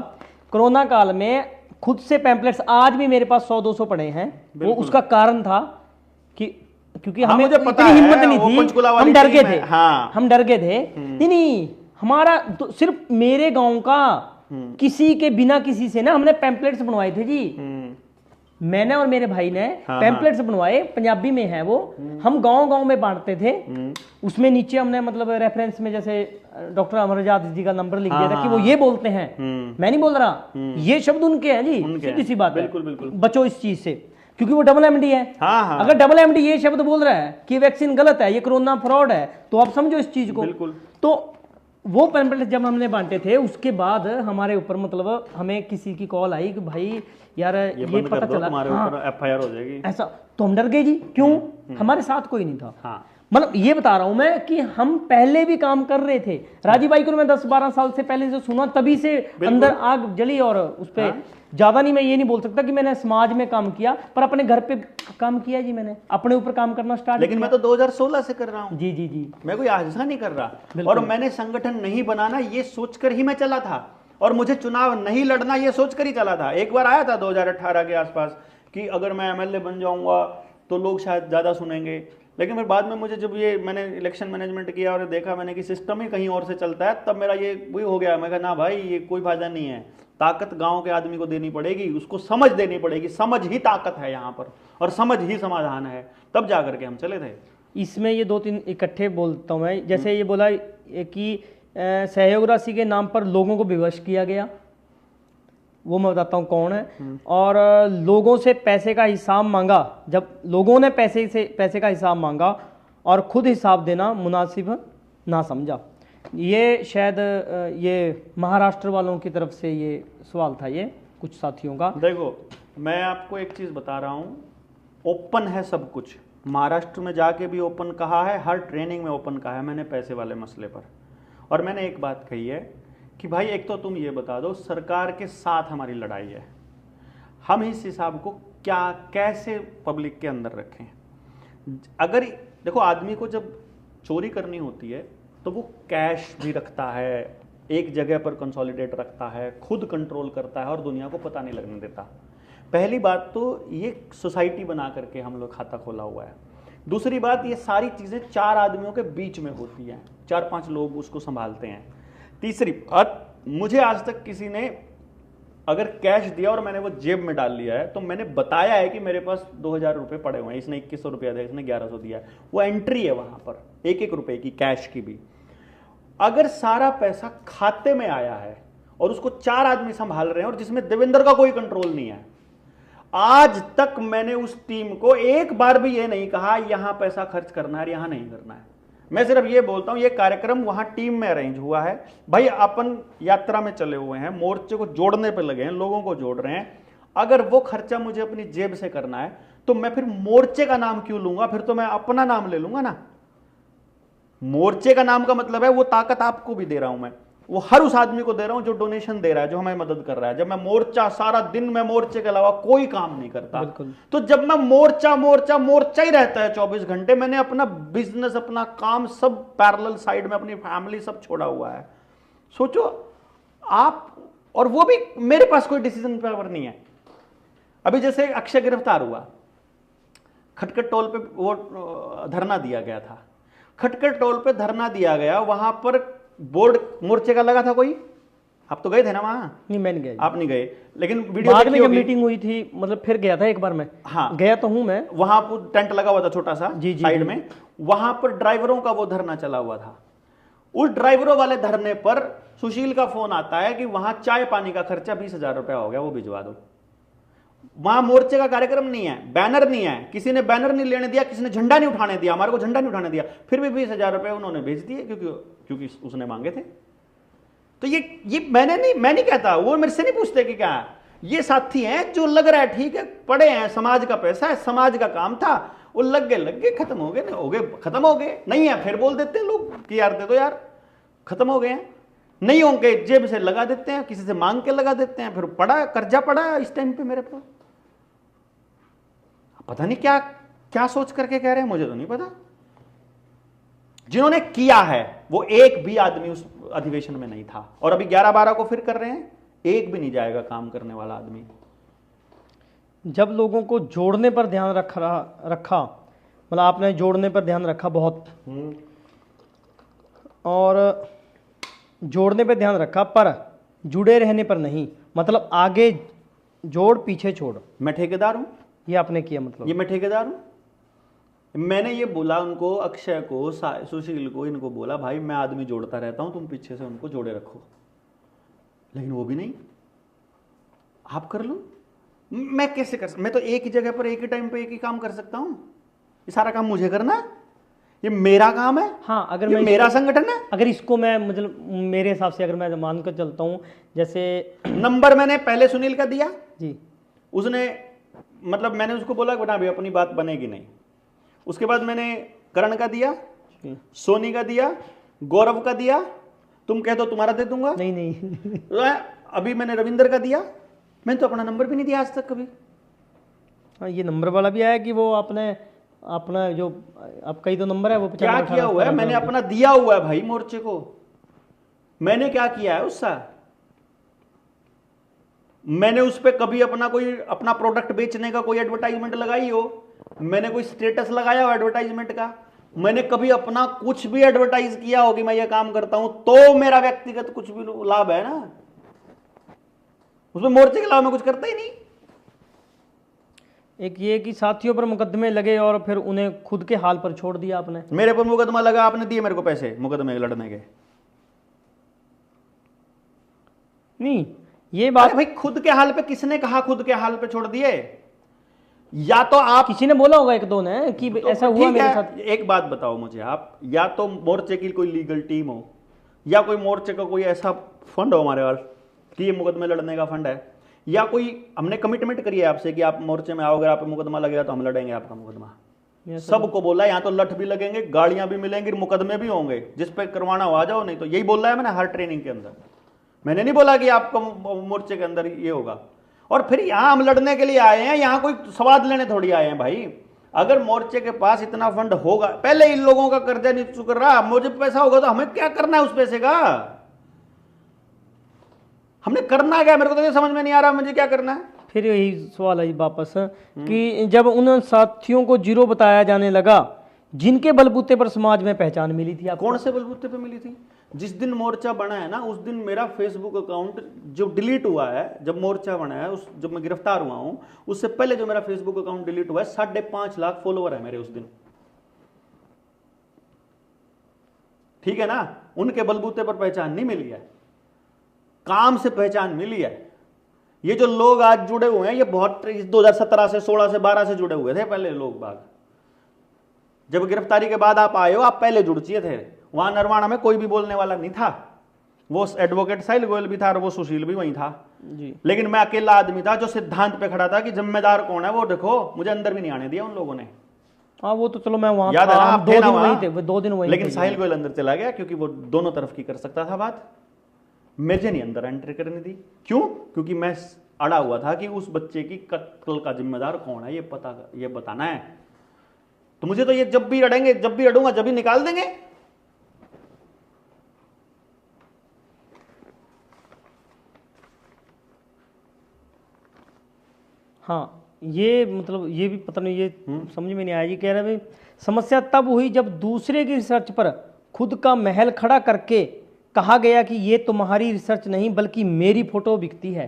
कोरोना काल में खुद से पैम्पलेट्स आज भी मेरे पास 100-200 पड़े हैं। वो उसका कारण था कि क्योंकि हमें इतनी हिम्मत नहीं थी, हम डर गए थे। हम डर गए थे। नहीं, हमारा सिर्फ मेरे गांव का किसी के बिना किसी से ना हमने पैम्पलेट्स बनवाए थे जी। मैंने और मेरे भाई ने पैम्पलेट्स बनवाए, पंजाबी में है वो, हम गांव में बांटते थे। उसमें नीचे हमने मतलब रेफरेंस में जैसे डॉक्टर अमरजात जी का नंबर लिख दिया था कि वो ये बोलते हैं, मैं नहीं बोल रहा, ये शब्द उनके हैं जी, सीधी सी बात है। बिल्कुल बिल्कुल, बचो इस चीज से, क्योंकि वो डबल एमडी है। अगर डबल एमडी ये शब्द बोल रहा है कि वैक्सीन गलत है, ये कोरोना फ्रॉड है, तो आप समझो इस चीज को। तो वो पैम्पलेट जब हमने बांटे थे, उसके बाद हमारे ऊपर मतलब हमें किसी की कॉल आई कि भाई यार ये पता चला हमारे ऊपर एफआईआर हो जाएगी, ऐसा। तो हम डर गए जी। क्यों? हमारे साथ कोई नहीं था। मतलब ये बता रहा हूं मैं कि हम पहले भी काम कर रहे थे। राजीव भाई को मैं 10-12 साल से पहले से सुना, तभी से अंदर आग जली। और उस पर ज्यादा नहीं, मैं ये नहीं बोल सकता कि मैंने समाज में काम किया, पर अपने घर पे काम किया जी, मैंने अपने ऊपर काम करना स्टार्ट किया। लेकिन मैं तो 2016 से कर रहा हूँ जी जी जी, मैं कोई आज नहीं कर रहा। और मैंने संगठन नहीं बनाना ये सोचकर ही मैं चला था, और मुझे चुनाव नहीं लड़ना ये सोचकर ही चला था। एक बार आया था 2018 के आसपास कि अगर मैं एमएलए बन जाऊंगा तो लोग शायद ज्यादा सुनेंगे। लेकिन फिर बाद में मुझे जब ये मैंने इलेक्शन मैनेजमेंट किया और देखा मैंने कि सिस्टम ही कहीं और से चलता है, तब मेरा ये वही हो गया। मैं कहा ना भाई, ये कोई फायदा नहीं है। ताकत गांव के आदमी को देनी पड़ेगी, उसको समझ देनी पड़ेगी। समझ ही ताकत है यहाँ पर, और समझ ही समाधान है। तब जा करके हम चले थे। इसमें ये 2-3 इकट्ठे बोलता हूँ मैं। जैसे ये बोला कि सहयोग राशि के नाम पर लोगों को विवश किया गया, वो मैं बताता हूँ कौन है। और लोगों से पैसे का हिसाब मांगा, जब लोगों ने पैसे का हिसाब मांगा और खुद हिसाब देना मुनासिब ना समझा। ये शायद ये महाराष्ट्र वालों की तरफ से ये सवाल था, ये कुछ साथियों का। देखो, मैं आपको एक चीज बता रहा हूँ, ओपन है सब कुछ। महाराष्ट्र में जाके भी ओपन कहा है, हर ट्रेनिंग में ओपन कहा है मैंने पैसे वाले मसले पर। और मैंने एक बात कही है कि भाई एक तो तुम ये बता दो, सरकार के साथ हमारी लड़ाई है, हम इस हिसाब को कैसे पब्लिक के अंदर रखें। अगर देखो, आदमी को जब चोरी करनी होती है तो वो कैश भी रखता है, एक जगह पर कंसोलिडेट रखता है, खुद कंट्रोल करता है और दुनिया को पता नहीं लगने देता। पहली बात तो ये सोसाइटी बना करके हम लोग खाता खोला हुआ है। दूसरी बात, ये सारी चीज़ें 4 आदमियों के बीच में होती हैं, 4-5 लोग उसको संभालते हैं। तीसरी बात, मुझे आज तक किसी ने अगर कैश दिया और मैंने वो जेब में डाल लिया है तो मैंने बताया है कि मेरे पास 2000 रुपये पड़े हुए हैं, इसने 2100 रुपया दिया, इसने 1100 दिया है, वो एंट्री है वहां पर 1-1 रुपए की, कैश की भी। अगर सारा पैसा खाते में आया है और उसको 4 आदमी संभाल रहे हैं और जिसमें देवेंद्र का कोई कंट्रोल नहीं है, आज तक मैंने उस टीम को एक बार भी ये नहीं कहा यहां पैसा खर्च करना है, यहां नहीं करना है। मैं सिर्फ ये बोलता हूं ये कार्यक्रम वहां टीम में अरेंज हुआ है भाई, अपन यात्रा में चले हुए हैं, मोर्चे को जोड़ने पे लगे हैं, लोगों को जोड़ रहे हैं। अगर वो खर्चा मुझे अपनी जेब से करना है तो मैं फिर मोर्चे का नाम क्यों लूंगा, फिर तो मैं अपना नाम ले लूंगा ना। मोर्चे का नाम का मतलब है वो ताकत आपको भी दे रहा हूं मैं, वो हर उस आदमी को दे रहा हूं जो डोनेशन दे रहा है, जो हमें मदद कर रहा है। जब मैं मोर्चा, सारा दिन मैं मोर्चे के अलावा कोई काम नहीं करता, तो जब मैं मोर्चा मोर्चा मोर्चा ही रहता है 24 घंटे, मैंने अपना बिजनेस, अपना काम सब पैरेलल साइड में, अपनी फैमिली सब छोड़ा हुआ है। सोचो आप, और वो भी मेरे पास कोई डिसीजन पावर नहीं है। अभी जैसे अक्षय गिरफ्तार हुआ, खटखट टोल पे वो धरना दिया गया था, खटखट टोल पे धरना दिया गया, वहां पर बोर्ड मोर्चे का लगा था कोई? आप तो गए थे ना वहां? नहीं, मैं नहीं गया। आप नहीं गए, लेकिन वीडियो बाद में जब मीटिंग हुई थी, मतलब फिर गया था एक बार मैं। हाँ, गया तो हूं मैं। वहां पर टेंट लगा हुआ था छोटा सा साइड में, वहां पर ड्राइवरों का वो धरना चला हुआ था। उस ड्राइवरों वाले धरने पर सुशील का फोन आता है कि वहां चाय पानी का खर्चा 20,000 रुपया हो गया, वो भिजवा दो। वहां मोर्चे का कार्यक्रम नहीं है, बैनर नहीं है, किसी ने बैनर नहीं लेने दिया, किसी ने झंडा नहीं उठाने दिया, हमारे को झंडा नहीं उठाने दिया, फिर भी 20,000 रुपए उन्होंने भेज दिए क्योंकि उसने मांगे थे। तो ये मैं नहीं कहता, वो मेरे से नहीं पूछते कि क्या है। ये साथी हैं जो लग रहा है ठीक है, पड़े हैं, समाज का पैसा है, समाज का काम था, वो लग गए, खत्म हो गए, खत्म हो गए। नहीं है फिर बोल देते हैं लोग कि यार दे दो यार, खत्म हो गए हैं। नहीं होंगे जेब से लगा देते हैं, किसी से मांग के लगा देते हैं, फिर पड़ा कर्जा पड़ा इस टाइम पे मेरे पास। पता नहीं क्या क्या सोच करके कह रहे हैं, मुझे तो नहीं पता। जिन्होंने किया है वो एक भी आदमी उस अधिवेशन में नहीं था, और अभी 11-12 को फिर कर रहे हैं, एक भी नहीं जाएगा काम करने वाला आदमी। जब लोगों को जोड़ने पर ध्यान रखा, मतलब आपने जोड़ने पर ध्यान रखा बहुत, और जोड़ने पर ध्यान रखा पर जुड़े रहने पर नहीं, मतलब आगे जोड़ पीछे छोड़। मैं ठेकेदार हूं, ये आपने किया, मतलब ये मैं ठेकेदार हूं। मैंने ये बोला उनको, अक्षय को, सुशील को, इनको बोला भाई मैं आदमी जोड़ता रहता हूं, तुम पीछे से उनको जोड़े रखो। लेकिन वो भी नहीं, आप कर लो। मैं कैसे कर सकता? मैं तो एक ही जगह पर एक ही टाइम पे एक ही काम कर सकता हूं। ये सारा काम मुझे करना है, ये मेरा काम है। हाँ, अगर मैं, मेरा संगठन है। अगर इसको मैं, मतलब मेरे हिसाब से अगर मैं मानकर चलता हूं, जैसे नंबर मैंने पहले सुनील का दिया जी, उसने, मतलब मैंने उसको बोला कि बेटा भाई अपनी बात बनेगी नहीं। उसके बाद मैंने करण का दिया, सोनी का दिया, गौरव का दिया, तुम कह दो तुम्हारा दे दूंगा। नहीं अभी मैंने रविंदर का दिया। मैंने तो अपना नंबर भी नहीं दिया आज तक कभी। हाँ, ये नंबर वाला भी आया कि वो आपने अपना जो आपका ही तो नंबर है वो क्या किया हुआ है? मैंने अपना दिया हुआ है भाई मोर्चे को। मैंने क्या किया है उसका? मैंने उस पर कभी अपना प्रोडक्ट बेचने का कोई एडवर्टाइजमेंट लगाई हो? मैंने कोई स्टेटस लगाया हो एडवर्टाइजमेंट का? मैंने कभी अपना कुछ भी एडवर्टाइज किया हो कि मैं ये काम करता हूं? तो मेरा व्यक्तिगत कुछ भी लाभ है ना उसमें। मोर्चे के अलावा मैं कुछ करता ही नहीं। एक ये कि साथियों पर मुकदमे लगे और फिर उन्हें खुद के हाल पर छोड़ दिया आपने। मेरे पर मुकदमा लगा, आपने दिए मेरे को पैसे मुकदमे लड़ने के? नहीं, ये बात भाई खुद के हाल पे किसने कहा खुद के हाल पे छोड़ दिए? या तो आप, किसी ने बोला होगा एक दो ने कि तो ऐसा हुआ मेरे साथ। एक बात बताओ मुझे आप, या तो मोर्चे की कोई लीगल टीम हो, या कोई मोर्चे का कोई ऐसा फंड हो हमारे पास कि ये मुकदमे लड़ने का फंड है, या कोई हमने कमिटमेंट करी है आपसे कि आप मोर्चे में आओगे, आप मुकदमा लगेगा तो हम लड़ेंगे आपका मुकदमा। सबको बोला यहाँ तो लठ भी लगेंगे, गाड़ियां भी मिलेंगी, मुकदमे भी होंगे, जिस पे करवाना हो आ जाओ, नहीं तो यही बोल रहा है मैंने हर ट्रेनिंग के अंदर। मैंने नहीं बोला कि आपको मोर्चे के अंदर ये होगा। और फिर यहां हम लड़ने के लिए आए हैं, यहां कोई स्वाद लेने थोड़ी आए हैं भाई। अगर मोर्चे के पास इतना फंड होगा, पहले इन लोगों का कर्जा नहीं चुक रहा, मुझे पैसा होगा तो हमें क्या करना है उस पैसे का? हमने करना क्या, मेरे को तो ये समझ में नहीं आ रहा मुझे क्या करना है। फिर यही सवाल है वापस कि जब उन साथियों को जीरो बताया जाने लगा जिनके बलबूते पर समाज में पहचान मिली थी। आप कौन से बलबूते पे मिली थी? जिस दिन मोर्चा बना है ना, उस दिन मेरा फेसबुक अकाउंट जो डिलीट हुआ है, जब मोर्चा बना है, उस जब मैं गिरफ्तार हुआ हूं, उससे पहले जो मेरा फेसबुक अकाउंट डिलीट हुआ है, 5.5 लाख फॉलोवर है मेरे उस दिन। ठीक है ना, उनके बलबूते पर पहचान नहीं मिली है, काम से पहचान मिली है। ये जो लोग आज जुड़े हुए हैं, ये बहुत 2017 से 16 से 12 से जुड़े हुए थे पहले लोग बाग। जब गिरफ्तारी के बाद आप आए हो, आप पहले जुड़ चुके थे। वहां नरवाणा में कोई भी बोलने वाला नहीं था, वो एडवोकेट साहिल गोयल भी था और वो सुशील भी वहीं था जी। लेकिन मैं अकेला आदमी था जो सिद्धांत पे खड़ा था कि जिम्मेदार कौन है वो देखो। मुझे अंदर भी नहीं आने दिया उन लोगों ने। हाँ वो तो चलो मैं वहां याद है ना, आप 2 थे दिन ना वहीं वहां? थे, वो 2 दिन वहीं लेकिन थे। साहिल गोयल अंदर चला गया क्योंकि वो दोनों तरफ की कर सकता था बात। मुझे नहीं अंदर एंट्री करने दी। क्यों? क्योंकि मैं अड़ा हुआ था कि उस बच्चे की कत्ल का जिम्मेदार कौन है, ये बताना है। तो मुझे तो ये जब भी अड़ेंगे, जब भी अड़ूंगा, जब भी निकाल देंगे। हाँ ये मतलब ये भी पता नहीं, ये समझ में नहीं आया। ये कह रहे भाई समस्या तब हुई जब दूसरे की रिसर्च पर खुद का महल खड़ा करके कहा गया कि ये तुम्हारी रिसर्च नहीं बल्कि मेरी फोटो बिकती है।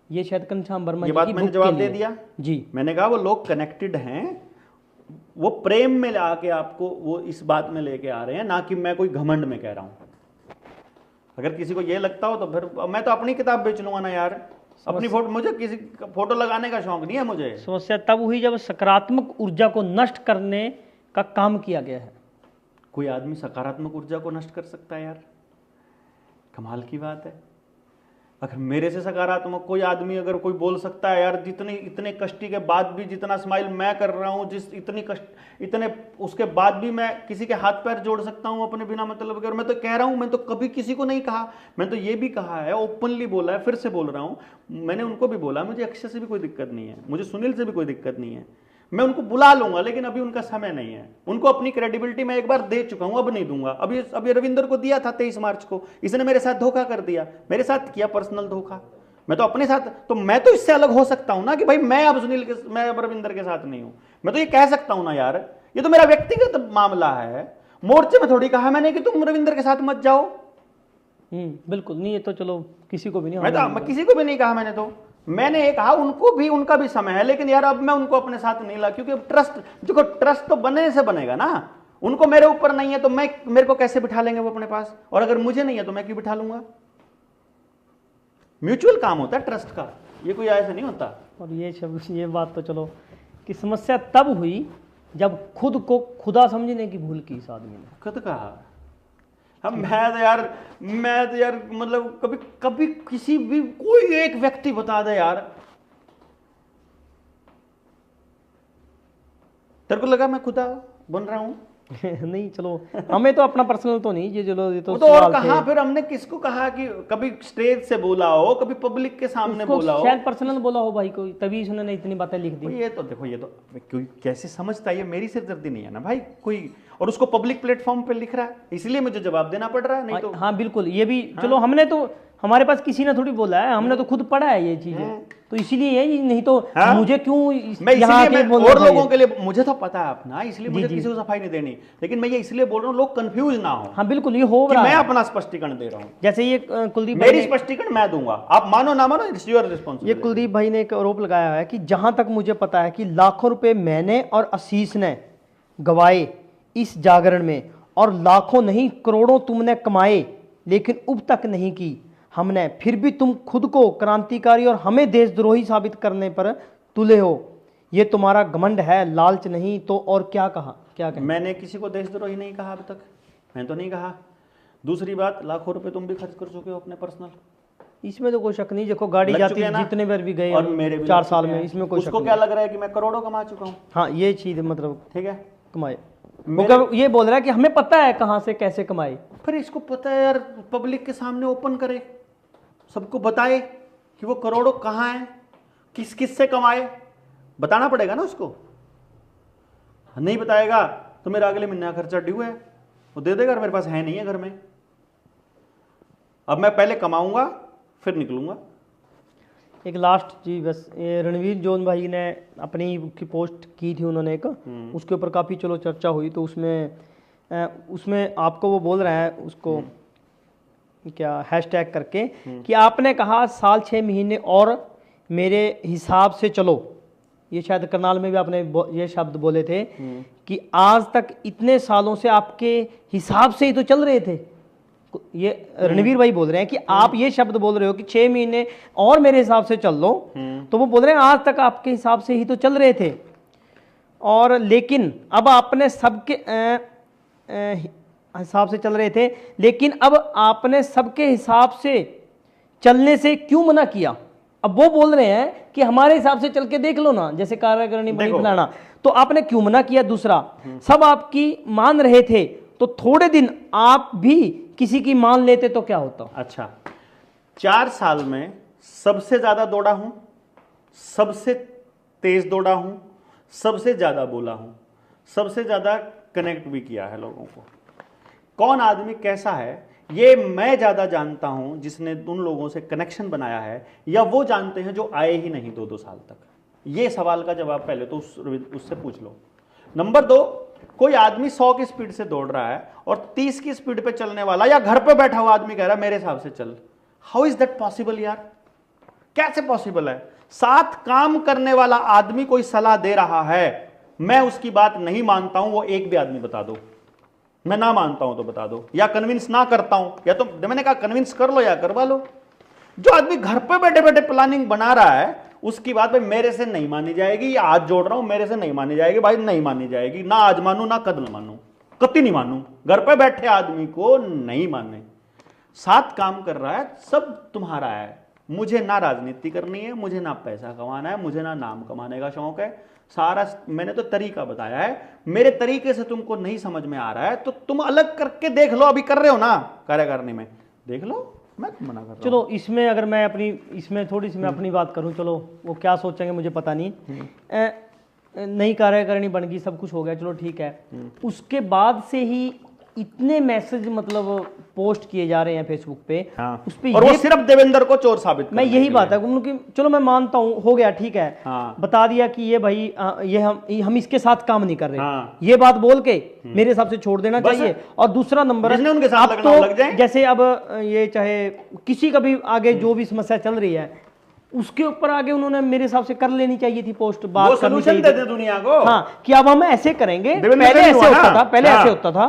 ये शायद घनश्याम वर्मा ये बात मैंने जवाब दे दिया जी। मैंने कहा वो लोग कनेक्टेड हैं, वो प्रेम में लाके आपको वो इस बात में लेके आ रहे हैं, ना कि मैं कोई घमंड में कह रहा हूं। अगर किसी को ये लगता हो तो फिर मैं तो अपनी किताब बेच लूंगा ना यार, अपनी फोटो। मुझे किसी फोटो लगाने का शौक नहीं है मुझे। समस्या तब हुई जब सकारात्मक ऊर्जा को नष्ट करने का काम किया गया है। कोई आदमी सकारात्मक ऊर्जा को नष्ट कर सकता है यार? कमाल की बात है। अगर मेरे से सकारात्मक कोई आदमी अगर कोई बोल सकता है यार, जितने इतने कष्टी के बाद भी जितना स्माइल मैं कर रहा हूं, जिस इतनी कष्ट इतने उसके बाद भी मैं किसी के हाथ पैर जोड़ सकता हूं अपने बिना मतलब के। और मैं तो कह रहा हूं, मैं तो कभी किसी को नहीं कहा, मैं तो ये भी कहा है, ओपनली बोला है, फिर से बोल रहा हूं, मैंने उनको भी बोला मुझे अक्षय से भी कोई दिक्कत नहीं है, मुझे सुनील से भी कोई दिक्कत नहीं है, मैं उनको बुला लूंगा, लेकिन अभी उनका समय नहीं है। उनको अपनी क्रेडिबिलिटी मैं एक बार दे चुका हूं, अब नहीं दूंगा। अभी रविंदर को दिया था 23 मार्च को, इसने मेरे साथ धोखा कर दिया, मेरे साथ किया पर्सनल धोखा। मैं तो अपने साथ, तो मैं तो इससे अलग हो सकता हूं ना कि भाई मैं अब रविंदर के साथ नहीं हूं। मैं तो ये कह सकता हूं ना यार, ये तो मेरा व्यक्तिगत मामला है। मोर्चे में थोड़ी कहा मैंने कि तुम रविंदर के साथ मत जाओ। बिल्कुल नहीं, ये तो चलो किसी को भी नहीं, मैं किसी को भी नहीं कहा। मैंने ये कहा उनको भी, उनका भी समय है, लेकिन यार अब मैं उनको अपने साथ नहीं ला, क्योंकि ट्रस्ट, देखो ट्रस्ट तो बनने से बनेगा ना। उनको मेरे ऊपर नहीं है तो मेरे को कैसे बिठा लेंगे वो अपने पास? और अगर मुझे नहीं है तो मैं क्यों बिठा लूंगा? म्यूचुअल काम होता है ट्रस्ट का, ये कोई ऐसे नहीं होता। और ये बात तो चलो कि समस्या तब हुई जब खुद को खुदा समझने की भूल की इस आदमी ने। खुद कहा मैं तो यार मतलब कभी किसी भी कोई एक व्यक्ति बता दे यार, तेरे को लगा मैं खुदा बन रहा हूं? नहीं चलो, हमें तो अपना पर्सनल तो नहीं, ये चलो ये तो और कहा फिर हमने किसको कहा कि कभी स्टेज से बोला हो, कभी पब्लिक के सामने बोला हो, शायद पर्सनल बोला हो भाई को, तभी उन्होंने इतनी बातें लिख दी। ये तो देखो, ये तो कोई कैसे समझता है, ये मेरी सिरदर्दी नहीं है ना भाई कोई, और उसको पब्लिक प्लेटफॉर्म पे लिख रहा है, इसलिए मुझे जवाब देना पड़ रहा है। नहीं तो हाँ बिल्कुल, ये भी चलो हमने तो, हमारे पास किसी ने थोड़ी बोला है, हमने तो खुद पढ़ा है ये चीजें, तो इसीलिए ये नहीं तो मुझे क्यों मैं इसलिए और लोगों के लिए, मुझे तो पता है अपना, इसलिए मुझे किसी को सफाई नहीं देनी, लेकिन मैं ये इसलिए बोल रहा हूँ लोग कंफ्यूज ना हो। हाँ बिल्कुल, ये हो रहा है, मैं अपना स्पष्टीकरण दे रहा हूँ। जैसे ये कुलदीप, मेरी स्पष्टीकरण मैं दूंगा, आप मानो ना मानो, इट्स योर रिस्पांसिबिलिटी। ये कुलदीप भाई ने एक आरोप लगाया है कि जहां तक मुझे पता है कि लाखों रुपए मैंने और आशीष ने गवाए इस जागरण में, और लाखों नहीं करोड़ों तुमने कमाए, लेकिन उब तक नहीं की हमने, फिर भी तुम खुद को क्रांतिकारी और हमें देशद्रोही साबित करने पर तुले हो। ये तुम्हारा घमंड है, लालच नहीं तो और क्या कहा? क्या कहा? मैंने किसी को देशद्रोही नहीं कहा अब तक, मैं तो नहीं कहा। दूसरी बात, लाखों रुपए तुम भी खर्च कर चुके हो अपने पर्सनल, इसमें तो कोई शक नहीं। देखो गाड़ी जाती है, जितने बार भी गए और मेरे भी 4 साल में, इसमें कोई शक नहीं। उसको क्या लग रहा है कि मैं करोड़ों कमा चुका हूँ? हाँ ये चीज मतलब ठीक है, कमाए, वो ये बोल रहा है कि हमें पता है कहां से कैसे कमाए। फिर इसको पता है यार, पब्लिक के सामने ओपन करे, सबको बताए कि वो करोड़ों कहाँ हैं, किस किस से कमाए, बताना पड़ेगा ना उसको। नहीं बताएगा तो मेरा अगले महीने का खर्चा ड्यू है, वो दे देगा, मेरे पास है नहीं है घर में। अब मैं पहले कमाऊंगा, फिर निकलूंगा। एक लास्ट जी बस, ये रणवीर जौन भाई ने अपनी की पोस्ट की थी उन्होंने एक, उसके ऊपर काफ़ी चलो चर्चा हुई, तो उसमें आपको वो बोल रहा है उसको क्या हैशटैग करके कि आपने कहा साल 6 महीने और मेरे हिसाब से चलो, ये शायद करनाल में भी आपने ये शब्द बोले थे कि आज तक इतने सालों से आपके हिसाब से ही तो चल रहे थे। ये रणवीर भाई बोल रहे हैं कि आप ये शब्द बोल रहे हो कि 6 महीने और मेरे हिसाब से चल लो, तो वो बोल रहे हैं आज तक आपके हिसाब से ही तो चल रहे थे, और लेकिन अब आपने सबके हिसाब से चल रहे थे, लेकिन अब आपने सबके हिसाब से चलने से क्यों मना किया? अब वो बोल रहे हैं कि हमारे हिसाब से चल के देख लो ना, जैसे कार्यकारिणी बनी फलाना, तो आपने क्यों मना किया? दूसरा, सब आपकी मान रहे थे तो थोड़े दिन आप भी किसी की मान लेते तो क्या होता? अच्छा, 4 साल में सबसे ज्यादा दौड़ा हूं, सबसे तेज दौड़ा हूं, सबसे ज्यादा बोला हूं, सबसे ज्यादा कनेक्ट भी किया है लोगों को। कौन आदमी कैसा है ये मैं ज्यादा जानता हूं, जिसने उन लोगों से कनेक्शन बनाया है, या वो जानते हैं जो आए ही नहीं 2-2 साल तक। ये सवाल का जवाब पहले तो उससे पूछ लो। नंबर 2, कोई आदमी 100 की स्पीड से दौड़ रहा है और 30 की स्पीड पे चलने वाला या घर पे बैठा हुआ आदमी कह रहा है मेरे हिसाब से चल। हाउ इज दैट पॉसिबल यार? कैसे पॉसिबल है? साथ काम करने वाला आदमी कोई सलाह दे रहा है, मैं उसकी बात नहीं मानता हूं, वो एक भी आदमी बता दो। मैं ना मानता हूं तो बता दो, या कन्विंस ना करता हूं, या तो मैंने कहा कन्विंस कर लो या करवा लो। जो आदमी घर पे बैठे बैठे प्लानिंग बना रहा है उसकी बात भाई मेरे से नहीं मानी जाएगी, या आज जोड़ रहा हूं मेरे से नहीं मानी जाएगी, भाई नहीं मानी जाएगी, ना आज मानू ना कल मानू, कति नहीं मानू। घर पे बैठे आदमी को नहीं माने। साथ काम कर रहा है, सब तुम्हारा है। मुझे ना राजनीति करनी है, मुझे ना पैसा कमाना है, मुझे ना नाम कमाने का शौक है। सारा मैंने तो तरीका बताया है, मेरे तरीके से तुमको नहीं समझ में आ रहा है तो तुम अलग करके देख लो। अभी कर रहे हो ना कार्यकारिणी में, देख लो, मैं मना कर रहा हूं। चलो इसमें अगर मैं इसमें थोड़ी सी मैं अपनी बात करूं, चलो वो क्या सोचेंगे मुझे पता नहीं। नई कार्यकारिणी बन गई, सब कुछ हो गया, चलो ठीक है। उसके बाद से ही इतने मैसेज मतलब पोस्ट किए जा रहे हैं फेसबुक पे, हाँ। उस पे और वो सिर्फ देवेंद्र को चोर साबित मैं यही बात है कि चलो मैं मानता हूँ हो गया ठीक है, हाँ। बता दिया कि ये भाई ये हम इसके साथ काम नहीं कर रहे, हाँ। ये बात बोल के मेरे हिसाब से छोड़ देना चाहिए। और दूसरा नंबर उनके साथ अब लगना लग जाए। जैसे अब ये चाहे किसी का भी आगे जो भी समस्या चल रही है उसके ऊपर आगे उन्होंने मेरे हिसाब से कर लेनी चाहिए थी पोस्ट, बात करनी चाहिए दे दे दुनिया को। हाँ, कि अब हम ऐसे करेंगे, पहले ऐसे होता था, पहले ऐसे होता था,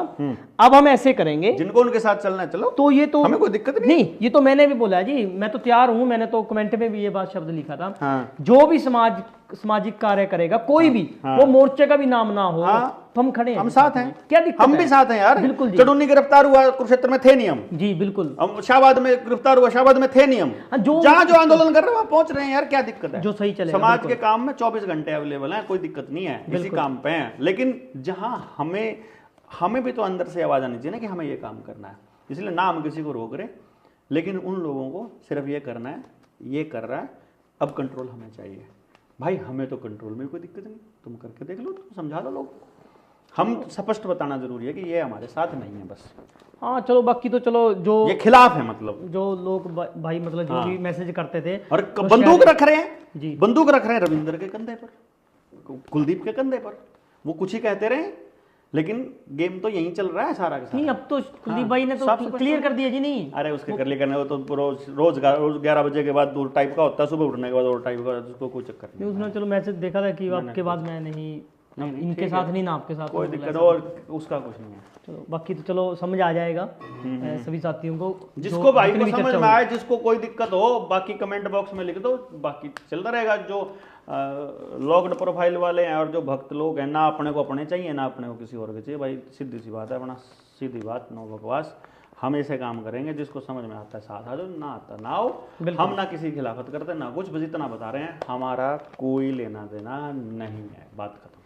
अब हम ऐसे करेंगे। जिनको उनके साथ चलना है चलो, तो ये तो हमें कोई दिक्कत नहीं। ये तो मैंने भी बोला जी, मैं तो तैयार हूं, मैंने तो कमेंट में भी ये बात शब्द लिखा था। हाँ। जो भी सामाजिक कार्य करेगा कोई भी, वो मोर्चे का भी नाम ना हो, तो हम खड़े हैं, हम साथ हैं। क्या दिक्कत हम भी साथ हैं यार। बिल्कुल जी। चडुन्नी गिरफ्तार हुआ कुरुक्षेत्र में थे नियम जी, बिल्कुल। शाहबाद में गिरफ्तार हुआ, शाहबाद में थे नियम। जहां जो आंदोलन कर रहे हैं वहां पहुंच रहे हैं यार, क्या दिक्कत है? जो सही चले समाज के काम में 24 घंटे अवेलेबल है, कोई दिक्कत नहीं है, इसी काम पे हैं। लेकिन जहां हमें भी तो अंदर से आवाज आनी चाहिए ना कि हमें ये काम करना है, इसलिए ना हम किसी को रोक रहे, लेकिन उन लोगों को सिर्फ ये करना है, ये कर रहा है, अब कंट्रोल हमें चाहिए। भाई हमें तो कंट्रोल में कोई दिक्कत नहीं, तुम करके देख लो, तुम समझा लो लोग। हम स्पष्ट बताना जरूरी है कि ये हमारे साथ नहीं है बस। हाँ चलो, बाकी तो चलो जो ये खिलाफ है, मतलब जो लोग भाई मतलब जो भी मैसेज करते थे और बंदूक रख रहे हैं जी, बंदूक रख रहे हैं रविंद्र के कंधे पर, कुलदीप के कंधे पर। वो कुछ ही कहते रहे, लेकिन गेम तो यहीं चल रहा है सारा का सारा। नहीं, अब तो कुलदीप भाई ने तो क्लियर कर दिया जी। नहीं, अरे उसके कर लिए करने वो तो रोज 11 बजे के बाद दो टाइप का होता है, सुबह उठने के बाद और टाइप का, उसको कोई चक्कर नहीं। उसने चलो मैसेज देखा था कि आपके बाद मैं नहीं इनके साथ नहीं ना आपके साथ कोई दिक्कत और उसका कुछ नहीं है। चलो बाकी तो चलो समझ आ जाएगा सभी साथियों को, जिसको भाई को समझ में आए, जिसको कोई दिक्कत हो बाकी कमेंट बॉक्स में लिख दो, बाकी चलता रहेगा। जो लॉग्ड प्रोफाइल वाले हैं और जो भक्त लोग हैं, ना अपने को अपने चाहिए ना अपने को किसी और के चाहिए। भाई सीधी सी बात है, अपना सीधी बात, नो बकवास। हम ऐसे काम करेंगे, जिसको समझ में आता है साथ आ जाओ, ना आता ना आओ। हम ना किसी की खिलाफत करते ना कुछ, बस इतना बता रहे हैं, हमारा कोई लेना देना नहीं है, बात खत्म।